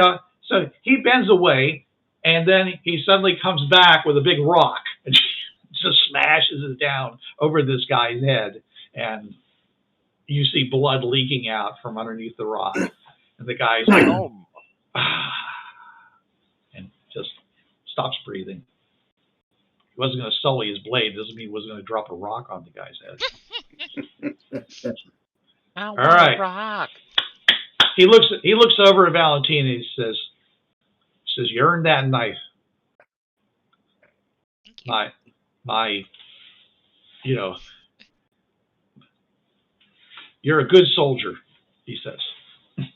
bends away, and then he suddenly comes back with a big rock and just smashes it down over this guy's head, and you see blood leaking out from underneath the rock, and the guy's like, and just stops breathing. He wasn't going to sully his blade. Doesn't mean he wasn't going to drop a rock on the guy's head. All right. Rock. He looks over at Valentina and he says, you earned that knife. My, you're a good soldier, he says. He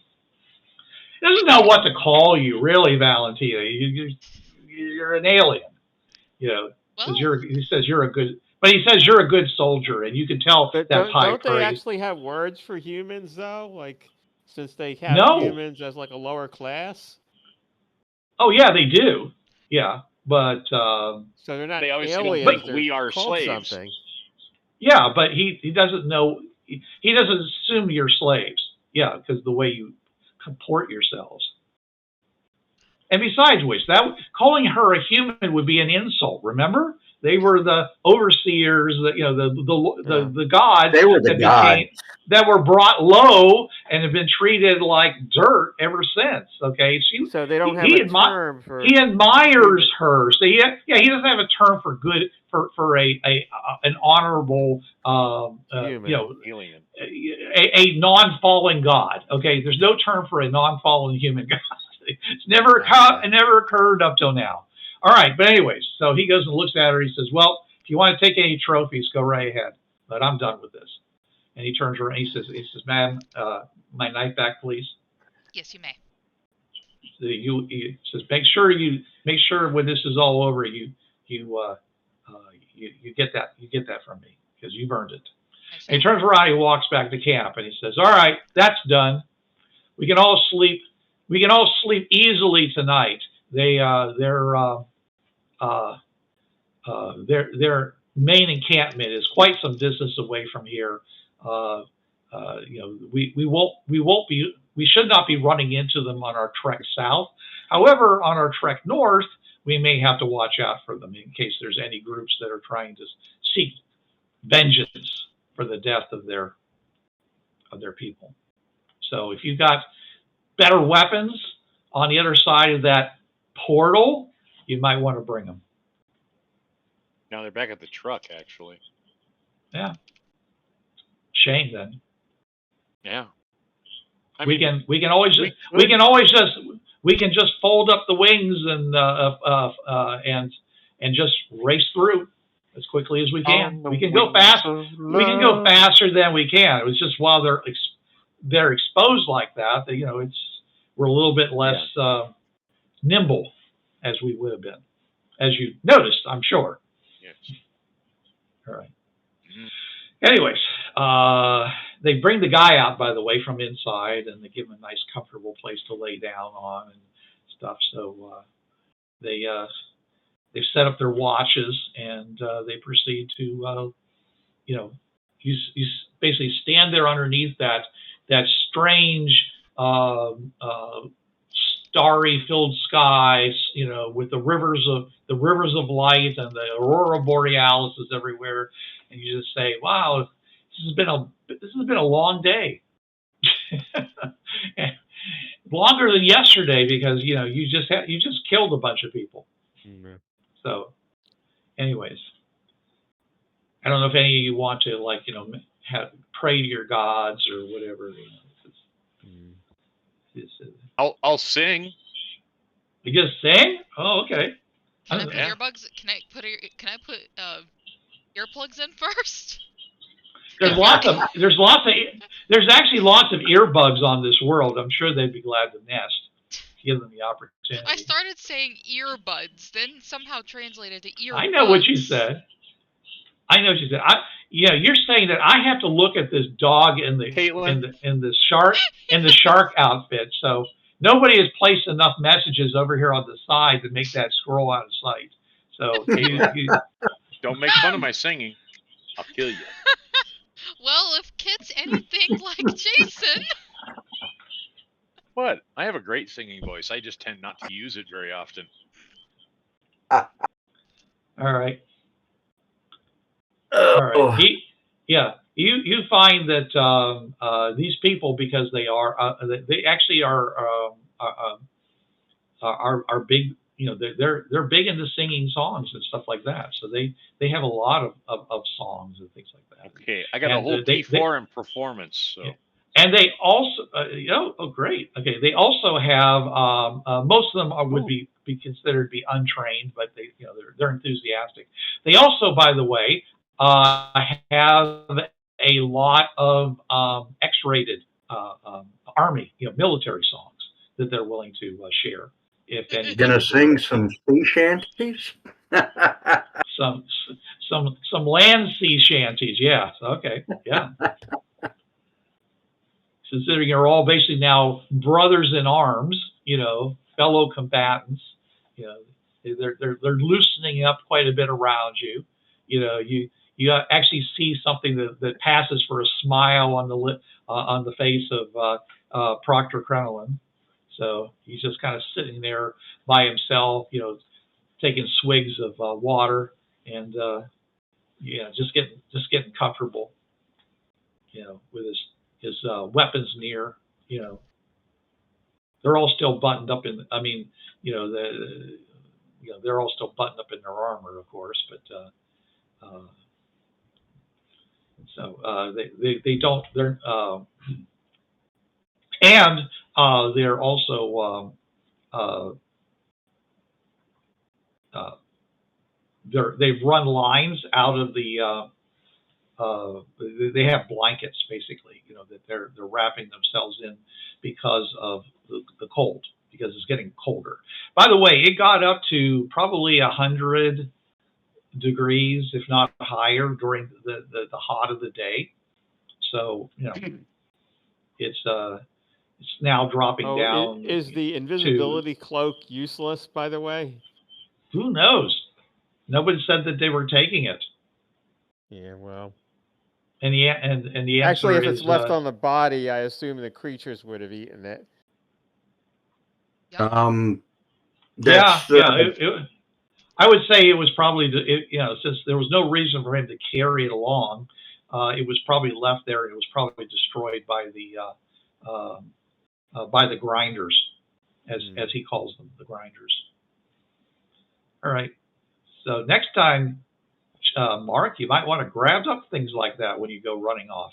doesn't know what to call you, really, Valentina. You're an alien, Well, he says you're a good soldier, and you can tell that high Don't they actually have words for humans, though? Like, since they have humans as like a lower class? Oh, yeah, they do. Yeah, but... so they're not aliens, think we are slaves. Something. Yeah, but he doesn't know... He doesn't assume you're slaves. Yeah, because the way you comport yourselves. And besides which, calling her a human would be an insult. Remember, they were the overseers, the gods. They were the gods that were brought low and have been treated like dirt ever since. Okay, so they don't have a term for. He admires her. So he doesn't have a term for good for an honorable alien, a non-fallen god. Okay, there's no term for a non-fallen human god. It's never occurred up till now. All right, but anyways, so he goes and looks at her. He says, well, if you want to take any trophies, go right ahead. But I'm done with this. And he turns around and he says, ma'am, my knife back, please. Yes, you may. He says, make sure when this is all over, you get that from me because you've earned it. And he turns around, he walks back to camp, and he says, all right, that's done. We can all sleep easily tonight. Their main encampment is quite some distance away from here. We should not be running into them on our trek south. However, on our trek north, we may have to watch out for them in case there's any groups that are trying to seek vengeance for the death of their people. So if you've got better weapons on the other side of that portal, you might want to bring them. Now they're back at the truck, actually. Yeah. Shame then. Yeah. We can just fold up the wings and just race through as quickly as we can. We can go fast. We can go faster than we can. It was just while they're exposed like that, we're a little bit less nimble as we would have been, as you noticed, I'm sure. Yes. All right. Anyways, they bring the guy out, by the way, from inside, and they give him a nice, comfortable place to lay down on and stuff. So they've set up their watches, and they proceed to, you basically stand there underneath that strange, starry-filled skies, with the rivers of light and the aurora borealis is everywhere, and you just say, "Wow, This has been a long day. Longer than yesterday because you just killed a bunch of people. Mm-hmm. So, anyways, I don't know if any of you want to pray to your gods or whatever. I'll sing. You just sing? Oh, okay. Can I put Yeah. earbuds? Can I put earplugs in first? There's actually lots of earbugs on this world. I'm sure they'd be glad to nest. Give them the opportunity. I started saying earbuds, then somehow translated to earbuds. I know what you said. You're saying that I have to look at this dog in the shark outfit. So nobody has placed enough messages over here on the side to make that scroll out of sight. So you don't make fun of my singing. I'll kill you. Well, if Kit's anything like Jason. What? I have a great singing voice. I just tend not to use it very often. All right. Oh. All right. You find that these people, because they actually are big. They're big into singing songs and stuff like that. So they have a lot of songs and things like that. Okay, I got a whole D4 in performance. So. Yeah. And they also, oh great. Okay, they also have most of them would be considered to be untrained, but they're enthusiastic. They also, by the way, have a lot of X-rated army, military songs that they're willing to share. If any, gonna sing some sea shanties. some land sea shanties. Yeah. Okay. Yeah. Considering you're all basically now brothers in arms, fellow combatants, they're loosening up quite a bit around you. You actually see something that passes for a smile on the face of Proctor Crenoline. So he's just kind of sitting there by himself, taking swigs of water and just getting comfortable, with his weapons near. They're all still buttoned up in. I mean, they're all still buttoned up in their armor, of course, but they don't. They're and they're also they've run lines out of the. They have blankets basically, that they're wrapping themselves in because of the cold, because it's getting colder. By the way, it got up to probably 100 degrees, if not higher, during the hot of the day. So it's now dropping down. Is the invisibility cloak useless, by the way? Who knows? Nobody said that they were taking it. Yeah, well. And the answer actually, if is, it's left on the body, I assume the creatures would have eaten it. I would say it was probably since there was no reason for him to carry it along, it was probably left there. It was probably destroyed by the grinders, as he calls them, the grinders. All right. So next time, Mark, you might want to grab up things like that when you go running off.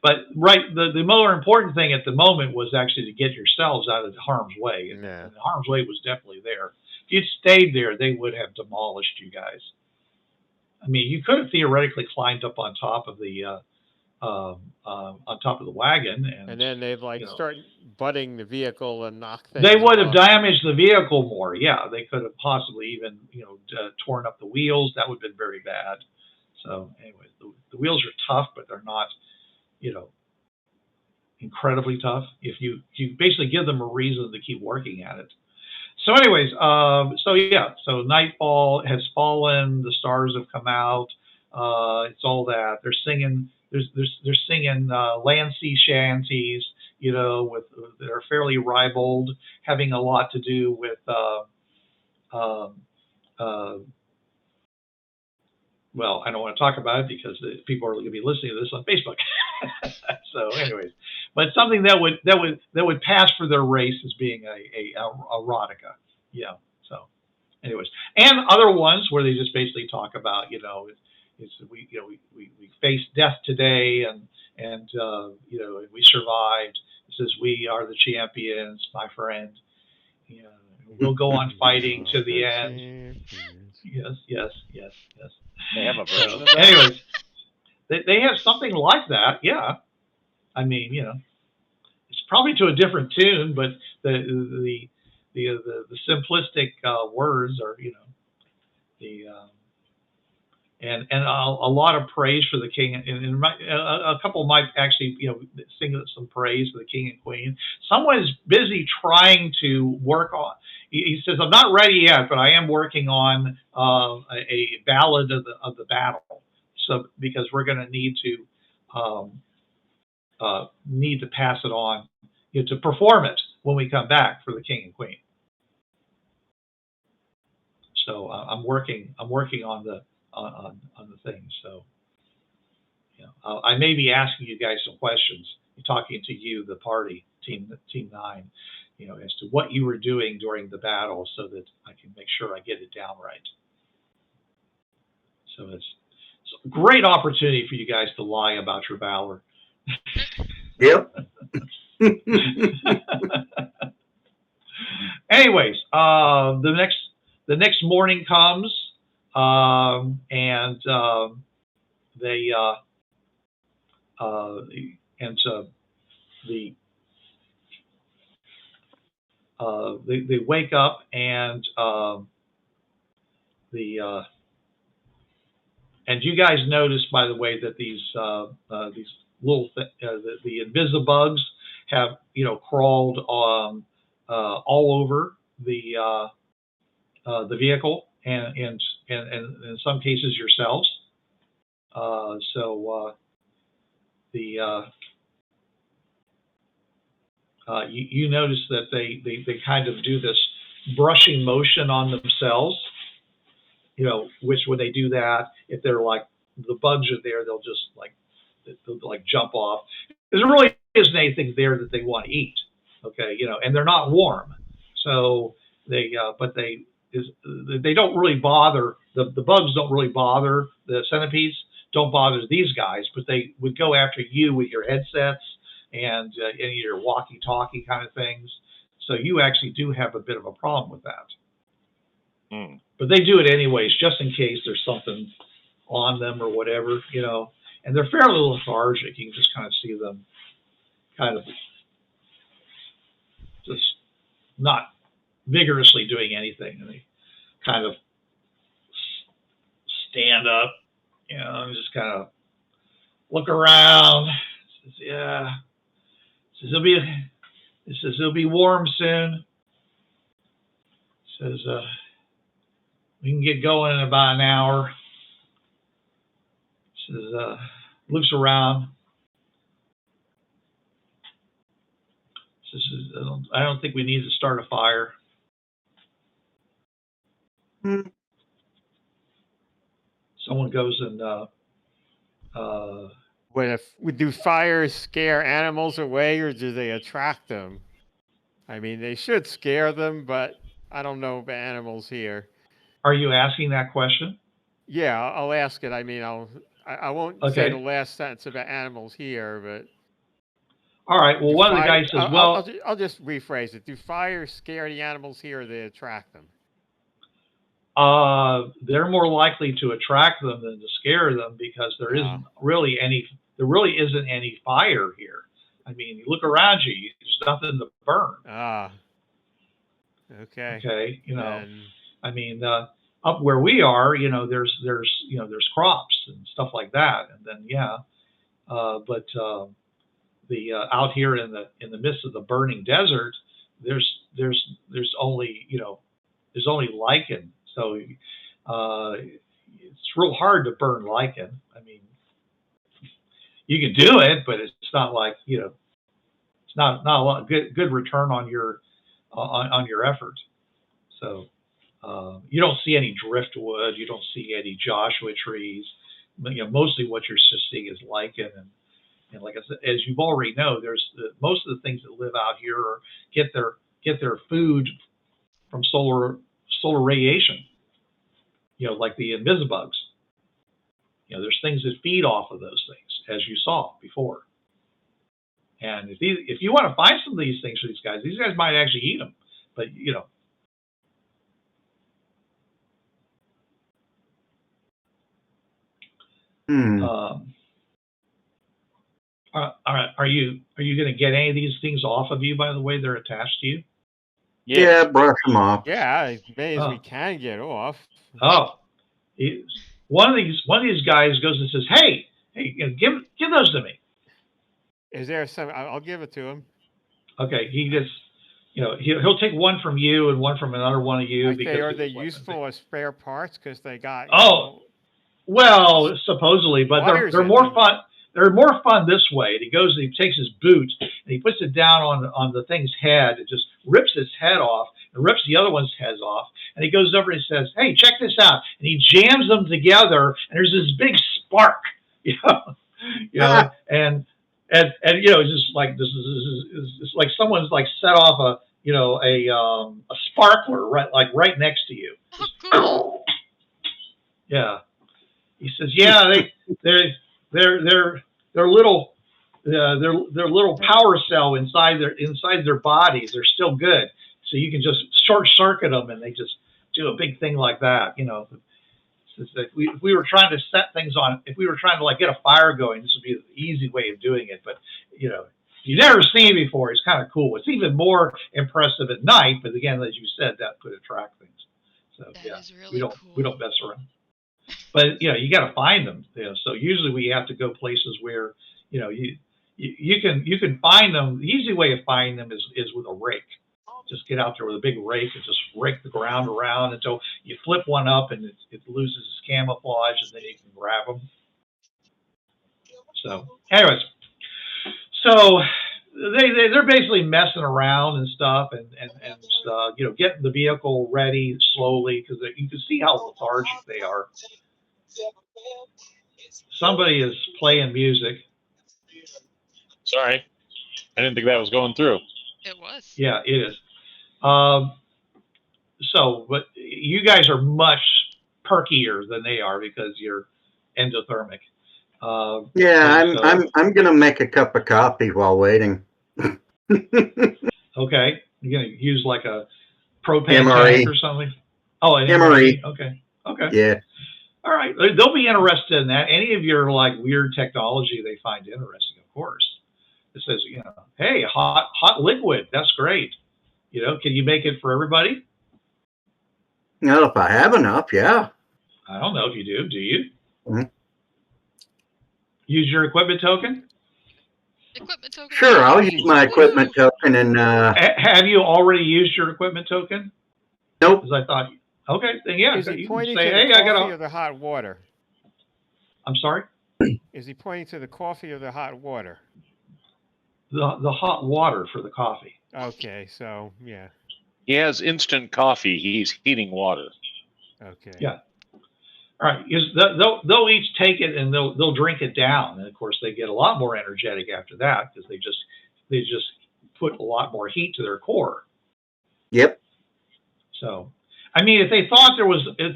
But the more important thing at the moment was actually to get yourselves out of harm's way. And harm's way was definitely there. If you'd stayed there, they would have demolished you guys. I mean, you could have theoretically climbed up on top of the wagon, and then they'd start butting the vehicle and knock things. They would have damaged the vehicle more. Yeah, they could have possibly even torn up the wheels. That would have been very bad. So, anyways, the wheels are tough, but they're not incredibly tough. If you basically give them a reason to keep working at it. So, anyways, so nightfall has fallen. The stars have come out. It's all that they're singing. They're singing land sea shanties, they're fairly ribald, having a lot to do with well, I don't want to talk about it because people are going to be listening to this on Facebook. So, anyways, but something that would pass for their race as being a erotica. Yeah. So, anyways, and other ones where they just basically talk about, we faced death today, and we survived. It says we are the champions, my friend. We'll go on fighting to the end. Yes. They have a version of that. Anyways, they have something like that. Yeah, I mean, it's probably to a different tune, but the simplistic words are, and a lot of praise for the king, and a couple might actually, sing some praise for the king and queen. Someone is busy trying to work on. He says, "I'm not ready yet, but I am working on a ballad of the battle." So because we're going to need to pass it on, to perform it when we come back for the king and queen. So I'm working on the thing. So I may be asking you guys some questions, talking to you, the party team 9, as to what you were doing during the battle, so that I can make sure I get it down right. So it's a great opportunity for you guys to lie about your valor. Yep. Anyways, the next morning comes, and they wake up, and and you guys notice, by the way, that these little the invisibugs have crawled all over the vehicle, and in some cases yourselves. You notice that they kind of do this brushing motion on themselves, which when they do that, if they're like, the bugs are there, they'll just they'll jump off. There really isn't anything there that they want to eat, okay, and they're not warm, so they don't really bother, the bugs don't really bother the centipedes, don't bother these guys, but they would go after you with your headsets and your walkie-talkie kind of things. So you actually do have a bit of a problem with that. But they do it anyways, just in case there's something on them or whatever, and they're fairly lethargic. You can just kind of see them kind of just not vigorously doing anything, and they kind of stand up, and just kind of look around. Says, yeah. Says it'll be warm soon. Says we can get going in about an hour. Says looks around. Says I don't think we need to start a fire. Someone goes and do fires scare animals away, or do they attract them? I mean, they should scare them, but I don't know about animals here. Are you asking that question? Yeah, I'll ask it. I mean, I won't say the last sentence about animals here, but. All right. Well, one of the guys says, "Well, I'll just rephrase it. Do fires scare the animals here, or they attract them?" They're more likely to attract them than to scare them, because there isn't really any fire here. I mean, you look around you, there's nothing to burn. Okay. Okay. I mean, up where we are, there's crops and stuff like that, and then but the out here in the midst of the burning desert, there's only there's only lichen. So it's real hard to burn lichen. I mean, you can do it, but it's not like, it's not a lot good return on your effort. So You don't see any driftwood. You don't see any Joshua trees. Mostly what you're seeing is lichen, and like I said, as you've already know, there's most of the things that live out here get their food from solar radiation. Like the invisibugs. There's things that feed off of those things, as you saw before. And if you want to find some of these things for these guys might actually eat them, but Are you going to get any of these things off of you? By the way, they're attached to you. Yeah, brush them off. Yeah, as many as we can get off. Oh, one of these guys goes and says, "Hey, give those to me." Is there some? I'll give it to him. Okay, he just, he'll take one from you and one from another one of you. Okay, are they useful as spare parts? Because they got. Well, supposedly, but they're more fun. They're more fun this way. And he goes and he takes his boot and he puts it down on the thing's head. It just rips its head off and rips the other one's heads off. And he goes over and says, "Hey, check this out." And he jams them together, and there's this big spark, and it's just like this is like someone's like set off a sparkler right next to you. Yeah. He says, "Yeah, they're little power cell inside their bodies. They're still good, so you can just short circuit them, and they just do a big thing like that. If we were trying to set things on, if we were trying to get a fire going, this would be an easy way of doing it. But you've never seen it before. It's kind of cool. It's even more impressive at night. But again, as you said, that could attract things. So we don't mess around." But you got to find them. So usually we have to go places where you can find them. The easy way of finding them is with a rake. Just get out there with a big rake and just rake the ground around until you flip one up and it loses its camouflage, and then you can grab them. So, anyways, they're basically messing around and stuff, and getting the vehicle ready slowly, because you can see how lethargic they are. Somebody is playing music. Sorry, I didn't think that was going through. It was. Yeah, it is. But you guys are much perkier than they are because you're endothermic. I'm gonna make a cup of coffee while waiting. Okay, you're gonna use like a propane tank or something. Oh, an MRE. Okay. Yeah. All right, they'll be interested in that. Any of your weird technology they find interesting, of course. It says, "Hey, hot liquid. That's great. Can you make it for everybody?" Well, if I have enough, yeah. I don't know if you do. Do you? Mm-hmm. Use your equipment token? Equipment token? Sure, I'll use my equipment token and... Have you already used your equipment token? Nope. Because I thought... Okay, then yeah. Is he pointing say, to "Hey, the I got coffee or the hot water?" I'm sorry? Is he pointing to the coffee or the hot water? The hot water for the coffee. Okay, so, yeah. He has instant coffee. He's heating water. Okay. Yeah. All right. They'll each take it and they'll drink it down, and of course they get a lot more energetic after that because they just put a lot more heat to their core. Yep. So, I mean, if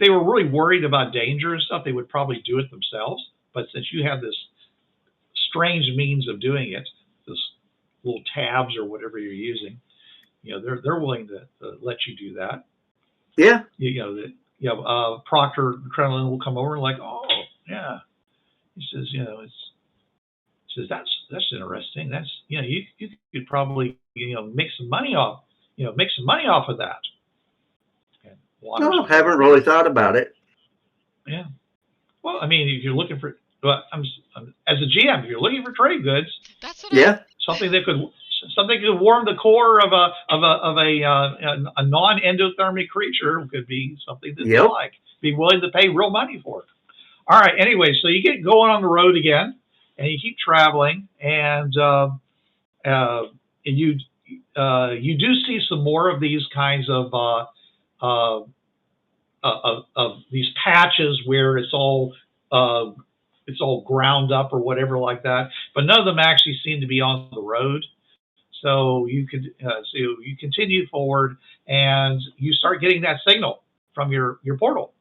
they were really worried about danger and stuff, they would probably do it themselves. But since you have this strange means of doing it, this little tabs or whatever you're using, they're willing to let you do that. Yeah. Proctor Kremlin will come over and "Oh, yeah." He says, that's interesting. That's, you could probably, make some money off of that. No, haven't really thought about it. Yeah. Well, I mean, if you're looking for, as a GM, if you're looking for trade goods, that's what something that could warm the core of a non-endothermic creature could be something that you be willing to pay real money for. All right. Anyway, so you get going on the road again, and you keep traveling, and you do see some more of these kinds of of these patches where it's all ground up or whatever like that, but none of them actually seem to be on the road. So you continue forward and you start getting that signal from your portal.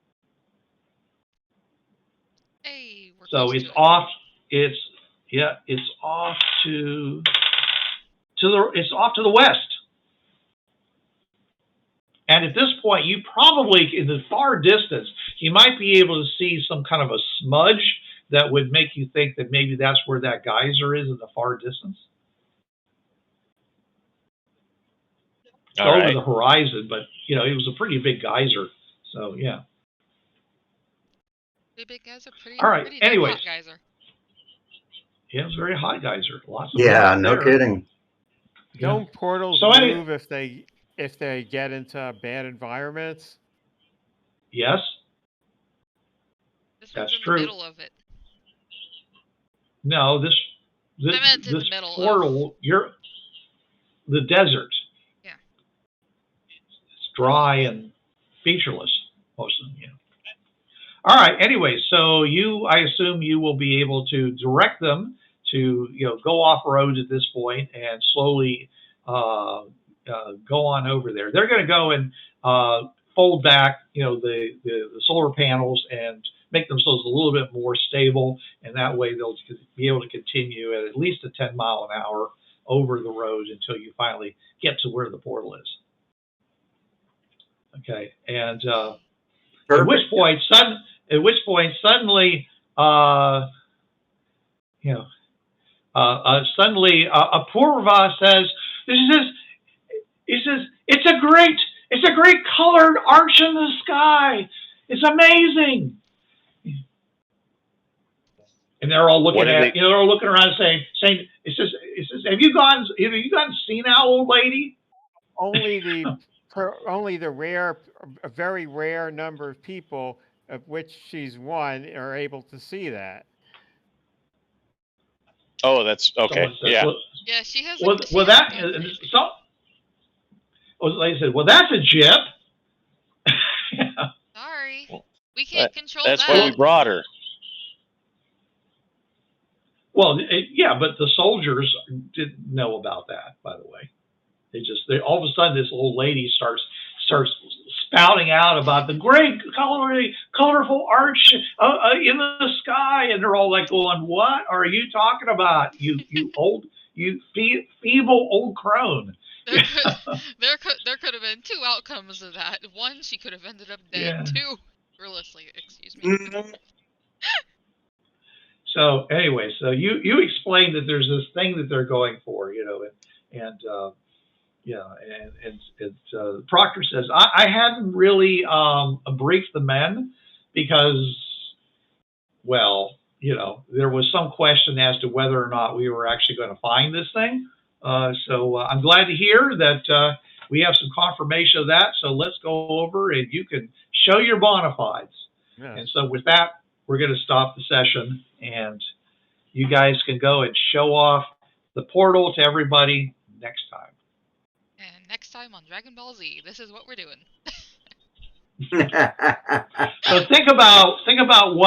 Hey, we're So close it's to it. off. It's off to the west. And at this point, you probably, in the far distance, you might be able to see some kind of a smudge that would make you think that maybe that's where that geyser is in the far distance. It's over the horizon, but it was a pretty big geyser. So yeah. Pretty big geyser, All right. pretty damn Anyways, hot geyser. Yeah, it's a very hot geyser. Lots of Yeah, stuff no there. kidding. Yeah. Don't portals So move if they get into bad environments? Yes, This that's one's in true. the middle of it. No, this I meant in the middle portal, the desert. Yeah. It's dry and featureless, most of them. Yeah. All right. Anyway, so I assume you will be able to direct them to go off road at this point and slowly go on over there. They're going to go and fold back the solar panels and make themselves a little bit more stable, and that way they'll be able to continue at least a 10 mile an hour over the road until you finally get to where the portal is. Okay, and at which point suddenly Apurva says, it's a great colored arch in the sky. It's amazing. And they're all looking they're all looking around saying, it says, have you gone senile, old lady? Only a very rare number of people, of which she's one, are able to see that. Oh, that's okay. Yeah. Yeah, she has. Like I said, well, that's a jip. Sorry, we can't control that's that. Why we brought her. Well, yeah, but the soldiers didn't know about that, by the way. They all of a sudden this old lady starts spouting out about the great colorful arch in the sky, and they're all like going, "What are you talking about? You feeble old crone." There could have been two outcomes of that. One, she could have ended up dead. Yeah. Two, realistically, excuse me. So anyway, so you explained that there's this thing that they're going for, and Proctor says, I hadn't really briefed the men because, well, there was some question as to whether or not we were actually going to find this thing. So I'm glad to hear that we have some confirmation of that. So let's go over and you can show your bona fides. Yeah. And so with that, we're going to stop the session and you guys can go and show off the portal to everybody next time. And next time on Dragon Ball Z, this is what we're doing. So think about what